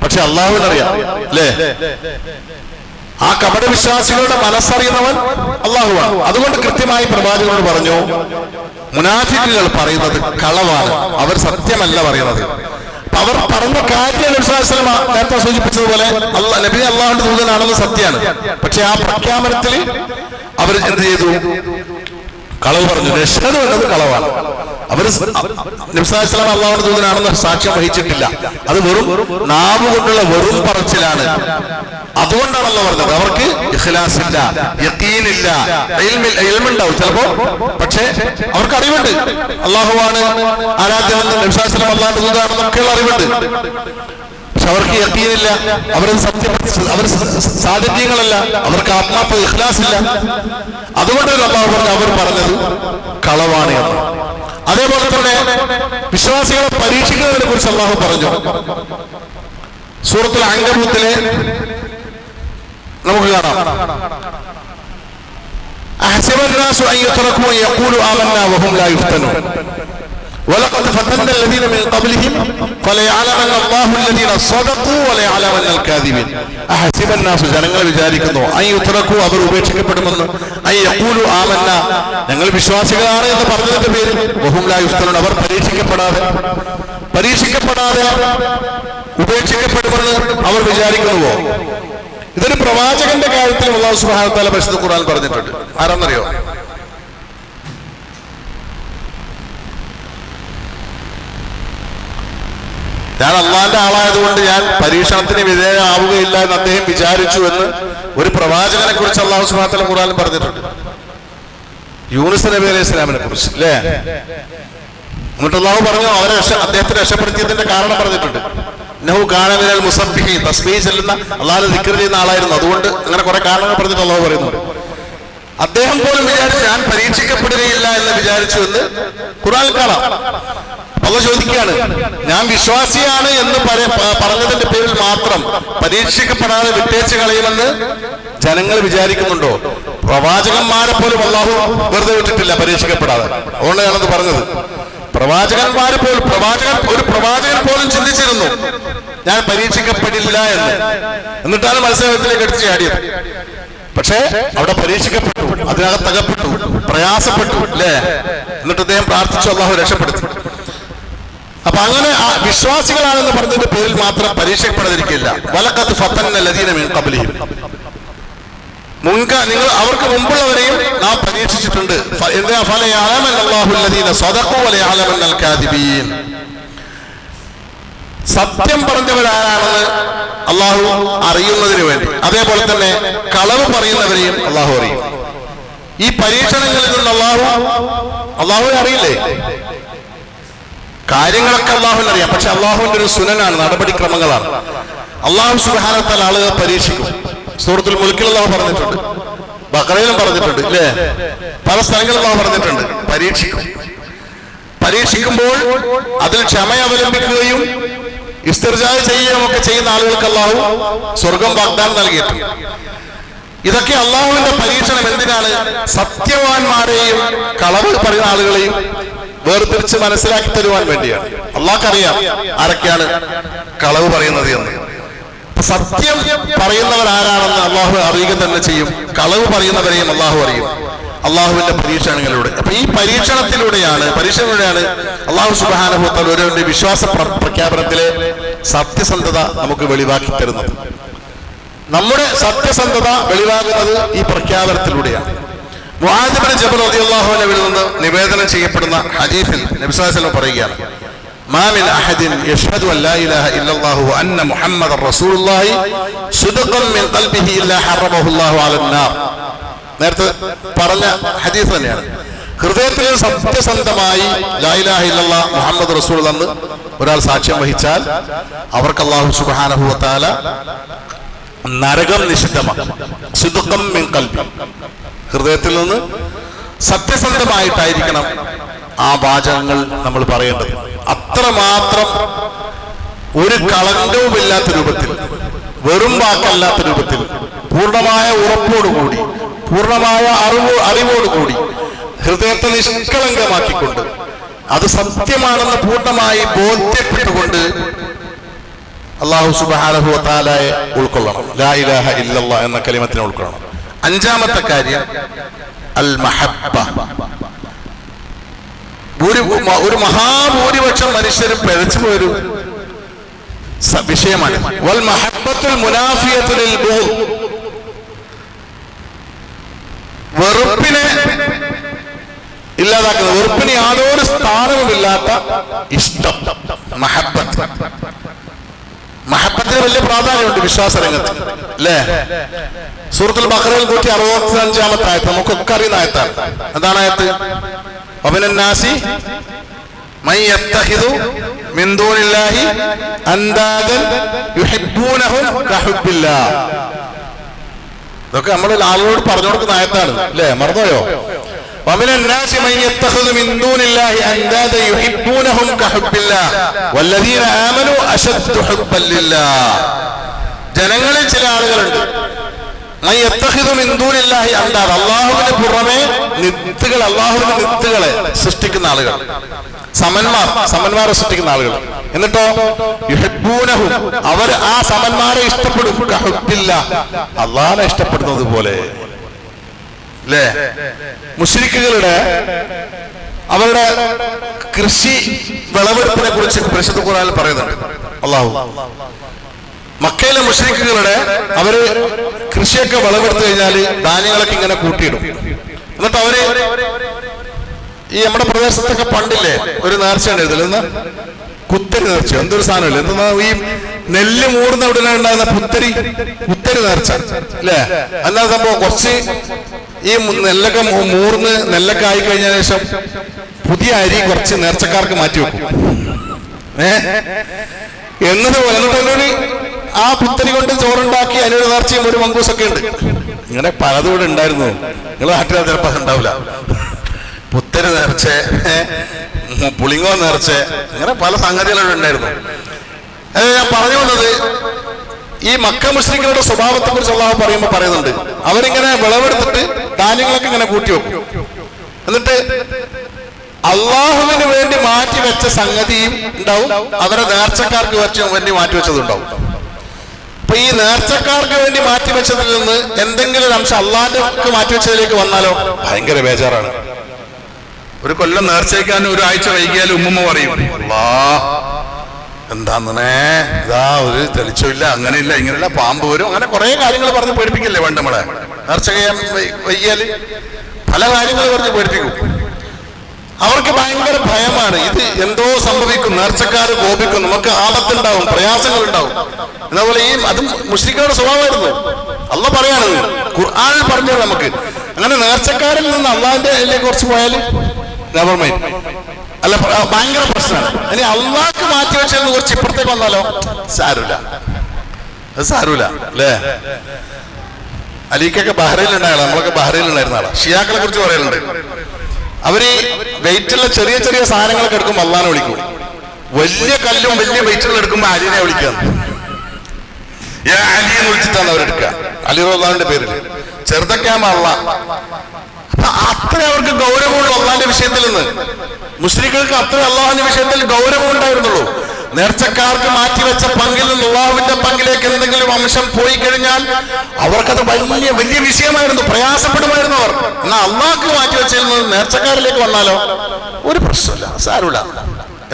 പക്ഷെ അല്ലാഹുവിനറിയാം അല്ലേ? ആ കപട വിശ്വാസികളുടെ മനസ്സറിയുന്നവൻ അല്ലാഹുവാണ്. അതുകൊണ്ട് കൃത്യമായി പ്രവാചകനോട് പറഞ്ഞു, മുനാഫിക്കുകൾ പറയുന്നത് കളവാണ്, അവർ സത്യമല്ല പറയുന്നത്. അവർ പറഞ്ഞ കാര്യം നബി സല്ലല്ലാഹു അലൈഹി വസല്ലം നേരത്തെ സൂചിപ്പിച്ചതുപോലെ നബി അല്ലാഹുവിന്റെ ദൂതനാണെന്ന് സത്യമാണ്. പക്ഷെ ആ പ്രഖ്യാപനത്തിൽ അവർ എന്ത് ചെയ്തു? കളവ് പറഞ്ഞു. നശ്ഹദു എന്നത് കളവാണ്. അവർ നബി സല്ലല്ലാഹു അലൈഹി വസല്ലം അല്ലാഹുവിന്റെ ദൂതനാണെന്ന് സാക്ഷ്യം വഹിച്ചിട്ടില്ല. അത് വെറും നാവ് കൊണ്ടുള്ള വെറും പറച്ചിലാണ്. അതുകൊണ്ടാണല്ലോ പറഞ്ഞത് അവർക്ക് ഇഖ്ലാസ് ഇല്ല, യഖീനില്ല, ഇൽമുണ്ടാവും ചിലപ്പോ, പക്ഷേ അവർക്ക് അറിവുണ്ട് അല്ലാഹുവാണ് ആരാധ്യമെന്ന്, നബി സല്ലല്ലാഹു അലൈഹി വസല്ലം അല്ലാഹുവിന്റെ ദൂതനാണെന്നൊക്കെയുള്ള അറിവുണ്ട്. പക്ഷെ അവർക്ക് യഖീനില്ല, അവർ സാന്നിധ്യങ്ങളല്ല, അവർക്ക് ആത്മാർത്ഥ ഇഖ്ലാസില്ല. അതുകൊണ്ട് അല്ലാഹു പറഞ്ഞു അവർ പറഞ്ഞത് കളവാണ് എന്ന്. അതേപോലെ തന്നെ വിശ്വാസികളെ പരീക്ഷിക്കുന്നതിനെ കുറിച്ച് അല്ലാഹു പറഞ്ഞു. സൂറത്തുൽ അൻകബൂത്തിലെ നമുക്ക് കാണാം, أحسب الناس أن يتركوا أن يقولوا آمنا وهم لا يفتنون ولقد فتنا الذين من قبلهم فليعلمن الله الذين صدقوا وليعلمن الكاذبين. أحسب الناس ജനങ്ങൾ വിചാരിക്കുന്നു أن يتركوا അവർ ഉപേക്ഷിക്കപ്പെടുമെന്ന്, أن يقولوا آمنا ഞങ്ങൾ വിശ്വാസികളാണ് എന്ന് പറഞ്ഞതിന്റെ പേരിൽ وهم لا يفتنون അവർ പരീക്ഷിക്കപ്പെടാതെ ഉപേക്ഷിക്കപ്പെടുമെന്ന് അവർ വിചാരിക്കുന്നുവോ? ഇതൊരു പ്രവാചകന്റെ കാര്യത്തിൽ അല്ലാഹു സുബ്ഹാനഹു വ തആല പരിശുദ്ധ ഖുർആൻ പറഞ്ഞിട്ടുണ്ട്. ആരാന്നറിയോ? ഞാൻ അള്ളാന്റെ ആളായതുകൊണ്ട് ഞാൻ പരീക്ഷണത്തിന് വിധേയമാവുകയില്ല എന്ന് അദ്ദേഹം വിചാരിച്ചു എന്ന് ഒരു പ്രവാചകനെ കുറിച്ച് അല്ലാഹു സുബ്ഹാനഹു വ തആല ഖുർആനിൽ പറഞ്ഞിട്ടുണ്ട്. യൂനുസ് നബി അലൈഹി സ്വലാമിനെ കുറിച്ച് അല്ലേ? എന്നിട്ട് അല്ലാഹു പറഞ്ഞു അദ്ദേഹത്തെ രക്ഷപ്പെടുത്തിയതിന്റെ കാരണം പറഞ്ഞിട്ടുണ്ട്. തസ്ബീഹ് ചെല്ലുന്ന അല്ലാഹുവിനെ ദിക്ർ ചെയ്യുന്ന ആളായിരുന്നു. അതുകൊണ്ട് അങ്ങനെ കുറെ കാരണങ്ങൾ പറഞ്ഞിട്ട് അല്ലാഹു പറയുന്നുണ്ട്. അദ്ദേഹം പോലും വിചാരിച്ചു ഞാൻ പരീക്ഷിക്കപ്പെടുകയില്ല എന്ന് വിചാരിച്ചു എന്ന് ഖുർആനിൽ കാണാം. അല്ലാഹു ചോദിക്കുകയാണ്, ഞാൻ വിശ്വാസിയാണ് എന്ന് പറഞ്ഞതിന്റെ പേരിൽ മാത്രം പരീക്ഷിക്കപ്പെടാതെ വിട്ടേച്ച് കളയുമെന്ന് ജനങ്ങൾ വിചാരിക്കുന്നുണ്ടോ? പ്രവാചകന്മാരെ പോലും അല്ലാഹു വെറുതെ വിട്ടിട്ടില്ല പരീക്ഷിക്കപ്പെടാതെ. അതുകൊണ്ട് ഞാനത് പറഞ്ഞത്. പ്രവാചകന്മാര് പോലും ഒരു പ്രവാചകൻ പോലും ചിന്തിച്ചിരുന്നു ഞാൻ പരീക്ഷിക്കപ്പെടില്ല എന്ന്. എന്നിട്ടാണ് മത്സരത്തിലേക്ക് എടുത്ത് ചാടിയത്. പക്ഷേ അവിടെ പരീക്ഷിക്കപ്പെട്ടു, അതിനകത്ത് അകപ്പെട്ടു, പ്രയാസപ്പെട്ടു അല്ലേ? എന്നിട്ട് അദ്ദേഹം പ്രാർത്ഥിച്ചു, അല്ലാഹു രക്ഷപ്പെടുത്തി. അപ്പൊ അങ്ങനെ വിശ്വാസികളാണെന്ന് പറഞ്ഞതിന്റെ പേരിൽ മാത്രം പരീക്ഷിക്കപ്പെടാതിരിക്കില്ല. വലഖദ് ഫതന്ന ലദീന മിൻ ഖബ്ലിഹിം നിങ്ങൾ അവർക്ക് മുമ്പുള്ളവരെയും നാം പരീക്ഷിച്ചിട്ടുണ്ട്. സത്യം പറഞ്ഞവരാരാണെന്ന് അള്ളാഹു അറിയുന്നതിന് വേണ്ടി, അതേപോലെ തന്നെ കളവ് പറയുന്നവരെയും അള്ളാഹു അറിയും. ഈ പരീക്ഷണങ്ങളിൽ നിന്ന് അള്ളാഹുവിനെ അറിയില്ലേ? കാര്യങ്ങളൊക്കെ അള്ളാഹുവിന് അറിയാം. പക്ഷെ അള്ളാഹുവിന്റെ ഒരു സുനനാണ്, നടപടിക്രമങ്ങളാണ്. അള്ളാഹു സുബ്ഹാനഹു വ തആല ആളുകളെ പരീക്ഷിക്കും. സൂറത്തുൽ മുൽക്കിൽ അല്ലാഹു പറഞ്ഞിട്ടുണ്ട്, ബഖറയിലും പറഞ്ഞിട്ടുണ്ട് അല്ലേ? പല സ്ഥലങ്ങളിൽ അല്ലാഹു പറഞ്ഞിട്ടുണ്ട് പരീക്ഷിക്കുമ്പോൾ അതിൽ ക്ഷമ അവലംബിക്കുകയും ഇസ്തിർജാ ചെയ്യുകയും ഒക്കെ ചെയ്യുന്ന ആളുകൾക്ക് അല്ലാഹു സ്വർഗം വാഗ്ദാനം നൽകിയിട്ടുണ്ട്. ഇതൊക്കെ അള്ളാഹുവിന്റെ പരീക്ഷണം എന്തിനാണ്? സത്യവാന്മാരെയും കളവ് പറയുന്ന ആളുകളെയും വേർതിരിച്ച് മനസ്സിലാക്കി തരുവാൻ വേണ്ടിയാണ്. അള്ളാഹ്ക്കറിയാം ആരൊക്കെയാണ് കളവ് പറയുന്നത് എന്ന്. സത്യം പറയുന്നവർ ആരാണെന്ന് അള്ളാഹു അറിയുക തന്നെ ചെയ്യും. കളവ് പറയുന്നവരെയും അള്ളാഹു അറിയും അള്ളാഹുവിന്റെ പരീക്ഷണങ്ങളിലൂടെ. അപ്പൊ ഈ പരീക്ഷണത്തിലൂടെയാണ് അള്ളാഹു സുബ്ഹാനഹു വ തആല ഒരുവന്റെ വിശ്വാസ പ്രഖ്യാപനത്തിലെ സത്യസന്ധത നമുക്ക് വെളിവാക്കി തരുന്നത്. നമ്മുടെ സത്യസന്ധത വെളിവാകുന്നത് ഈ പ്രഖ്യാപനത്തിലൂടെയാണ്. മുആദ് ഇബ്നു ജബൽ റളിയല്ലാഹു അൻഹുവിൽ നിന്ന് നിവേദനം ചെയ്യപ്പെടുന്ന ഹദീസിൽ നബി സല്ലല്ലാഹു അലൈഹി വസല്ലം പറയുകയാണ്, മാ മിൻ അഹദിൻ യശ്ഹദു അൻ ലാ ഇലാഹ ഇല്ലല്ലാഹു വ അന്ന മുഹമ്മദർ റസൂലുള്ളാഹി സുദ്ഖൻ മിൻ ഖൽബിഹി ഇല്ലാ ഹറമഹു അല്ലാഹു അലന്നാർ. നേരത്തെ പറഞ്ഞ ഹദീസ് തന്നെയാണ്. ഹൃദയത്തിൽ സത്യസന്ധമായി ലാ ഇലാഹ ഇല്ലല്ലാഹ് മുഹമ്മദ് റസൂലുള്ളാഹി എന്ന് ഒരാൾ സാക്ഷ്യം വഹിച്ചാൽ അവർക്ക് അല്ലാഹു സുബ്ഹാനഹു വ തആല നരകം നിഷിദ്ധമാക്കും. സുദ്ഖൻ മിൻ ഖൽബി, ഹൃദയത്തിൽ നിന്ന് സത്യസന്ധമായിട്ടായിരിക്കണം ആ വാചകങ്ങൾ നമ്മൾ പറയേണ്ടത്. അത്രമാത്രം ഒരു കളങ്കവുമില്ലാത്ത രൂപത്തിൽ, വെറും വാക്കല്ലാത്ത രൂപത്തിൽ, പൂർണ്ണമായ ഉറപ്പോടുകൂടി, പൂർണ്ണമായ അറിവോടുകൂടി, ഹൃദയത്തെ നിഷ്കളങ്കമാക്കിക്കൊണ്ട്, അത് സത്യമാണെന്ന് പൂർണ്ണമായി ബോധ്യപ്പെട്ടുകൊണ്ട് അല്ലാഹു സുബ്ഹാനഹു വ തആലയെ ഉൾക്കൊള്ളണം. ലാ ഇലാഹ ഇല്ലല്ലാഹ് എന്ന കലിമത്തിനെ ഉൾക്കൊള്ളണം. അഞ്ചാമത്തെ കാര്യം അൽ മഹബ്ബ. ഒരു മഹാഭൂരിപക്ഷം മനുഷ്യരും പിഴച്ചു പോയൊരു വിഷയമാണ്. വൽ മഹബ്ബത്തുൽ മുനാഫിയത്തുൽ ബുഗ്ദ്. വെറുപ്പിനെ ഇല്ലാതാക്കുന്ന, വെറുപ്പിന് യാതൊരു സ്ഥാനവുമില്ലാത്ത ഇഷ്ടം, മഹബ്ബത്ത്. മഹബ്ബത്തിന് വലിയ പ്രാധാന്യമുണ്ട് വിശ്വാസ രംഗത്ത് അല്ലേ? സൂറത്തുൽ ബഖറയിൽ 165-ാമത്തെ ആയത്ത് നമുക്കൊക്കെ അറിയുന്ന ആയത്താണ്. എന്താണ് ആയത്ത്? വമിനന്നാസി മൻ യത്തഖിദു മിൻ ദൂനില്ലാഹി അൻദാദൻ യുഹിബ്ബൂനഹും കഹുബ്ബില്ലാഹ്. ഇതൊക്കെ നമ്മൾ ആളുകളോട് പറഞ്ഞു കൊടുക്കുന്ന ആയത്താണ് അല്ലേ? മറന്നുപോയോ? ومن الناس من يتخذ من دون الله أندادا يحبونهم كحب الله والذين آمنوا أشد حبا لله. ജനങ്ങളിൽ ചില ആളുകളുണ്ട് മൻ യത്തഖിദു മിൻ ദൂനില്ലാഹി അൻദാദ, അല്ലാഹുവിന് പുറമെ നിത്തുകൾ, അല്ലാഹുവിന്റെ നിത്തുകളെ സൃഷ്ടിക്കുന്ന ആളുകൾ, സമന്മാരെ സൃഷ്ടിക്കുന്ന ആളുകൾ. എന്നിട്ടോ യുഹിബ്ബൂനഹും, അവർ ആ സമന്മാരെ ഇഷ്ടപ്പെടും, കഹുബ്ബില്ലാഹ്, അല്ലാഹുവിനെ ഇഷ്ടപ്പെടുന്നത് പോലെ. അല്ലേ? മുശ്രിക്കുകളുടെ അവരുടെ കൃഷി വിളവെടുപ്പിനെ കുറിച്ച് പരിശുദ്ധ ഖുർആനിൽ പറയുന്നുണ്ട്. അല്ലാഹു മക്കയിലെ മുശ്രിക്കുകളുടെ അവര് കൃഷിയൊക്കെ വിളവെടുത്തു കഴിഞ്ഞാൽ ധാന്യങ്ങളൊക്കെ ഇങ്ങനെ കൂട്ടിയിടും. എന്നിട്ട് അവര് ഈ നമ്മുടെ പ്രദേശത്തൊക്കെ പണ്ടില്ലേ ഒരു നേർച്ച ഉണ്ടായിരുന്നില്ല, ഇന്ന് കുത്തരി നേർച്ച, എന്തൊരു സാധനമില്ല, എന്താ ഈ നെല്ല് മൂടുന്ന ഉടനെ ഉണ്ടാകുന്ന കുത്തരി നേർച്ച അല്ലേ? എന്താ സംഭവം? കുറച്ച് ഈ നെല്ലൊക്കെ മൂർന്ന് നെല്ലൊക്കെ ആയി കഴിഞ്ഞതിന് ശേഷം പുതിയ അരി കുറച്ച് നേർച്ചക്കാർക്ക് മാറ്റി വെക്കും. എന്നതുപോലെ എന്നിട്ടൊരു ആ പുത്തരി കൊണ്ട് ചോറുണ്ടാക്കി അതിനൊരു നേർച്ചയും ഒരു മങ്കൂസൊക്കെ ഉണ്ട്. ഇങ്ങനെ പലതും ഇവിടെ ഉണ്ടായിരുന്നു. നിങ്ങൾ നാട്ടിൽ ചിലപ്പോൾ ഉണ്ടാവില്ല. പുത്തരി നേർച്ച, പുളിങ്ങോ നേർച്ച, അങ്ങനെ പല സംഗതികളും ഉണ്ടായിരുന്നു. അത് ഞാൻ പറഞ്ഞു വന്നത്, ഈ മക്ക മുശ്രിക്കുകളുടെ സ്വഭാവത്തെ കുറിച്ച് അല്ലാഹു പറയുന്നുണ്ട്, അവരിങ്ങനെ വിളവെടുത്തിട്ട് ധാന്യങ്ങളൊക്കെ ഇങ്ങനെ കൂട്ടി വെക്കും. എന്നിട്ട് അള്ളാഹുവിന് വേണ്ടി മാറ്റിവെച്ച സംഗതിയും ഉണ്ടാവും, അവരെ നേർച്ചക്കാർക്ക് വേണ്ടി മാറ്റിവെച്ചതുണ്ടാവും. അപ്പൊ ഈ നേർച്ചക്കാർക്ക് വേണ്ടി മാറ്റിവെച്ചതിൽ നിന്ന് എന്തെങ്കിലും ഒരു അംശം അള്ളാഹിന്റെ മാറ്റിവെച്ചതിലേക്ക് വന്നാലോ ഭയങ്കര ബേജാറാണ്. ഒരു കൊല്ലം നേർച്ചയ്ക്കാൻ ഒരാഴ്ച വൈകിയാലും ഉമ്മുമ്മ പറയും, അല്ലാ എന്താന്നേ ഇതാ ഒരു തെളിച്ചില്ല, അങ്ങനെയില്ല ഇങ്ങനെയില്ല, പാമ്പ് വരും, അങ്ങനെ കുറെ കാര്യങ്ങൾ പറഞ്ഞ് പേടിപ്പിക്കില്ലേ വേണ്ട നമ്മളെ. നേർച്ച ചെയ്യാൻ വൈകിയാല് പല കാര്യങ്ങൾ പറഞ്ഞ് പേടിപ്പിക്കും. അവർക്ക് ഭയങ്കര ഭയമാണ്, ഇത് എന്തോ സംഭവിക്കും, നേർച്ചക്കാര് കോപിക്കും, നമുക്ക് ആപത്തുണ്ടാവും, പ്രയാസങ്ങൾ ഉണ്ടാവും. എന്നപോലെ ഈ അതും മുശ്രിക്കുകളുടെ സ്വഭാവമായിരുന്നു. അല്ലാഹു പറയാണ്, ഖുർആനിൽ പറഞ്ഞു നമുക്ക്, അങ്ങനെ നേർച്ചക്കാരിൽ നിന്ന് അള്ളാഹിന്റെ അതിലേക്ക് കുറച്ച് പോയാൽ നെവർ മൈൻഡ്, അല്ല ഭയങ്കര പ്രശ്നമാണ്. ഇനി അള്ളാഹ്ക്ക് മാറ്റി വെച്ചതെന്ന് കുറച്ച് ഇപ്പുറത്തേക്ക് വന്നാലോ സാരൂല, അത് സാരൂല അല്ലേ? അലീക്കൊക്കെ ബഹ്റൈനിലുണ്ടായ ആളാണ്, നമ്മളൊക്കെ ബഹ്റൈനിലുണ്ടായിരുന്ന ആളാണ്. ഷിയാക്കളെ കുറിച്ച് പറയലുണ്ട്, അവര് വെയിറ്റുള്ള ചെറിയ ചെറിയ സാധനങ്ങളൊക്കെ എടുക്കുമ്പോൾ അള്ളാഹിനെ വിളിക്കും. വലിയ കല്ലും വലിയ വെയിറ്റുകൾ എടുക്കുമ്പോൾ അലിനെ വിളിക്കുക, അലി എന്ന് വിളിച്ചിട്ടാണ് അവരെടുക്കുക, അലി റളിയല്ലാഹുവിന്റെ പേരിൽ. ചെറുതൊക്കെ ആകുമ്പോൾ അള്ളാഹ്. അത്ര അവർക്ക് ഗൗരവമുള്ളൂ അള്ളാഹിന്റെ വിഷയത്തിൽ നിന്ന്. മുസ്ലിങ്ങൾക്ക് അത്ര അള്ളാഹുവിന്റെ വിഷയത്തിൽ ഗൗരവം ഉണ്ടായിരുന്നുള്ളൂ. നേർച്ചക്കാർക്ക് മാറ്റിവെച്ച പങ്കിൽ നിന്ന് അള്ളാഹുവിന്റെ പങ്കിലേക്ക് എന്തെങ്കിലും അംശം പോയി കഴിഞ്ഞാൽ അവർക്കത് വലിയ വലിയ വിഷയമായിരുന്നു, പ്രയാസപ്പെടുമായിരുന്നു അവർ. എന്നാൽ അള്ളാഹ്ക്ക് മാറ്റിവെച്ചതിൽ നിന്ന് നേർച്ചക്കാരിലേക്ക് വന്നാലോ ഒരു പ്രശ്നമില്ല, സാരമില്ല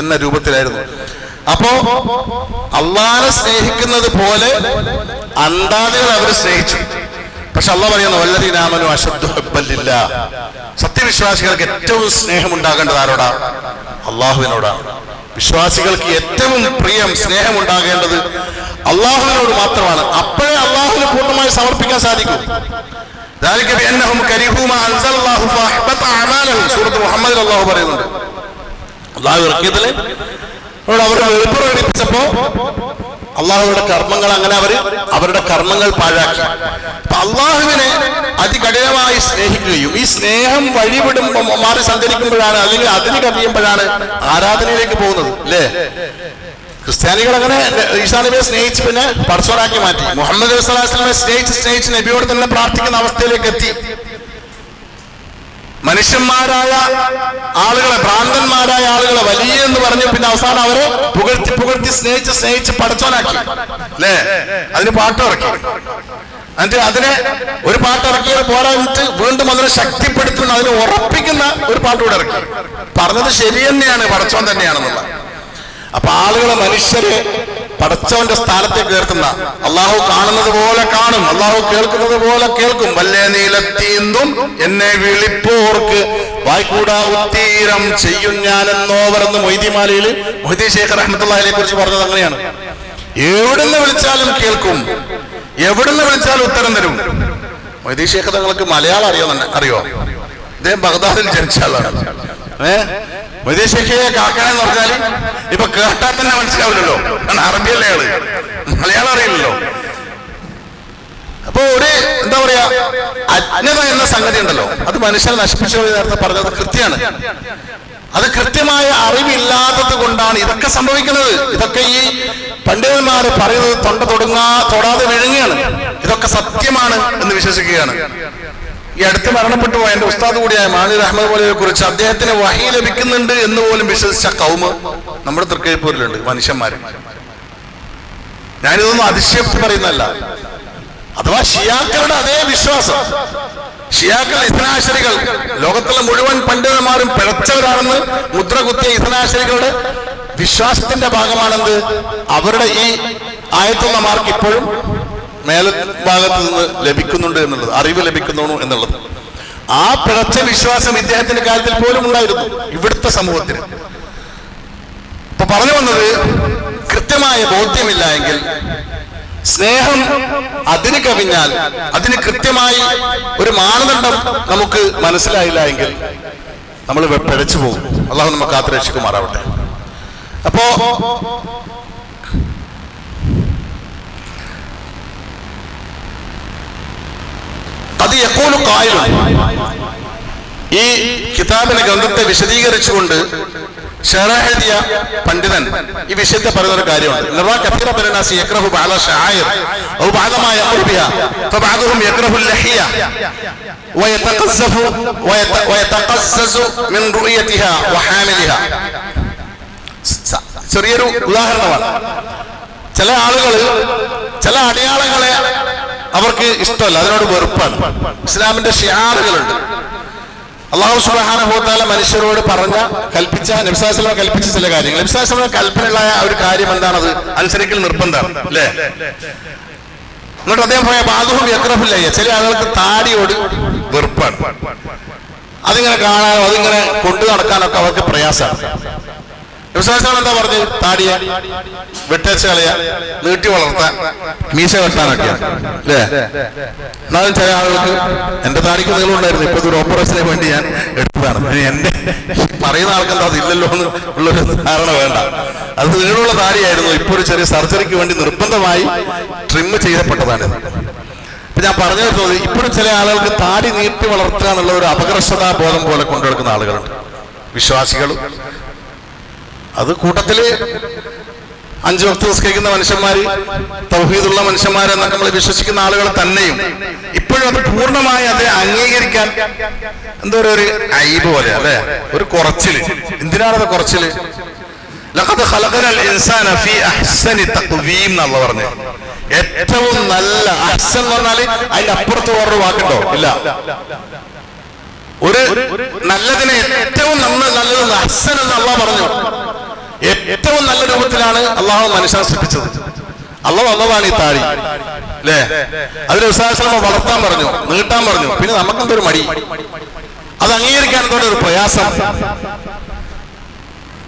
എന്ന രൂപത്തിലായിരുന്നു. അപ്പോ അള്ളാഹിനെ സ്നേഹിക്കുന്നത് പോലെ അന്താദികൾ അവർ സ്നേഹിച്ചു. പക്ഷെ അള്ളാഹ് പറയുന്നു, വല്ലദീന ആമനൂ അശദ്ദു ഹുബ്ബൻ ലില്ലാഹ്, സത്യവിശ്വാസികൾക്ക് ഏറ്റവും സ്നേഹമുണ്ടാകേണ്ടത് ആരോടാ? അള്ളാഹുവിനോടാണ്. വിശ്വാസികൾക്ക് ഏറ്റവും പ്രിയം സ്നേഹം ഉണ്ടാകേണ്ടത് അള്ളാഹുവിനോട് മാത്രമാണ്. അപ്പോഴേ അള്ളാഹുവിന് പൂർണ്ണമായി സമർപ്പിക്കാൻ സാധിക്കും. ذلك بأنهم كرهوا ما أنزل الله فأحبط أعمالهم. സൂറത്ത് മുഹമ്മദിൽ അള്ളാഹു പറയുന്നുണ്ട്, അള്ളാഹു ഇറക്കിയതില് അവർ വെറുപ്പ് പ്രകടിപ്പിച്ചപ്പോ അള്ളാഹുവിന്റെ കർമ്മങ്ങൾ അങ്ങനെ അവരുടെ കർമ്മങ്ങൾ പാഴാക്കി. അള്ളാഹുവിനെ അതികഠിനമായി സ്നേഹിക്കുകയും ഈ സ്നേഹം വഴിവിടുമ്പോ മാറി സഞ്ചരിക്കുമ്പോഴാണ്, അല്ലെങ്കിൽ അതിന് കവിയുമ്പോഴാണ് ആരാധനയിലേക്ക് പോകുന്നത് അല്ലേ? ക്രിസ്ത്യാനികൾ അങ്ങനെ ഈസാ നബിയെ സ്നേഹിച്ച് പിന്നെ പടച്ചോനാക്കി മാറ്റി. മുഹമ്മദ് നബി സ്വല്ലല്ലാഹു അലൈഹി വസല്ലമയെ സ്നേഹിച്ച് നബിയോട് തന്നെ പ്രാർത്ഥിക്കുന്ന അവസ്ഥയിലേക്ക് എത്തി. മനുഷ്യന്മാരായ ആളുകളെ, ഭ്രാന്തന്മാരായ ആളുകളെ വലിയ എന്ന് പറഞ്ഞു പിന്നെ അവസാനം അവരെ പുകഴ്ത്തി സ്നേഹിച്ച് പടച്ചോനാക്കി അല്ലേ? അതിന് പാട്ടിറക്കി. എന്നിട്ട് അതിനെ ഒരു പാട്ടിറക്കിയത് പോരാഞ്ഞിട്ട് വീണ്ടും അതിനെ ശക്തിപ്പെടുത്തുന്ന, അതിനെ ഉറപ്പിക്കുന്ന ഒരു പാട്ടുകൂടെ ഇറക്കി. പറഞ്ഞത് ശരി തന്നെയാണ്, പടച്ചോൻ തന്നെയാണെന്നുള്ള. അപ്പൊ ആളുകളെ, മനുഷ്യരെ പടച്ചവന്റെ സ്ഥാനത്തേക്ക് ഉയർത്തുന്ന, അള്ളാഹു കാണുന്നത് പോലെ കാണും, അള്ളാഹു കേൾക്കുന്നത് പോലെ കേൾക്കും. വല്ലേ നീലത്തീന്തും എന്നെ വിളിപ്പോർക്ക് വായ്കൂടാ ഉത്തീരം ചെയ്യും ഞാനെന്നോവരെന്ന് മൊയ്തിമാലയിൽ മൊയ്തി ശേഖ് റഹ്മത്തുള്ളാഹിയെ കുറിച്ച് പറഞ്ഞത് അങ്ങനെയാണ്. എവിടുന്ന് വിളിച്ചാലും കേൾക്കും, എവിടുന്ന് വിളിച്ചാലും ഉത്തരം തരും. മൊയ്തി ശേഖ് തങ്ങൾക്ക് മലയാളം അറിയോ? ഇദ്ദേഹം ബഗ്ദാദിൽ ജനിച്ച ആളാണ്. വൈദേശികയെ കാക്കണെന്ന് പറഞ്ഞാൽ ഇപ്പൊ കേട്ടാൽ തന്നെ മനസ്സിലാവില്ലല്ലോ, കാരണം അറബിയല്ലേ ആള്, മലയാളം അറിയില്ലല്ലോ. അപ്പൊ ഒരു എന്താ പറയാ അജ്ഞത എന്ന സംഗതി ഉണ്ടല്ലോ, അത് മനുഷ്യനെ നശിപ്പിച്ചു നേരത്തെ പറഞ്ഞത് കൃത്യമാണ്. അത് കൃത്യമായ അറിവില്ലാത്തത് കൊണ്ടാണ് ഇതൊക്കെ സംഭവിക്കുന്നത്. ഇതൊക്കെ ഈ പണ്ഡിതന്മാര് പറയുന്നത് തൊടാതെ വിഴുങ്ങുകയാണ്. ഇതൊക്കെ സത്യമാണ് എന്ന് വിശ്വസിക്കുകയാണ്. ഈ അടുത്ത് മരണപ്പെട്ടു പോയ എന്റെ ഉസ്താദ് കൂടിയായ മാനൂർ അഹമ്മദ് മൗലവിയെ കുറിച്ച് അദ്ദേഹത്തിന് വഹി ലഭിക്കുന്നുണ്ട് എന്ന് പോലും വിശ്വസിച്ച കൗമ് നമ്മുടെ തൃക്കരിപ്പൂരിലുണ്ട്, മനുഷ്യന്മാര്. ഞാനിതൊന്നും അതിശയപ്പെട്ട് പറയുന്നതല്ല. അഥവാ ഷിയാക്കളുടെ അതേ വിശ്വാസം, ഷിയാക്കൾ ഇസ്നാശരികൾ ലോകത്തുള്ള മുഴുവൻ പണ്ഡിതന്മാരും പിഴച്ചവരാണെന്ന് മുദ്ര കുത്തിയ ഇസ്നാശരികളുടെ വിശ്വാസത്തിന്റെ ഭാഗമാണെന്ത് അവരുടെ ഈ ആയത്തുള്ള മാർക്ക് ഇപ്പോഴും മേൽഭാഗത്ത് നിന്ന് ലഭിക്കുന്നുണ്ട് എന്നുള്ളത്, അറിവ് ലഭിക്കുന്നു എന്നുള്ളത്. ആ പിഴച്ച വിശ്വാസം ഇദ്ദേഹത്തിന്റെ കാര്യത്തിൽ പോലും ഉണ്ടായിരുന്നു ഇവിടുത്തെ സമൂഹത്തിന്. ഇപ്പൊ പറഞ്ഞു വന്നത്, കൃത്യമായ ബോധ്യമില്ല എങ്കിൽ, സ്നേഹം അതിന് കവിഞ്ഞാൽ, അതിന് കൃത്യമായി ഒരു മാനദണ്ഡം നമുക്ക് മനസ്സിലായില്ല എങ്കിൽ നമ്മൾ പിഴച്ചു പോകും. അള്ളാഹു നമുക്ക് കാത്തുരക്ഷിക്കുമാറാവട്ടെ. അപ്പോ അത് യഖൂലു ഖായിലുൻ, ഈ കിതാബിലെ ഗ്രന്ഥത്തെ വിശദീകരിച്ചുകൊണ്ട് ശറഹ് എഴുതിയ പണ്ഡിതൻ ഈ വിഷയത്തെ പറയുന്ന ഒരു കാര്യമുണ്ട്. നറാ കസീറ ബിൽനാസി യക്റഹു ബഅദ ശആയിർ ഔ ബഅദ മാ യഖറു ബിഹാ ഫബഅദുഹും യക്റഹു അൽ-ലഹിയ വയതഖസ്സസു മിൻ റുയതിഹാ വഹാമിലിഹാ. ചെറിയൊരു ഉദാഹരണമാണ്. ചില ആളുകൾ ചില അടയാളങ്ങളെ അവർക്ക് ഇഷ്ടമല്ല, അതിനോട് വെറുപ്പാണ്. ഇസ്ലാമിന്റെ ഷിആറുകളുണ്ട്. അല്ലാഹു സുബ്ഹാനഹു വ തആല മനുഷ്യരോട് കൽപ്പിച്ച, നബി സല്ലല്ലാഹു അലൈഹി വസല്ലം കൽപ്പിച്ച ചില കാര്യങ്ങൾ. നബി സല്ലല്ലാഹു അലൈഹി വസല്ലം കൽപ്പനയുള്ള ഒരു കാര്യം എന്താണത്? അനുസരിക്കൽ നിർബന്ധമാണ്, അല്ലേ? എന്നിട്ട് അദ്ദേഹം പോയ ബാദുഹും യക്റഹുൽ ലഹിയ, ചില ആളുകൾക്ക് താടിയോട് വെറുപ്പാണ്. അതിങ്ങനെ കാണാനോ അതിങ്ങനെ കൊണ്ടു നടക്കാനൊക്കെ അവർക്ക് പ്രയാസമാണ്. വിശ്വാസം എന്താ പറഞ്ഞു? താടിയ വെട്ടേച്ച് കളയാ, നീട്ടി വളർത്താൻ, മീശ വെട്ടാനൊക്കെ, അല്ലേ? എന്നാലും ചില ആളുകൾക്ക് എന്റെ താടിക്ക് നീളമുണ്ടായിരുന്നു, ഇപ്പൊ ഒരു ഓപ്പറേഷന് വേണ്ടി ഞാൻ എടുത്തതാണ്, എന്റെ പറയുന്ന ആൾക്കെന്താ അതില്ലല്ലോ എന്ന് ഉള്ളൊരു ധാരണ വേണ്ട. അത് നീളമുള്ള താടിയായിരുന്നു, ഇപ്പൊ ഒരു ചെറിയ സർജറിക്ക് വേണ്ടി നിർബന്ധമായി ട്രിം ചെയ്യപ്പെട്ടതാണ്. ഇപ്പൊ ഞാൻ പറഞ്ഞു വരുന്നത്, ഇപ്പോഴും ചില ആളുകൾക്ക് താടി നീട്ടി വളർത്തുക എന്നുള്ള ഒരു അപകർഷതാബോധം പോലെ കൊണ്ടുനടക്കുന്ന ആളുകളുണ്ട്, വിശ്വാസികളും. അത് കൂട്ടത്തില് 5 വക്ത് നിസ്കരിക്കുന്ന മനുഷ്യന്മാര്, തൗഹീദുള്ള മനുഷ്യന്മാരെന്നൊക്കെ നമ്മൾ വിശ്വസിക്കുന്ന ആളുകൾ തന്നെയും ഇപ്പോഴും അത് പൂർണ്ണമായി അതിനെ അംഗീകരിക്കാൻ എന്തോ ഒരു ഐബ് പോലെ, അല്ലെ? ഒരു കുറച്ചില്. എന്തിനാണത് കുറച്ചില്? ലഖദ് ഖലഖനൽ ഇൻസാന ഫീ അഹ്സനി തഖ്വീം എന്ന് അല്ലാഹു പറഞ്ഞു. ഏറ്റവും നല്ല അഹ്സൻ എന്ന് പറഞ്ഞാൽ അതിന്റെ അപ്പുറത്ത് വേറൊരു വാക്കുണ്ടോ? ഇല്ല. ഒരു നല്ലതിനെ ഏറ്റവും നല്ലത് അഹ്സൻ എന്ന് അല്ലാഹു പറഞ്ഞു. ഏറ്റവും നല്ല രൂപത്തിലാണ് അള്ളാഹു മനുഷ്യനെ സൃഷ്ടിച്ചത്. അള്ളാഹുവാണ് ഈ താടി, അല്ലേ? അതിന് വിശ്വാസം വളർത്താൻ പറഞ്ഞു, നീട്ടാൻ പറഞ്ഞു. പിന്നെ നമുക്കെന്തൊരു മടി, അത് അംഗീകരിക്കാൻ എന്തോ ഒരു പ്രയാസം.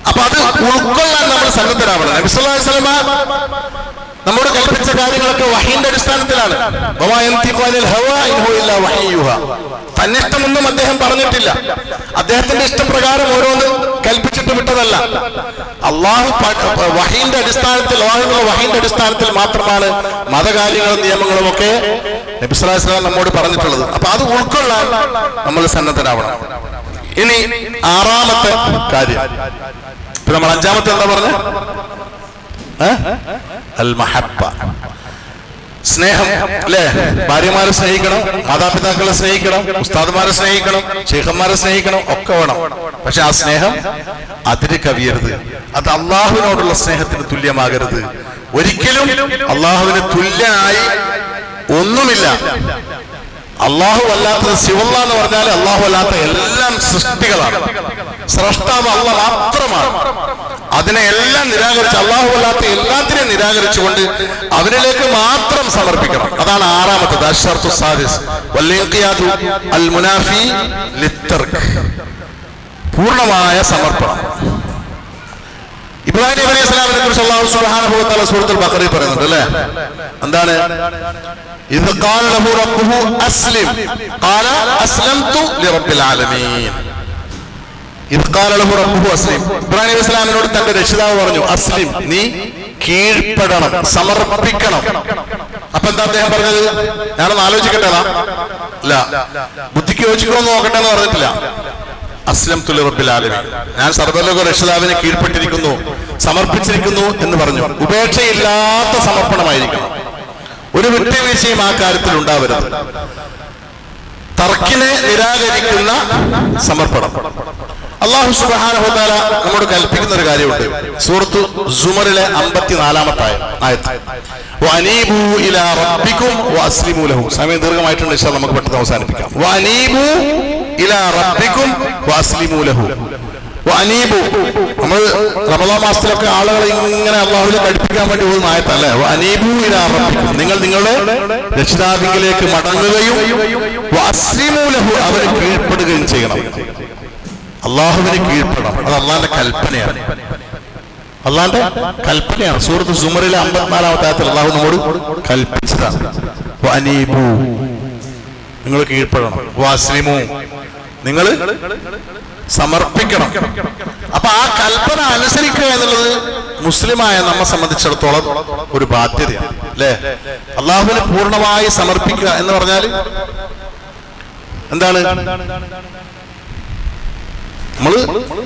അപ്പൊ അത് ഉൾക്കൊള്ളാൻ നമ്മൾ സന്നദ്ധരാവണം. നബി സല്ലല്ലാഹു അലൈഹി വസല്ലം നമ്മോട് കൽപ്പിച്ച കാര്യങ്ങളൊക്കെ വഹീന്റെ അടിസ്ഥാനത്തിലാണ്. തന്നിഷ്ടമൊന്നും അദ്ദേഹം പറഞ്ഞിട്ടില്ല. അദ്ദേഹത്തിന്റെ ഇഷ്ടപ്രകാരം ഓരോന്ന് കൽപ്പിച്ചിട്ട് വിട്ടതല്ല. അള്ളാഹു വഹീന്റെ അടിസ്ഥാനത്തിൽ, വഹീന്റെ അടിസ്ഥാനത്തിൽ മാത്രമാണ് മതകാര്യങ്ങളും നിയമങ്ങളും ഒക്കെ നബി സല്ലല്ലാഹു അലൈഹി വസല്ലം നമ്മോട് പറഞ്ഞിട്ടുള്ളത്. അപ്പൊ അത് ഉൾക്കൊള്ളാൻ നമ്മൾ സന്നദ്ധരാവണം. ഇനി 6ാമത്തെ കാര്യം, ഇപ്പൊ നമ്മൾ 5ാമത്തെ എന്താ പറഞ്ഞ? അൽ മഹബ്ബ, സ്നേഹം, അല്ലേ? ഭാര്യമാരെ സ്നേഹിക്കണം, മാതാപിതാക്കളെ സ്നേഹിക്കണം, ഉസ്താദ്മാരെ സ്നേഹിക്കണം, ശൈഖന്മാരെ സ്നേഹിക്കണം, ഒക്കെ വേണം. പക്ഷെ ആ സ്നേഹം അതിര് കവിയരുത്. അത് അള്ളാഹുവിനോടുള്ള സ്നേഹത്തിന് തുല്യമാകരുത്. ഒരിക്കലും അള്ളാഹുവിന് തുല്യനായി ഒന്നുമില്ല. അള്ളാഹു അല്ലാത്തത്, ശിവല്ല എന്ന് പറഞ്ഞാൽ അള്ളാഹു അല്ലാത്ത എല്ലാം സൃഷ്ടികളാണ്. സ്രഷ്ടാവ് അള്ളാഹ് മാത്രമാണ്. അതിനെ എല്ലാം നിരാകരിച്ച്, അള്ളാഹു അല്ലാത്ത എല്ലാത്തിനെയും നിരാകരിച്ചുകൊണ്ട് അവനിലേക്ക് മാത്രം സമർപ്പിക്കണം. അതാണ് 6ാമത്തത്, അശ്ശർതു സാദിസ് വൽഇൻഖിയാദു അൽ മുനാഫി ലിത്തർക്ക്, പൂർണ്ണമായ സമർപ്പണം. ഇബ്രാഹിം നബി അലൈഹി സ്വലാമിനെ കുറിച്ച് അല്ലാഹു സുബ്ഹാനഹു വ തആല സൂറത്തുൽ ബഖറയിൽ പറയുന്നുണ്ട്, അല്ലേ? എന്താണ്? ഇദ് ഖാല ലഹു റബ്ബുഹു അസ്ലിം ഖാല അസ്ലംതു ലിറബ്ബിൽ ആലമീൻ. അസ്ലിം. ഇബ്രാഹിം നബി ഇസ്ലാമിനോട് തന്റെ രക്ഷിതാവ് പറഞ്ഞു, അസ്ലിം, നീ കീഴ്പ്പെടണം, സമർപ്പിക്കണം. അപ്പൊ എന്താ അദ്ദേഹം പറഞ്ഞത്? ഞാനൊന്ന് ആലോചിക്കട്ടെതാ, അല്ല ബുദ്ധിക്ക് യോജിക്കണമെന്ന് നോക്കട്ടെ എന്ന് പറഞ്ഞിട്ടില്ല. അസ്ലംതു ലിറബ്ബിൽ ആലമീൻ, ഞാൻ സർവ്വലോക രക്ഷിതാവിനെ കീഴ്പ്പെട്ടിരിക്കുന്നു, സമർപ്പിച്ചിരിക്കുന്നു എന്ന് പറഞ്ഞു. ഉപേക്ഷയില്ലാത്ത സമർപ്പണമായിരിക്കണം. ഒരു വിട്ടുവീഴ്ചയും ആ കാര്യത്തിൽ ഉണ്ടാവരുത്. തർക്കിനെ നിരാകരിക്കുന്ന സമർപ്പണം. അല്ലാഹു സുബ്ഹാനഹു വ തആല നമ്മോട് കൽപ്പിക്കുന്ന ഒരു കാര്യമുണ്ട്. സൂറത്തു സുമറിലെ 54-ാമത്തെ ആയത്ത്, വഅനീബു ഇലാ റബ്ബികും വഅസ്ലിമു ലഹു. സമയം ദീർഘമായിട്ടുണ്ട്, ഇൻഷാ അല്ലാഹ് നമുക്ക് പെട്ടെന്ന് അവസാനിപ്പിക്കാം. വഅനീബു ഇലാ റബ്ബികും വഅസ്ലിമു ലഹു. വഅനീബു, നമ്മൾ റമളാൻ മാസത്തിലൊക്കെ ആളുകളെ ഇങ്ങനെ അല്ലാഹുവിലേക്ക് അടുപ്പിക്കാൻ വേണ്ടി പോകുന്ന ആയത്തല്ലേ. വഅനീബു ഇലാ റബ്ബികും, നിങ്ങൾ നിങ്ങളുടെ രക്ഷിതാവിലേക്ക് മടങ്ങുകയും വഅസ്ലിമു ലഹു, അവന് കീഴ്പ്പെടുകയും ചെയ്യണം. അള്ളാഹുവിന് കീഴ്പ്പെടണം. അത് അള്ളാന്റെ കൽപ്പനയാണ്, അള്ളാന്റെ കൽപ്പനയാണ്. സൂറത്ത് സുമറിലെ 54-ാമത്തെ ആയത്തിൽ അള്ളാഹു നമ്മോട് കൽപ്പിച്ചതാണ്. വഅനീബു, നിങ്ങൾ കീഴ്പ്പെടണം. വഅസ്ലിമു, നിങ്ങൾ സമർപ്പിക്കണം. അപ്പൊ ആ കൽപ്പന അനുസരിക്കുക എന്നുള്ളത് മുസ്ലിമായ നമ്മെ സംബന്ധിച്ചിടത്തോളം ഒരു ബാധ്യതയാണ്, അല്ലേ? അള്ളാഹുവിന് പൂർണ്ണമായി സമർപ്പിക്കുക എന്ന് പറഞ്ഞാൽ എന്താണ്? നമ്മള്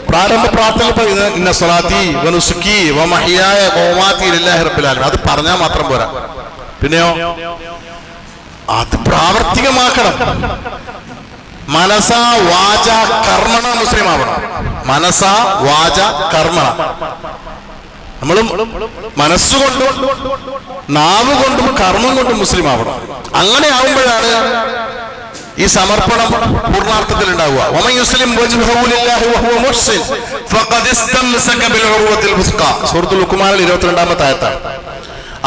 പ്രാരംഭ പ്രാർത്ഥന പറയുന്നത് ഇന്ന സ്വലാത്തി വനുസുക്കി വമഹിയായ വമമാതി ലില്ലാഹി റബ്ബിൽ ആലമീൻ. അത് പറഞ്ഞാൽ മാത്രം പോരാ, പിന്നെയോ അത് പ്രാവർത്തികമാക്കണം. മനസ വാച കർമ്മണ മുസ്ലിം ആവണം. മനസ വാച കർമ്മണ, നമ്മളും മനസ്സുകൊണ്ടും നാവ് കൊണ്ടും കർമ്മം കൊണ്ടും മുസ്ലിം ആവണം. അങ്ങനെ ആവുമ്പോഴാണ് ഈ സമർപ്പണം പൂർണ്ണാർത്ഥത്തിൽ ഉണ്ടാവുക. വമൻ യുസ്ലിം വജ്ഹഹു ലില്ലാഹി വഹുവ മുഹ്സിൻ ഫഖദ് ഇസ്തംസക ബിൽ ഉർവത്തിൽ വുസ്ഖാ. സൂറത്തുൽ ലുഖ്മാനിൽ 22-ാമത്തെ ആയത്താണ്.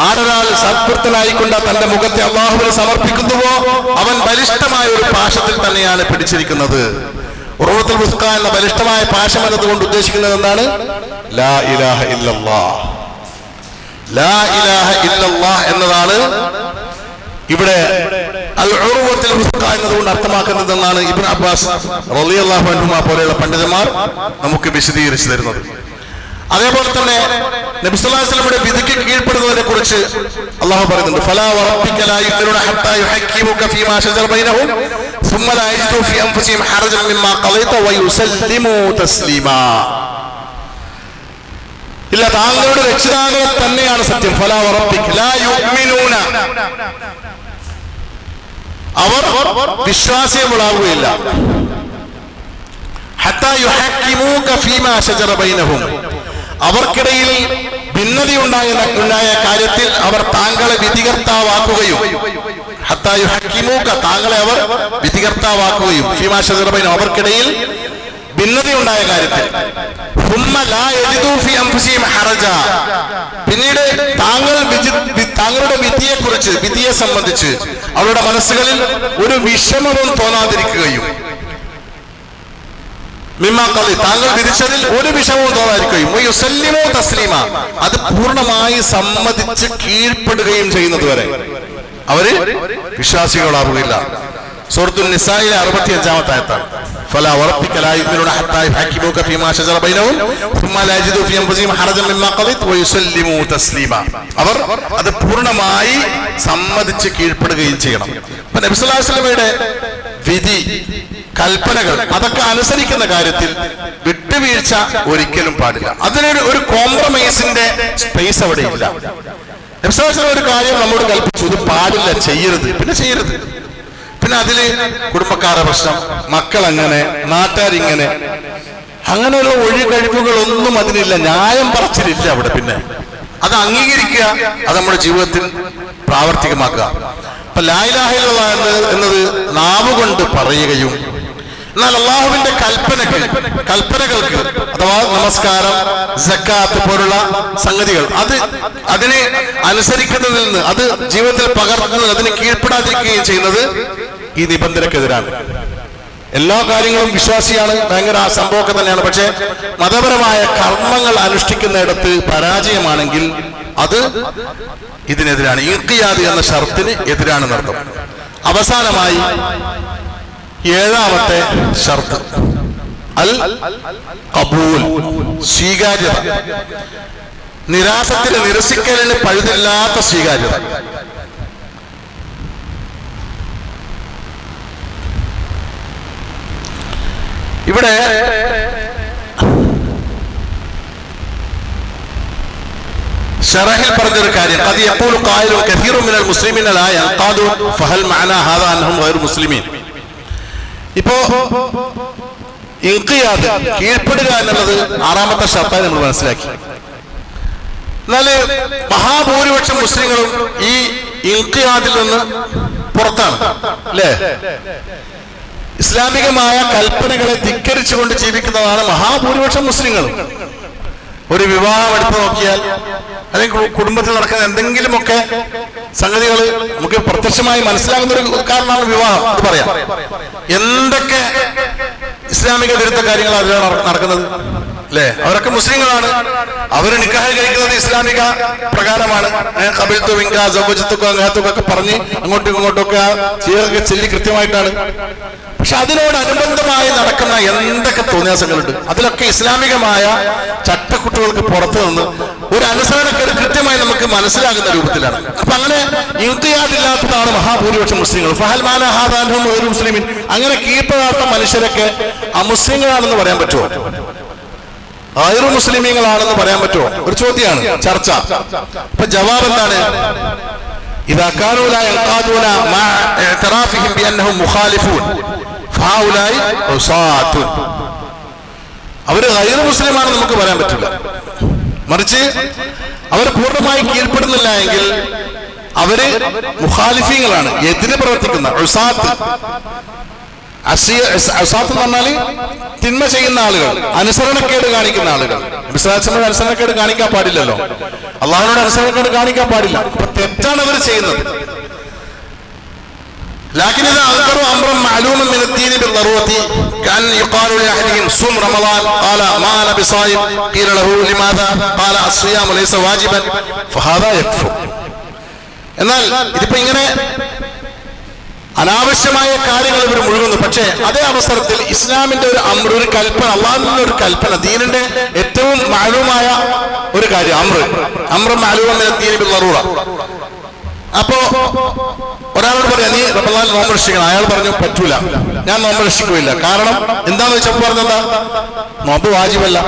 ആരൊരാൾ സത്കൃതനായിക്കൊണ്ട് തന്റെ മുഖത്തെ അല്ലാഹുവിന് സമർപ്പിക്കുന്നുവോ അവൻ ബലിഷ്ഠമായ ഒരു പാശത്തിൽ തന്നെയാണ് പിടിച്ചിരിക്കുന്നത്. ഉർവത്തുൽ വുസ്ഖാ എന്ന ബലിഷ്ഠമായ പാശം എന്നതുകൊണ്ട് ഉദ്ദേശിക്കുന്നത് എന്താണ്? ലാ ഇലാഹ ഇല്ലല്ലാഹ്. ലാ ഇലാഹ ഇല്ലല്ലാഹ് എന്നതാണ് ഇവിടെ അൽ ഉർവത്തുൽ വുസ്ഖാ എന്നതുകൊണ്ട് അർത്ഥമാക്കുന്നത് എന്നാണ് ഇബ്നു അബ്ബാസ് റളിയല്ലാഹു അൻഹുമ പോലെയുള്ള പണ്ഡിതന്മാർ നമുക്ക് വിശദീകരിച്ചു തരുന്നത്. അതേപോലെ തന്നെ നബി സല്ലല്ലാഹു അലൈഹി വസല്ലമയുടെ വിധിക്ക് കീഴ്പ്പെടുന്നതിനെ കുറിച്ച് അല്ലാഹു പറയുന്നുണ്ട്, ഫലാ വറബ്ബിക ലാ യുഅ്മിനൂന ഹത്താ യുഹക്കിമുക ഫീമാ ശജറ ബൈനഹും സുമ്മ ലാ യജിദു ഫീ അൻഫുസിഹിം ഹറജൻ മിമ്മാ ഖളൈത വയുസല്ലിമു തസ്ലീമാ. ഇല്ല, താങ്കളുടെ രക്ഷിതാവേ തന്നെയാണ് സത്യം. ഫലാ വറബ്ബിക ലാ യുഅ്മിനൂന, അവർ വിശ്വാസികളാവുകയില്ല. ഹത്താ യുഹക്കിമുക ഫീമാ ശജറ ബൈനഹും, അവർക്കിടയിൽ ഭിന്നതയുണ്ടായ കാര്യത്തിൽ അവർ താങ്കളെ വിധികർത്താവാക്കുകയും, ഹത്താ യുഹക്കിമുക, താങ്കളെ അവർ വിധികർത്താവാക്കുകയും, ഫീമാ ശജറ ബൈനഹും, അവർക്കിടയിൽ ഭിന്നതയുണ്ടായ കാര്യത്തിൽ, സുമ്മ ലാ യജിദു ഫീ അൻഫുസിഹിം ഹറജ, പിന്നീട് താങ്കളുടെ വിധിയെക്കുറിച്ച്, വിധിയെ സംബന്ധിച്ച് അവരുടെ മനസ്സുകളിൽ ഒരു വിഷമവും തോന്നാതിരിക്കുകയും, മിമ്മാഖലി, താങ്കൾ വിധിച്ചതിൽ ഒരു വിഷമവും തോന്നാതിരിക്കുകയും, വയുസല്ലിമു തസ്ലീമ, അത് പൂർണ്ണമായി സമ്മതിച്ച് കീഴ്പ്പെടുകയും ചെയ്യുന്നത് വരെ അവര് വിശ്വാസികളാവുകയില്ല. സൂറത്തുൻ നിസായിലെ 65-ാമത്തെ ആയത്താണ്. ഫലാ വറബ്ബിക ലാ യുഅ്മിനൂന ഹത്താ യുഹക്കിമുക ഫീമാ ശജറ ബൈനഹും സുമ്മ ലാ യജിദു ഫീ അൻഫുസിഹിം ഹറജൻ മിമ്മാ ഖളൈത വയുസല്ലിമു തസ്ലീമ, അവർ അത് പൂർണ്ണമായി സമ്മതിച്ച് കീഴ്പ്പെടുകയും ചെയ്യണം. അപ്പൊ നബി സല്ലല്ലാഹു അലൈഹി വസല്ലമയുടെ വിധി, കൽപ്പനകൾ, അതൊക്കെ അനുസരിക്കുന്ന കാര്യത്തിൽ വിട്ടുവീഴ്ച ഒരിക്കലും പാടില്ല. അതിനൊരു ഒരു കോംപ്രമൈസിന്റെ സ്പേസ് അവിടെ ഇല്ല. നബി സല്ലല്ലാഹു അലൈഹി വസല്ലം ഒരു കാര്യം നമ്മോട് കൽപ്പിച്ചു, ഇത് പാടില്ല, ചെയ്യരുത്, പിന്നെ ചെയ്യരുത്. പിന്നെ അതില് കുടുംബക്കാരുടെ പ്രശ്നം, മക്കളെങ്ങനെ, നാട്ടുകാരിങ്ങനെ, അങ്ങനെയുള്ള ഒഴികഴിവുകളൊന്നും അതിനില്ല. ന്യായം പറച്ചിലില്ല അവിടെ. പിന്നെ അത് അംഗീകരിക്കുക, അത് നമ്മുടെ ജീവിതത്തിൽ പ്രാവർത്തികമാക്കുക. അപ്പൊ ലാ ഇലാഹ ഇല്ലല്ലാഹ് എന്നത് നാവുകൊണ്ട് പറയുകയും, എന്നാൽ അള്ളാഹുവിന്റെ കൽപ്പനകൾക്ക് അഥവാ നമസ്കാരം, സക്കാത്ത് പോലുള്ള സംഗതികൾ, അതിനെ അനുസരിക്കുന്നതിൽ നിന്ന്, അത് ജീവിതത്തിൽ പകർത്തുന്നത്, അതിന് കീഴ്പ്പെടാതിരിക്കുകയും ചെയ്യുന്നത് ഈ നിബന്ധനക്കെതിരാണ്. എല്ലാ കാര്യങ്ങളും വിശ്വാസിയാണ്, ഭയങ്കര സംഭവമൊക്കെ തന്നെയാണ്. പക്ഷെ മതപരമായ കർമ്മങ്ങൾ അനുഷ്ഠിക്കുന്നിടത്ത് പരാജയമാണെങ്കിൽ അത് ഇതിനെതിരാണ്. ഇൻഖിയാദ് എന്ന ഷർത്തിന് എതിരാണ് നടത്തും. അവസാനമായി 7-ാമത്തെ ഷർത്ത്, അൽ ഖബൂൽ, സ്വീകാര്യത. നിരാസത്തിന്, നിരസിക്കലിന് പഴുതില്ലാത്ത സ്വീകാര്യത. ഇവിടെ ഷറഹിൽ പറഞ്ഞൊരു കാര്യം, ഖദ് യഖൂലു ഖായിലുൻ കസീറുൻ മിനൽ മുസ്ലിമീന ലാ യൻഖാദു ഫഹൽ മഅനാ ഹാദാ അൻഹും ഗൈറു മുസ്ലിമീൻ. ഇപ്പോ ഇൻഖിയാദ്, കീഴ്പ്പെടുക എന്നുള്ളത് ആറാമത്തെ ഷർത്തായി നമ്മൾ മനസ്സിലാക്കി. എന്നാല് മഹാഭൂരിപക്ഷം മുസ്ലിങ്ങളും ഈ ഇൻഖിയാദിൽ നിന്ന് പുറത്താണ്, അല്ലേ? ഇസ്ലാമികമായ കൽപ്പനകളെ ധിക്കരിച്ചുകൊണ്ട് ജീവിക്കുന്നതാണ് മഹാഭൂരിപക്ഷം മുസ്ലിങ്ങളും. ഒരു വിവാഹം എടുത്തു നോക്കിയാൽ, അല്ലെങ്കിൽ കുടുംബത്തിൽ നടക്കുന്ന എന്തെങ്കിലുമൊക്കെ സംഗതികൾ നമുക്ക് പ്രത്യക്ഷമായി മനസ്സിലാകുന്ന ഒരു കാരണമാണ് വിവാഹം എന്ന് പറയാം. എന്തൊക്കെ ഇസ്ലാമിക വിരുദ്ധ കാര്യങ്ങൾ അതിലാണ് നടക്കുന്നത്, അല്ലേ? അവരൊക്കെ മുസ്ലിങ്ങളാണ്. അവർ നിക്കാഹ് കഴിക്കുന്നത് ഇസ്ലാമിക പ്രകാരമാണ്. ഖബിൽതു മിൻക സവ്വജതുക അങ്ങനത്തൊക്കെ പറഞ്ഞ് അങ്ങോട്ടും ഇങ്ങോട്ടൊക്കെ ചീറൊക്കെ ചെല്ലി കൃത്യമായിട്ടാണ്. പക്ഷെ അതിനോടനുബന്ധമായി നടക്കുന്ന എന്തൊക്കെ തോന്നിയാസങ്ങളുണ്ട്, അതിലൊക്കെ ഇസ്ലാമികമായ ചട്ടക്കുട്ടുകൾക്ക് പുറത്തു നിന്ന് ഒരു അനുസരണക്കേട് കൃത്യമായി നമുക്ക് മനസ്സിലാകുന്ന രൂപത്തിലാണ്. അപ്പൊ അങ്ങനെ ഇൻഖിയാദില്ലാത്തതാണ് മഹാഭൂരിപക്ഷം മുസ്ലിങ്ങൾ. ഫഹൽ മാന ഹാദാ അൻഹും ഗൈറു മുസ്ലിമീൻ. അങ്ങനെ കീഴ്പ്പെടാത്ത മനുഷ്യരൊക്കെ അമുസ്ലിങ്ങളാണെന്ന് പറയാൻ പറ്റുമോ? ഗൈറു മുസ്ലിമീങ്ങളാണെന്ന് പറയാൻ പറ്റുമോ? ഒരു ചോദ്യമാണ്, ചർച്ച. അപ്പൊ ജവാബ് എന്താണ്? ഇദാ കാനൂ ലാ യൻഖാദൂന മാ ഇഅ്തിറാഫിഹിം ബിഅന്നഹും മുഖാലിഫൂൻ ഫഹൗലായി ഉസാത്തുൻ. അവര് ഗൈറു മുസ്ലിമാണെന്ന് നമുക്ക് പറയാൻ പറ്റില്ല. മറിച്ച് അവർ പൂർണ്ണമായി കീഴ്പ്പെടുന്നില്ല എങ്കിൽ അവര് മുഖാലിഫീങ്ങളാണ്, എതിരെ പ്രവർത്തിക്കുന്ന ഉസാത്ത്. അസാത്ത് എന്ന് പറഞ്ഞാല് തിന്മ ചെയ്യുന്ന ആളുകൾ, അനുസരണക്കേട് കാണിക്കുന്ന ആളുകൾ. വിശ്വാസത്തിന് അനുസരണക്കേട് കാണിക്കാൻ പാടില്ലല്ലോ, അള്ളാഹുവിനോട് അനുസരണക്കേട് കാണിക്കാൻ പാടില്ല. അപ്പൊ തെറ്റാണ് അവർ ചെയ്യുന്നത്. لكن إذا أنكروا أمرا معلوما من الدين بالضرورة كأن يقال لأحدهم صم رمضان قال ما أنا بصائم قيل له لماذا قال الصيام ليس واجبا فهذا يكفر. എന്നാൽ ഇതിപ്പോ ഇങ്ങനെ അനാവശ്യമായ കാര്യങ്ങൾ ഇവർ മുഴുകുന്നു. പക്ഷേ അതേ അവസരത്തിൽ ഇസ്ലാമിന്റെ ഒരു അമ്ര, ഒരു കൽപ്പന, അള്ളാഹുവിന്റെ ഒരു കൽപ്പന, ദീനിന്റെ ഏറ്റവും മാലൂമായ ഒരു കാര്യം അമ്ര മാലൂമ മിനൽ ദീനി ബിൽ ദറൂറ. അപ്പോ ഒരാളോട് പറയാം നീ റമളാൻ നോമ്പ് രക്ഷിക്കണം, അയാൾ പറഞ്ഞു പറ്റൂല, ഞാൻ നോമ്പ് രക്ഷിക്കുകയില്ല. കാരണം എന്താന്ന് വെച്ചപ്പോൾ പറഞ്ഞെന്താ, നോമ്പ് വാജിബല്ല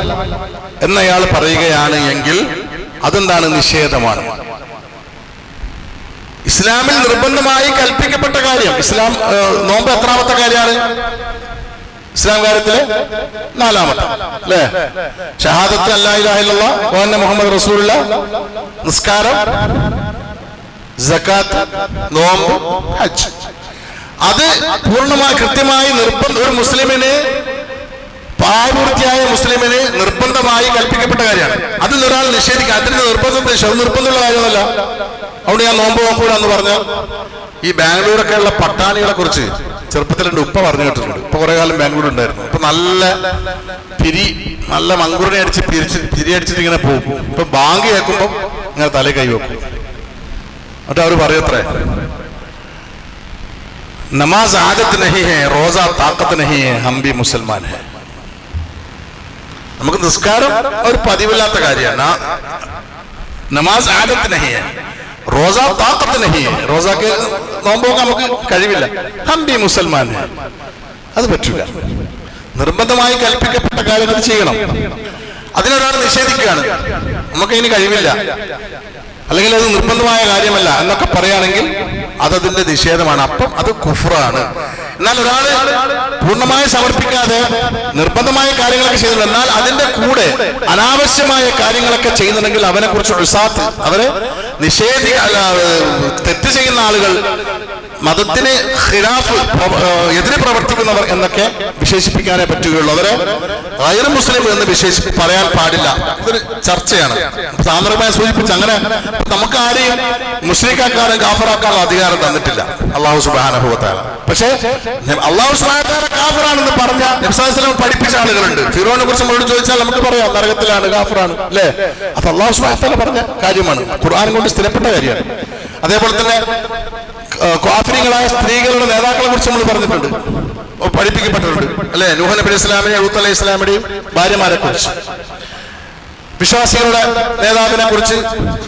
എന്നയാൾ പറയുകയാണ് എങ്കിൽ അതെന്താണ്? നിഷേധമാണ്. ഇസ്ലാമിൽ നിർബന്ധമായി കൽപ്പിക്കപ്പെട്ട കാര്യം. ഇസ്ലാം നോമ്പ് എത്രാമത്തെ കാര്യമാണ്? ഇസ്ലാം കാര്യത്തില് 4-മത്തെ, അല്ലേ? ഷഹാദത്ത് അല്ലാ ഇലാഹ ഇല്ലല്ലാഹ് വ അന്ന മുഹമ്മദ് റസൂലുള്ളാഹ്, നിസ്കാരം, സകാത്ത്, നോമ്പ്, ഹജ്ജ്. അത് പൂർണ്ണമായി കൃത്യമായി ഒരു മുസ്ലിമിന്, പ്രായപൂർത്തിയായ മുസ്ലിമിന് നിർബന്ധമായി കൽപ്പിക്കപ്പെട്ട കാര്യമാണ്. അതിൽ ഒരാൾ നിഷേധിക്കുക, അതിന് നിർബന്ധമുള്ള കാര്യമല്ല. അവിടെ ഞാൻ നോമ്പ് നോക്കൂല എന്ന് പറഞ്ഞ ഈ ബാംഗ്ലൂരൊക്കെ ഉള്ള പട്ടാണികളെ കുറിച്ച് ചെറുപ്പത്തിൽ എൻ്റെ ഉപ്പ പറഞ്ഞു കേട്ടിട്ടുണ്ട്. ഇപ്പൊ കുറെ കാലം ബാംഗ്ലൂർ ഉണ്ടായിരുന്നു. ഇപ്പൊ നല്ല മങ്കുറിനെ അടിച്ച് തിരിയടിച്ചിട്ട് ഇങ്ങനെ പോകും. ഇപ്പൊ ബാങ്ക് കേൾക്കുമ്പോ ഇങ്ങനെ തലേ കൈ വെക്കും. എന്നിട്ട് അവർ പറയത്രേ, നമാസ് ആദത്ത് നഹി ഹെ റോസ താക്കത്ത് നഹി ഹെ ഹം ഭി മുസൽമാൻ ഹെ. നമുക്ക് നിസ്കാരം ഒരു പതിവില്ലാത്ത കാര്യമാണ്. നമാസ് ആദത്ത് നഹി ഹെ റോസ താക്കത്ത് നഹി ഹെ. റോസക്ക് നോമ്പൊക്കെ നമുക്ക് കഴിവില്ല. ഹം ഭി മുസൽമാൻ ഹെ, അത് പറ്റൂല. നിർബന്ധമായി കൽപ്പിക്കപ്പെട്ട കാര്യങ്ങൾ ചെയ്യണം. അതിനൊരാൾ നിഷേധിക്കുകയാണ്, നമുക്ക് ഇതിന് കഴിവില്ല, അല്ലെങ്കിൽ അത് നിർബന്ധമായ കാര്യമല്ല എന്നൊക്കെ പറയുകയാണെങ്കിൽ അതതിന്റെ നിഷേധമാണ്. അപ്പം അത് കുഫ്റാണ്. എന്നാൽ ഒരാൾ പൂർണ്ണമായി സമർപ്പിക്കാതെ നിർബന്ധമായ കാര്യങ്ങളൊക്കെ ചെയ്യുന്നുണ്ട്, എന്നാൽ അതിന്റെ കൂടെ അനാവശ്യമായ കാര്യങ്ങളൊക്കെ ചെയ്യുന്നുണ്ടെങ്കിൽ അവനെ കുറിച്ച് ഉസാത്ത്, അവരെ തെറ്റ് ചെയ്യുന്ന ആളുകൾ, മതത്തിന് ഖിലാഫ് എതിരെ പ്രവർത്തിക്കുന്നവർ എന്നൊക്കെ വിശേഷിപ്പിക്കാനേ പറ്റുകയുള്ളൂ. അവരെ ഗൈർ മുസ്ലിം എന്ന് പറയാൻ പാടില്ല. ഇതൊരു ചർച്ചയാണ്. സാന്ദർഭമായി സൂചിപ്പിച്ച് അങ്ങനെ നമുക്ക് ആരെയും മുശ്രിക്കാക്കാനും കാഫറാക്കാനും അധികാരം തന്നിട്ടില്ല അല്ലാഹു സുബ്ഹാനഹു വ തആല. പക്ഷേ അല്ലാഹു സുബ്ഹാനഹു വ തആല കാഫറാണെന്ന് പറഞ്ഞ നബി സല്ലല്ലാഹു അലൈഹി വസല്ലം പഠിപ്പിച്ച ആളുകളുണ്ട്. ഫിറോനെ കുറിച്ച് നമ്മളോട് ചോദിച്ചാൽ നമുക്ക് പറയാം നരകത്തിലാണ്, കാഫറാണ്, അല്ലേ? അപ്പൊ അല്ലാഹു സുബ്ഹാനഹു വ തആല പറഞ്ഞ കാര്യമാണ്, ഖുർആൻ കൊണ്ട് സ്ഥിരപ്പെട്ട കാര്യമാണ്. അതേപോലെ തന്നെ കാഫിറുകളായ സ്ത്രീകളുടെ നേതാക്കളെ കുറിച്ച് നമ്മൾ പറഞ്ഞിട്ടുണ്ട്, പഠിപ്പിക്കപ്പെട്ടിട്ടുണ്ട് അല്ലെ? നൂഹ് നബി അലൈഹി സ്വലാമിനെയും ലൂത്ത് അലൈഹി സ്വലാമിന്റെയും ഭാര്യമാരെ കുറിച്ച്, വിശ്വാസികളുടെ നേതാവിനെ കുറിച്ച്,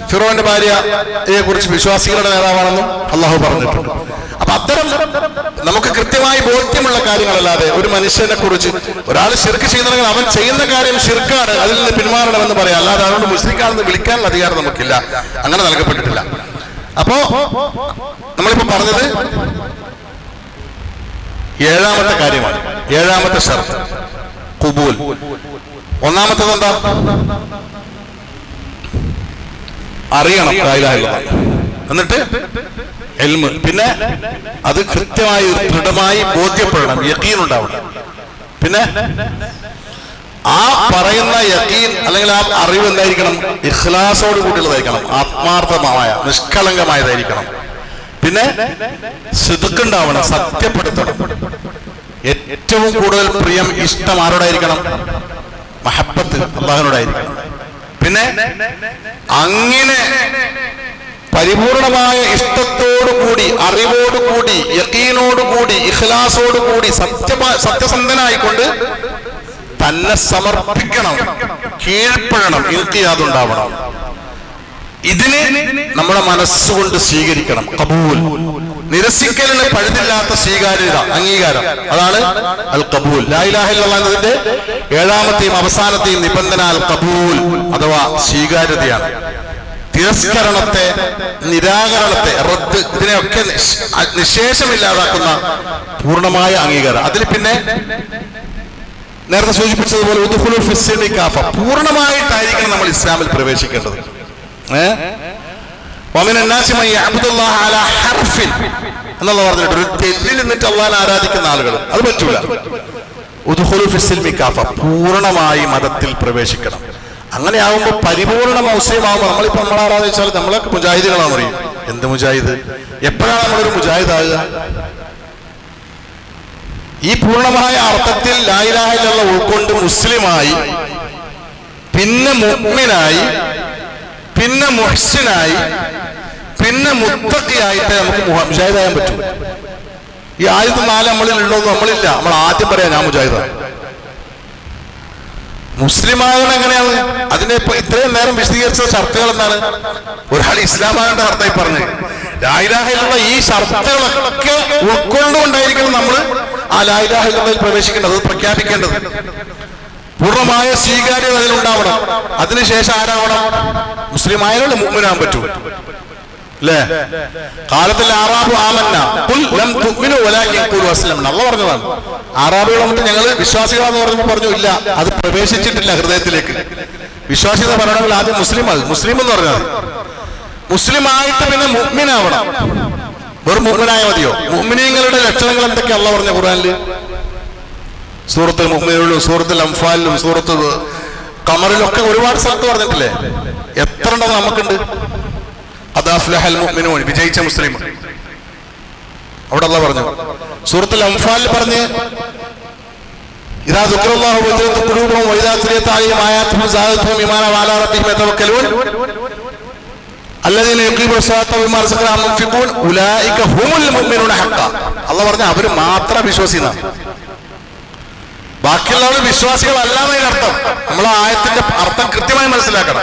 ഫിറോന്റെ ഭാര്യയെ കുറിച്ച് വിശ്വാസികളുടെ നേതാവാണെന്നും അള്ളാഹു പറഞ്ഞിട്ടുണ്ട്. അപ്പൊ അത്തരം നമുക്ക് കൃത്യമായി ബോധ്യമുള്ള കാര്യങ്ങളല്ലാതെ ഒരു മനുഷ്യനെ കുറിച്ച് ഒരാൾ ശിർക്ക് ചെയ്യുന്നുണ്ടെങ്കിൽ അവൻ ചെയ്യുന്ന കാര്യം ശിർക്കാണ്, അതിൽ നിന്ന് പിന്മാറണമെന്ന് പറയാം. അല്ലാതെ അതുകൊണ്ട് മുസ്ലിക്കാണെന്ന് വിളിക്കാനുള്ള അധികാരം നമുക്കില്ല, അങ്ങനെ നൽകപ്പെട്ടിട്ടില്ല. അപ്പോ നമ്മളിപ്പോ പറഞ്ഞത് ഏഴാമത്തെ കാര്യമാണ്, ഏഴാമത്തെ ഷർത്ത് ഖുബൂൽ. ഒന്നാമത്തത് എന്താ? അറിയണം ലാ ഇലാഹ ഇല്ലല്ലാഹ്, എന്നിട്ട് ഇൽമ്, പിന്നെ അത് കൃത്യമായി ദൃഢമായി ബോധ്യപ്പെടണം, യഖീൻ ഉണ്ടാവണം. പിന്നെ ആ പറയുന്ന യഖീൻ അല്ലെങ്കിൽ ആ അറിവ് എന്തായിരിക്കണം? ഇഖ്ലാസോട് കൂടിയുള്ളതായിരിക്കണം, ആത്മാർത്ഥമായ നിഷ്കളങ്കമായതായിരിക്കണം. പിന്നെ സിദ്ഖുണ്ടാവണം, സത്യപ്പെടുത്തണം. ഏറ്റവും കൂടുതൽ പ്രിയം, ഇഷ്ടം ആരോടായിരിക്കണം? മഹബ്ബത്ത് അല്ലാഹുവിനോടായിരിക്കണം. പിന്നെ അങ്ങനെ പരിപൂർണമായ ഇഷ്ടത്തോടുകൂടി, അറിവോടുകൂടി, യഖീനോടുകൂടി, ഇഖ്ലാസോടുകൂടി, സത്യസന്ധനായിക്കൊണ്ട് തന്നെ സമർപ്പിക്കണം, കീഴ്പ്പെടണം, ഇൻഖിയാദുണ്ടാവണം. ഇതിനെ നമ്മുടെ മനസ്സുകൊണ്ട് സ്വീകരിക്കണം. ഖബൂൽ, നിരസിക്കലിന് പഴുതില്ലാത്ത സ്വീകാര്യത, അംഗീകാരം, അതാണ് അൽ ഖബൂൽ. ലാ ഇലാഹ ഇല്ലല്ലാഹ് എന്നതിന്റെ ഏഴാമത്തെയും അവസാനത്തെയും നിബന്ധന അൽ ഖബൂൽ അഥവാ സ്വീകാര്യതയാണ്. തിരസ്കരണത്തെ, നിരാകരണത്തെ, റദ്ദ്, ഇതിനെയൊക്കെ നിശേഷമില്ലാതാക്കുന്ന പൂർണ്ണമായ അംഗീകാരം. അതിൽ പിന്നെ നേരത്തെ സൂചിപ്പിച്ചതുപോലെ ഉദ്ഖുലൂ ഫിസ്സിൽമി കാഫ, പൂർണ്ണമായിട്ടായിരിക്കണം നമ്മൾ ഇസ്ലാമിൽ പ്രവേശിക്കേണ്ടത്. എന്നുള്ള പറഞ്ഞിട്ട് ഒരു തെല്ലിൽ നിന്നിട്ട് അള്ളാഹനെ ആരാധിക്കുന്ന ആളുകൾ, അത് പറ്റൂല. ഉദ്ഖുലൂ ഫിസ്സിൽമി കാഫ, പൂർണ്ണമായി മതത്തിൽ പ്രവേശിക്കണം. അങ്ങനെ ആകുമ്പോൾ പരിപൂർണ്ണ മുസ്ലിം ആകുമ്പോൾ നമ്മളിപ്പോ നമ്മൾ ആരാധിച്ചാൽ നമ്മളൊക്കെ മുജാഹിദുകളാണെന്ന് പറയും. എന്ത് മുജാഹിദ്? എപ്പോഴാണ് നമ്മളൊരു മുജാഹിദ് ആകുക? ഈ പൂർണ്ണമായ അർത്ഥത്തിൽ ലാ ഇലാഹ ഇല്ലല്ലാഹ് ഉൾക്കൊണ്ട് മുസ്ലിമായി, പിന്നെ മുഅ്മിനായി, പിന്നെ മുഹ്സിനായി, പിന്നെ മുത്തഖിയായിട്ട് നമുക്ക് മുജാഹിദാകാൻ പറ്റും. ഈ ആദ്യത്തെ 4 നമ്മളിൽ ഉള്ളതൊന്നും നമ്മളില്ല. നമ്മൾ ആദ്യം പറയാം ഞാൻ മുജാഹിദാണ്. മുസ്ലിമാകണം എങ്ങനെയാണ്? അതിനെ ഇപ്പൊ ഇത്രയും നേരം വിശദീകരിച്ച ഷർത്തുകൾ എന്താണ്? ഒരാൾ ഇസ്ലാമാകേണ്ട ഷർത്തായി പറഞ്ഞു. ലാ ഇലാഹ ഇല്ലല്ലാഹ് ഈ ഷർത്തുകളൊക്കെ ഉൾക്കൊണ്ടുകൊണ്ടായിരിക്കണം നമ്മൾ ആ ലാ ഇലാഹ ഇല്ലല്ലാഹ് പ്രവേശിക്കേണ്ടത്, പ്രഖ്യാപിക്കേണ്ടത്. പൂർണ്ണമായ സ്വീകാര്യത അതിലുണ്ടാവണം. അതിനുശേഷം ആരാവണം? മുസ്ലിം ആയാലും മുഅ്മിനാകാൻ പറ്റൂ അല്ലേ? കാലത്തിൽ ആറാബു ആമന്ന ഖുൽ ലം തുഅ്മിനു വലാകിൻ ഖൂലു അസ്ലംന, അല്ലാഹു പറഞ്ഞതാണ്. ആറാബികൾ വന്നിട്ട് ഞങ്ങൾ വിശ്വാസികളാന്ന് പറഞ്ഞപ്പോൾ പറഞ്ഞു ഇല്ല, അത് പ്രവേശിച്ചിട്ടില്ല ഹൃദയത്തിലേക്ക്. വിശ്വാസിത പറയണമെങ്കിൽ ആദ്യം മുസ്ലിം ആകും. മുസ്ലിം എന്ന് പറഞ്ഞാൽ മുസ്ലിം ആയിട്ട് പിന്നെ മുഅ്മിനാവണം. വെറും മുഅ്മിനായ മതിയോ? മുഅ്മിനീങ്ങളുടെ ലക്ഷണങ്ങൾ എന്തൊക്കെയാ അല്ലാഹു പറഞ്ഞ ഖുർആനിൽ? സൂറത്തുൽ മുഅ്മിനൂനിലും സൂറത്തുൽ അൻഫാലിലും സൂറത്തുൽ ഖമറിലൊക്കെ ഒരുപാട് സ്ഥലത്ത് പറഞ്ഞിട്ടില്ലേ? എത്ര ഉണ്ടെന്ന് നമുക്കുണ്ട്. ഖദ് അഫ്ലഹൽ മുഅ്മിനൂൻ, വിജയിച്ച മുസ്ലിം. അവിടെ അല്ലാഹു പറഞ്ഞു. സൂറത്തുൽ അൻഫാലിൽ പറഞ്ഞ് ഇദാ ദുക്റല്ലാഹു വജലത് ഖുലൂബുഹും വഇദാ തുലിയത് അലൈഹിം ആയാതുഹു സാദത്തുഹും ഈമാനാ വഅലാ റബ്ബിഹിം യതവക്കലൂൻ അല്ലദീന യുഖീമൂന സ്വലാത്ത വമിമ്മാ റസഖ്നാഹും യുൻഫിഖൂൻ ഉലൈക ഹുമുൽ മുഅ്മിനൂന ഹഖ്ഖാ. അല്ലാഹു പറഞ്ഞു അവർ മാത്രം വിശ്വാസികളാണ്, ബാക്കിയുള്ളവർ വിശ്വാസികളല്ലാന്നതിന് അർത്ഥം. നമ്മൾ ആ ആയത്തിന്റെ അർത്ഥം കൃത്യമായി മനസ്സിലാക്കണം.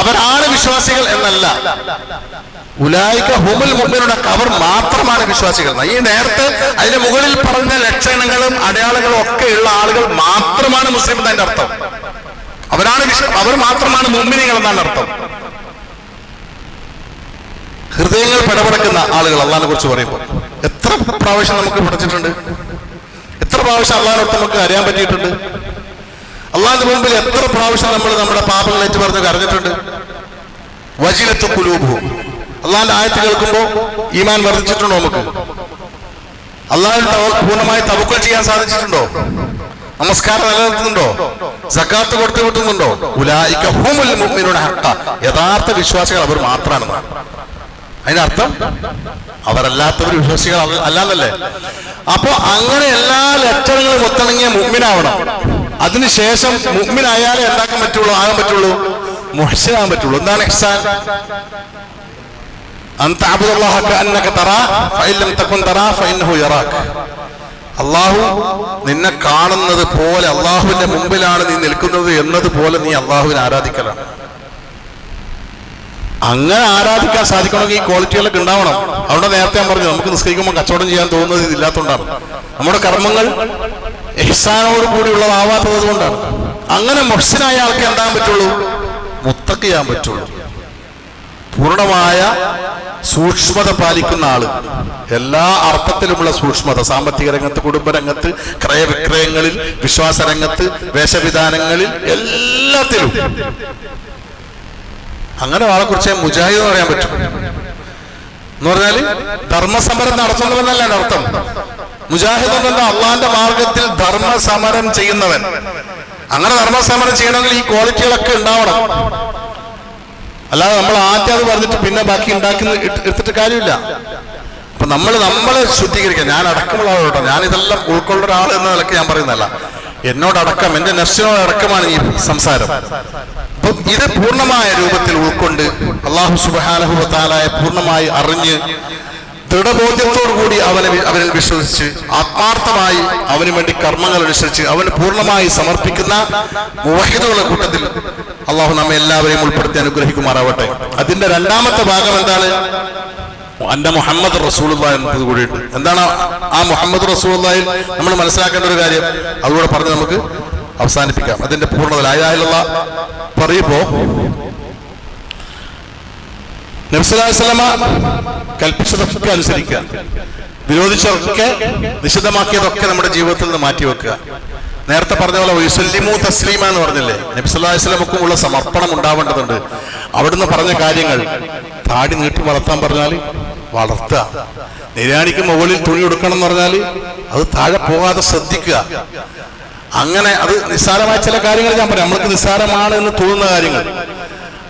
അവരാണ് വിശ്വാസികൾ എന്നല്ല. ഉലൈക ഹുമുൽ മുഅ്മിനൂന, അവർ മാത്രമാണ് വിശ്വാസികൾ. ഈ നേരത്തെ അതിന്റെ മുകളിൽ പറഞ്ഞ ലക്ഷണങ്ങളും അടയാളങ്ങളും ഒക്കെ ഉള്ള ആളുകൾ മാത്രമാണ് മുസ്ലിം എന്നതിന്റെ അർത്ഥം. അവർ മാത്രമാണ് മുഅ്മിനീങ്ങൾ എന്നാണ് അർത്ഥം. ഹൃദയങ്ങൾ പിടപെടക്കുന്ന ആളുകൾ അള്ളാഹിനെ കുറിച്ച് പറയുമ്പോൾ എത്ര പ്രാവശ്യം നമുക്ക് പഠിച്ചിട്ടുണ്ട്? എത്ര പ്രാവശ്യം അള്ളാഹിനോട് നമുക്ക് അറിയാൻ പറ്റിയിട്ടുണ്ട്? അള്ളാഹിന്റെ മുമ്പിൽ എത്ര പ്രാവശ്യം നമ്മൾ നമ്മുടെ പാപങ്ങൾ ഏറ്റു പറഞ്ഞ് കരഞ്ഞിട്ടുണ്ട്? വജിലത്ത് ഖുലൂബുഹും, അള്ളാഹിന്റെ ആയത്ത് കേൾക്കുമ്പോൾ ഈമാൻ വർദ്ധിച്ചിട്ടുണ്ടോ? നമുക്ക് അള്ളാഹിനെ പൂർണ്ണമായി തവക്കുൽ ചെയ്യാൻ സാധിച്ചിട്ടുണ്ടോ? നമസ്കാരം നിലനിർത്തുന്നുണ്ടോ? സക്കാത്ത് കൊടുത്തു വിട്ടുന്നുണ്ടോ? ഉലൈക ഹുമുൽ മുഅ്മിനൂന ഹഖ്ഖാ, യഥാർത്ഥ വിശ്വാസികൾ അവർ മാത്രമാണ്. അതിനർത്ഥം അവരല്ലാത്തവർ വിശ്വാസികൾ അല്ലാന്നല്ലേ? അപ്പൊ അങ്ങനെ എല്ലാ ലക്ഷണങ്ങളും ഒത്തിണങ്ങിയ മുഅ്മിനാവണം. അതിനുശേഷം മുഅ്മിനായാലേ എന്താക്കാൻ പറ്റുള്ളൂ? ആകാൻ പറ്റുള്ളൂ, മുഹ്സിനാകാൻ പറ്റുള്ളൂ. എന്താണ് ഇഹ്സാൻ? അൻ തഅബ്ദുല്ലാഹ കഅന്നക തറാ ഫഇൻ ലം തകുൻ തറാ ഫഇന്നഹു യറാക്. അള്ളാഹു നിന്നെ കാണുന്നത് പോലെ, അള്ളാഹുവിന്റെ മുമ്പിലാണ് നീ നിൽക്കുന്നത് എന്നതുപോലെ നീ അള്ളാഹുവിനെ ആരാധിക്കലാണ്. അങ്ങനെ ആരാധിക്കാൻ സാധിക്കണമെങ്കിൽ ഈ ക്വാളിറ്റികളൊക്കെ ഉണ്ടാവണം. അവിടെ നേരത്തെ ഞാൻ പറഞ്ഞു, നമുക്ക് നിസ്കരിക്കുമ്പോൾ കച്ചവടം ചെയ്യാൻ തോന്നുന്നത് ഇതില്ലാത്തതുകൊണ്ടാണ്. നമ്മുടെ കർമ്മങ്ങൾ ഇഹ്സാനോട് കൂടിയുള്ളതാവാത്തത് കൊണ്ടാണ്. അങ്ങനെ മുഹ്സിനായ ആൾക്ക് എന്താകാൻ പറ്റുള്ളൂ? മുത്തഖ് ചെയ്യാൻ പറ്റുള്ളൂ. പൂർണ്ണമായ സൂക്ഷ്മത പാലിക്കുന്ന ആള്, എല്ലാ അർത്ഥത്തിലുമുള്ള സൂക്ഷ്മത, സാമ്പത്തിക രംഗത്ത്, കുടുംബരംഗത്ത്, ക്രയവിക്രയങ്ങളിൽ, വിശ്വാസ രംഗത്ത്, വേഷവിധാനങ്ങളിൽ, എല്ലാത്തിലും. അങ്ങനെ ആളെ കുറിച്ച് മുജാഹിദ് എന്ന് പറയാൻ പറ്റും. എന്ന് പറഞ്ഞാല് ധർമ്മസമരം നടത്തുന്നവനല്ല അർത്ഥം. മുജാഹിദ് എന്ന അള്ളാന്റെ മാർഗത്തിൽ ധർമ്മസമരം ചെയ്യുന്നവൻ. അങ്ങനെ ധർമ്മസമരം ചെയ്യണമെങ്കിൽ ഈ ക്വാളിറ്റികളൊക്കെ ഉണ്ടാവണം. അല്ലാതെ നമ്മൾ ആദ്യം അത് പറഞ്ഞിട്ട് പിന്നെ ബാക്കി ഉണ്ടാക്കി എടുത്തിട്ട് കാര്യമില്ല. അപ്പൊ നമ്മളെ ശുദ്ധീകരിക്കാം. ഞാൻ അടക്കമുള്ള ആളോട്ടോ, ഞാൻ ഇതെല്ലാം ഉൾക്കൊള്ളുന്ന ഒരാൾ എന്ന നിലയ്ക്ക് ഞാൻ പറയുന്നതല്ല. എന്നോടടക്കം, എന്റെ നഫ്സിനോടടക്കമാണ് ഈ സംസാരം. അപ്പൊ ഇത് പൂർണ്ണമായ രൂപത്തിൽ ഉൾക്കൊണ്ട് അല്ലാഹു സുബ്ഹാനഹു വ തആലയെ പൂർണ്ണമായി അറിഞ്ഞ് ദൃഢബോധ്യത്തോടുകൂടി അവനിൽ വിശ്വസിച്ച് ആത്മാർത്ഥമായി അവന് വേണ്ടി കർമ്മങ്ങൾ അനുസരിച്ച് അവന് പൂർണ്ണമായി സമർപ്പിക്കുന്ന മുവഹിദുകളുടെ കൂട്ടത്തിൽ അള്ളാഹു നമ്മെ എല്ലാവരെയും ഉൾപ്പെടുത്തി അനുഗ്രഹിക്കുമാറാവട്ടെ. അതിന്റെ രണ്ടാമത്തെ ഭാഗം എന്താണ്? അന്റെ മുഹമ്മദ് റസൂലുള്ളാഹി എന്നത് കൂടിയുണ്ട്. എന്താണ് ആ മുഹമ്മദ് റസൂലുള്ളാഹിൽ നമ്മൾ മനസ്സിലാക്കേണ്ട ഒരു കാര്യം? അതുകൂടെ പറഞ്ഞ് നമുക്ക് അവസാനിപ്പിക്കാം. അതിന്റെ പൂർണ്ണത ലാ ഇലാഹ ഇല്ലല്ലാഹ് പറയുമ്പോ നബി സല്ലല്ലാഹു അലൈഹി വസല്ലമ കൽപ്പിച്ചതൊക്കെ അനുസരിക്കുക, വിരോധിച്ചതൊക്കെ, നിഷിദ്ധമാക്കിയതൊക്കെ നമ്മുടെ ജീവിതത്തിൽ നിന്ന് മാറ്റിവെക്കുക. നേരത്തെ പറഞ്ഞ പോലെ വയുസല്ലിമു തസ്ലീമ എന്ന് പറഞ്ഞില്ലേ, നബി സല്ലല്ലാഹു അലൈഹി വസല്ലമക്കും ഉള്ള സമർപ്പണം ഉണ്ടാവേണ്ടതുണ്ട്. അവിടുന്ന് പറഞ്ഞ കാര്യങ്ങൾ, താടി നീട്ടി വളർത്താൻ പറഞ്ഞാൽ വളർത്തുക, നിര്യാണിക്ക് മുകളിൽ തുണി കൊടുക്കണം എന്ന് പറഞ്ഞാൽ അത് താഴെ പോകാതെ ശ്രദ്ധിക്കുക. അങ്ങനെ അത് നിസ്സാരമായ ചില കാര്യങ്ങൾ ഞാൻ പറയാം, നമ്മൾക്ക് നിസ്സാരമാണ് എന്ന് തോന്നുന്ന കാര്യങ്ങൾ.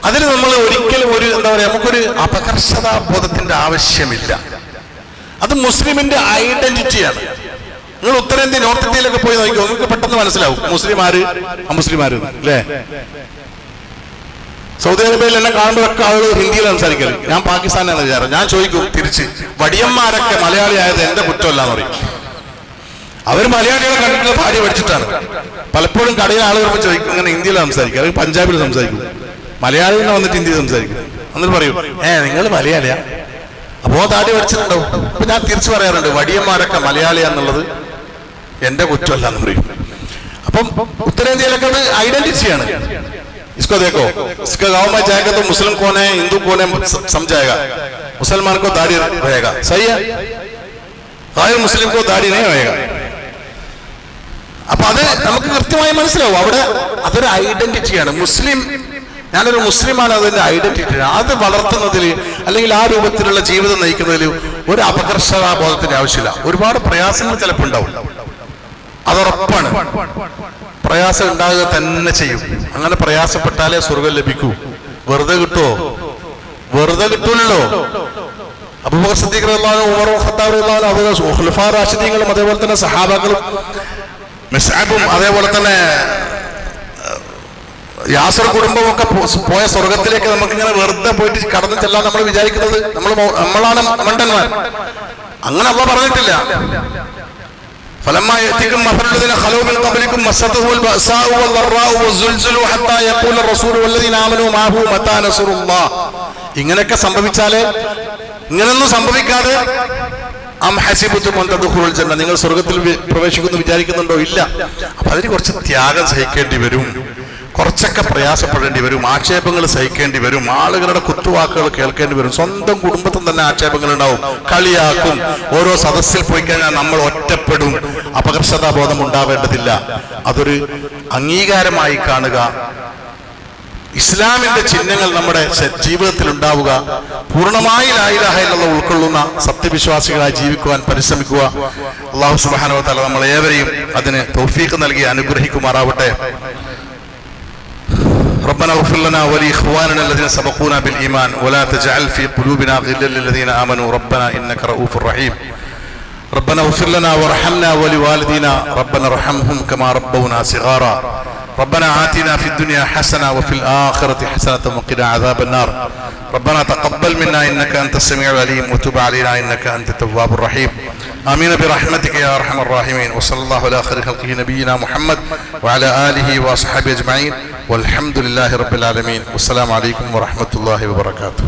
അതിന് നമ്മൾ ഒരിക്കലും എന്താ പറയാ, നമുക്കൊരു അപകർഷതാ ബോധത്തിന്റെ ആവശ്യമില്ല. അത് മുസ്ലിമിന്റെ ഐഡന്റിറ്റിയാണ്. നിങ്ങൾ ഉത്തരേന്ത്യ, നോർത്ത് ഇന്ത്യയിലൊക്കെ പോയി നോക്കിയോ, നിങ്ങൾക്ക് പെട്ടെന്ന് മനസ്സിലാവും മുസ്ലിമാര് അമുസ്ലിമാര് അല്ലേ. സൗദി അറേബ്യയിൽ എന്നെ കാണുമ്പോഴൊക്കെ ആളുകൾ ഹിന്ദിയിൽ സംസാരിക്കല്. ഞാൻ പാകിസ്ഥാനാണ് വിചാരം. ഞാൻ ചോദിക്കും തിരിച്ച്, വടിയന്മാരൊക്കെ മലയാളി ആയത് എന്റെ കുറ്റമല്ലാന്ന് പറയും. അവർ മലയാളികളെ കണ്ടിട്ട് ഭാര്യ പഠിച്ചിട്ടാണ്. പലപ്പോഴും കടയിൽ ആളുകൾ ചോദിക്കും, ഇങ്ങനെ ഹിന്ദിയിലാണ് സംസാരിക്കുക, അല്ലെങ്കിൽ പഞ്ചാബിൽ സംസാരിക്കും. മലയാളിയിൽ നിന്ന് വന്നിട്ട് ഹിന്ദി സംസാരിക്കും. എന്നിട്ട് പറയും, നിങ്ങൾ മലയാളിയാ, അപ്പോ താടി പഠിച്ചിട്ടുണ്ടാവും. അപ്പൊ ഞാൻ തിരിച്ചു പറയാറുണ്ട്, വടിയന്മാരൊക്കെ മലയാളിയാന്നുള്ളത് എന്റെ കുറ്റമല്ല എന്ന് പറയും. അപ്പം ഉത്തരേന്ത്യയിലൊക്കെ അത് ഐഡന്റിറ്റിയാണ്. इसको देखो, इसके गांव में जाएगा तो मुस्लिम कौन है, हिंदू कौन है समझाएगा, मुसलमान को दाढ़ी रहेगा, सही है, ഗൈർ മുസ്ലിം को दाढ़ी नहीं रहेगा. അപ്പൊ അത് നമുക്ക് കൃത്യമായി മനസ്സിലാവും. അവിടെ അതൊരു ഐഡന്റിറ്റിയാണ്. മുസ്ലിം, ഞാനൊരു മുസ്ലിമാണ്, അതിന്റെ ഐഡന്റിറ്റി. അത് വളർത്തുന്നതിൽ അല്ലെങ്കിൽ ആ രൂപത്തിലുള്ള ജീവിതം നയിക്കുന്നതിൽ ഒരു അപകർഷതാബോധത്തിന്റെ ആവശ്യമില്ല. ഒരുപാട് പ്രയാസങ്ങൾ ചിലപ്പോൾ ഉണ്ടാവും, അതുറപ്പാണ്. പ്രയാസം ഉണ്ടാകുക തന്നെ ചെയ്യും. അങ്ങനെ പ്രയാസപ്പെട്ടാലേ സ്വർഗം ലഭിക്കൂ. വെറുതെ കിട്ടുമോ? വെറുതെ കിട്ടൂലല്ലോ. അബൂബക്കർ സിദ്ദീഖ് റളിയല്ലാഹു അൻഹു, ഉമർ ഖത്താബ് റളിയല്ലാഹു അൻഹു, ഖുലഫാ റാഷിദീങ്ങളും അതേപോലെ തന്നെ സഹാബാക്കളും, മിസ്അബും അതേപോലെ തന്നെ യാസർ കുടുംബമൊക്കെ പോയ സ്വർഗത്തിലേക്ക് നമുക്കിങ്ങനെ വെറുതെ പോയിട്ട് കടന്നു ചെല്ലാൻ നമ്മൾ വിചാരിക്കുന്നത് നമ്മളാണ് മണ്ടന്മാർ. അങ്ങനെ അള്ളാഹു പറഞ്ഞിട്ടില്ല. فلما يأتيكم مثل الذين خلوا من قبلكم مستهم البأساء والضراء والزلزلوا حتى يقول الرسول والذين آمنوا معه متى نصر الله. ഇങ്ങനെയൊക്കെ സംഭവിച്ചാലേ, ഇങ്ങനൊന്നും സംഭവിക്കാതെ അം ഹസിബതും അൻ തദ്ഖുലുൽ ജന്ന, നിങ്ങൾ സ്വർഗ്ഗത്തിൽ പ്രവേശിക്കുന്നു വിചാരിക്കുന്നുണ്ടോ? ഇല്ല. അപ്പൊ അതിന് കുറച്ച് ത്യാഗം സഹിക്കേണ്ടി വരും, കുറച്ചൊക്കെ പ്രയാസപ്പെടേണ്ടി വരും, ആക്ഷേപങ്ങൾ സഹിക്കേണ്ടി വരും, ആളുകളുടെ കുത്തുവാക്കുകൾ കേൾക്കേണ്ടി വരും. സ്വന്തം കുടുംബത്തിൽ തന്നെ ആക്ഷേപങ്ങൾ ഉണ്ടാവും, കളിയാക്കും. ഓരോ സദസ്സിൽ പോയി കഴിഞ്ഞാൽ നമ്മൾ ഒറ്റപ്പെടും. അപകർഷതാബോധം ഉണ്ടാവേണ്ടതില്ല. അതൊരു അംഗീകാരമായി കാണുക. ഇസ്ലാമിന്റെ ചിഹ്നങ്ങൾ നമ്മുടെ ജീവിതത്തിൽ ഉണ്ടാവുക. പൂർണ്ണമായി ലാ ഇലാഹ ഇല്ലല്ലാഹ് ഉൾക്കൊള്ളുന്ന സത്യവിശ്വാസികളായി ജീവിക്കുവാൻ പരിശ്രമിക്കുക. അല്ലാഹു സുബ്ഹാനഹു വ തആല നമ്മളേവരെയും അതിന് തൗഫീഖ് നൽകി അനുഗ്രഹിക്കുമാറാവട്ടെ. ربنا اغفر لنا ولإخواننا الذين سبقونا بالإيمان ولا تجعل في قلوبنا غلا للذين آمنوا ربنا إنك رؤوف رحيم. ربنا اغفر لنا وارحمنا ولوالدينا ربنا ارحمهم كما ربونا صغارا. ربنا آتنا في الدنيا حسنة وفي الآخرة حسنة وقنا عذاب النار ربنا تقبل منا إنك أنت السميع العليم وتب علينا إنك أنت التواب الرحيم آمين برحمتك يا أرحم الراحمين وصلى الله على خير خلقه نبينا محمد وعلى آله وأصحابه أجمعين والحمد لله رب العالمين والسلام عليكم ورحمة الله وبركاته.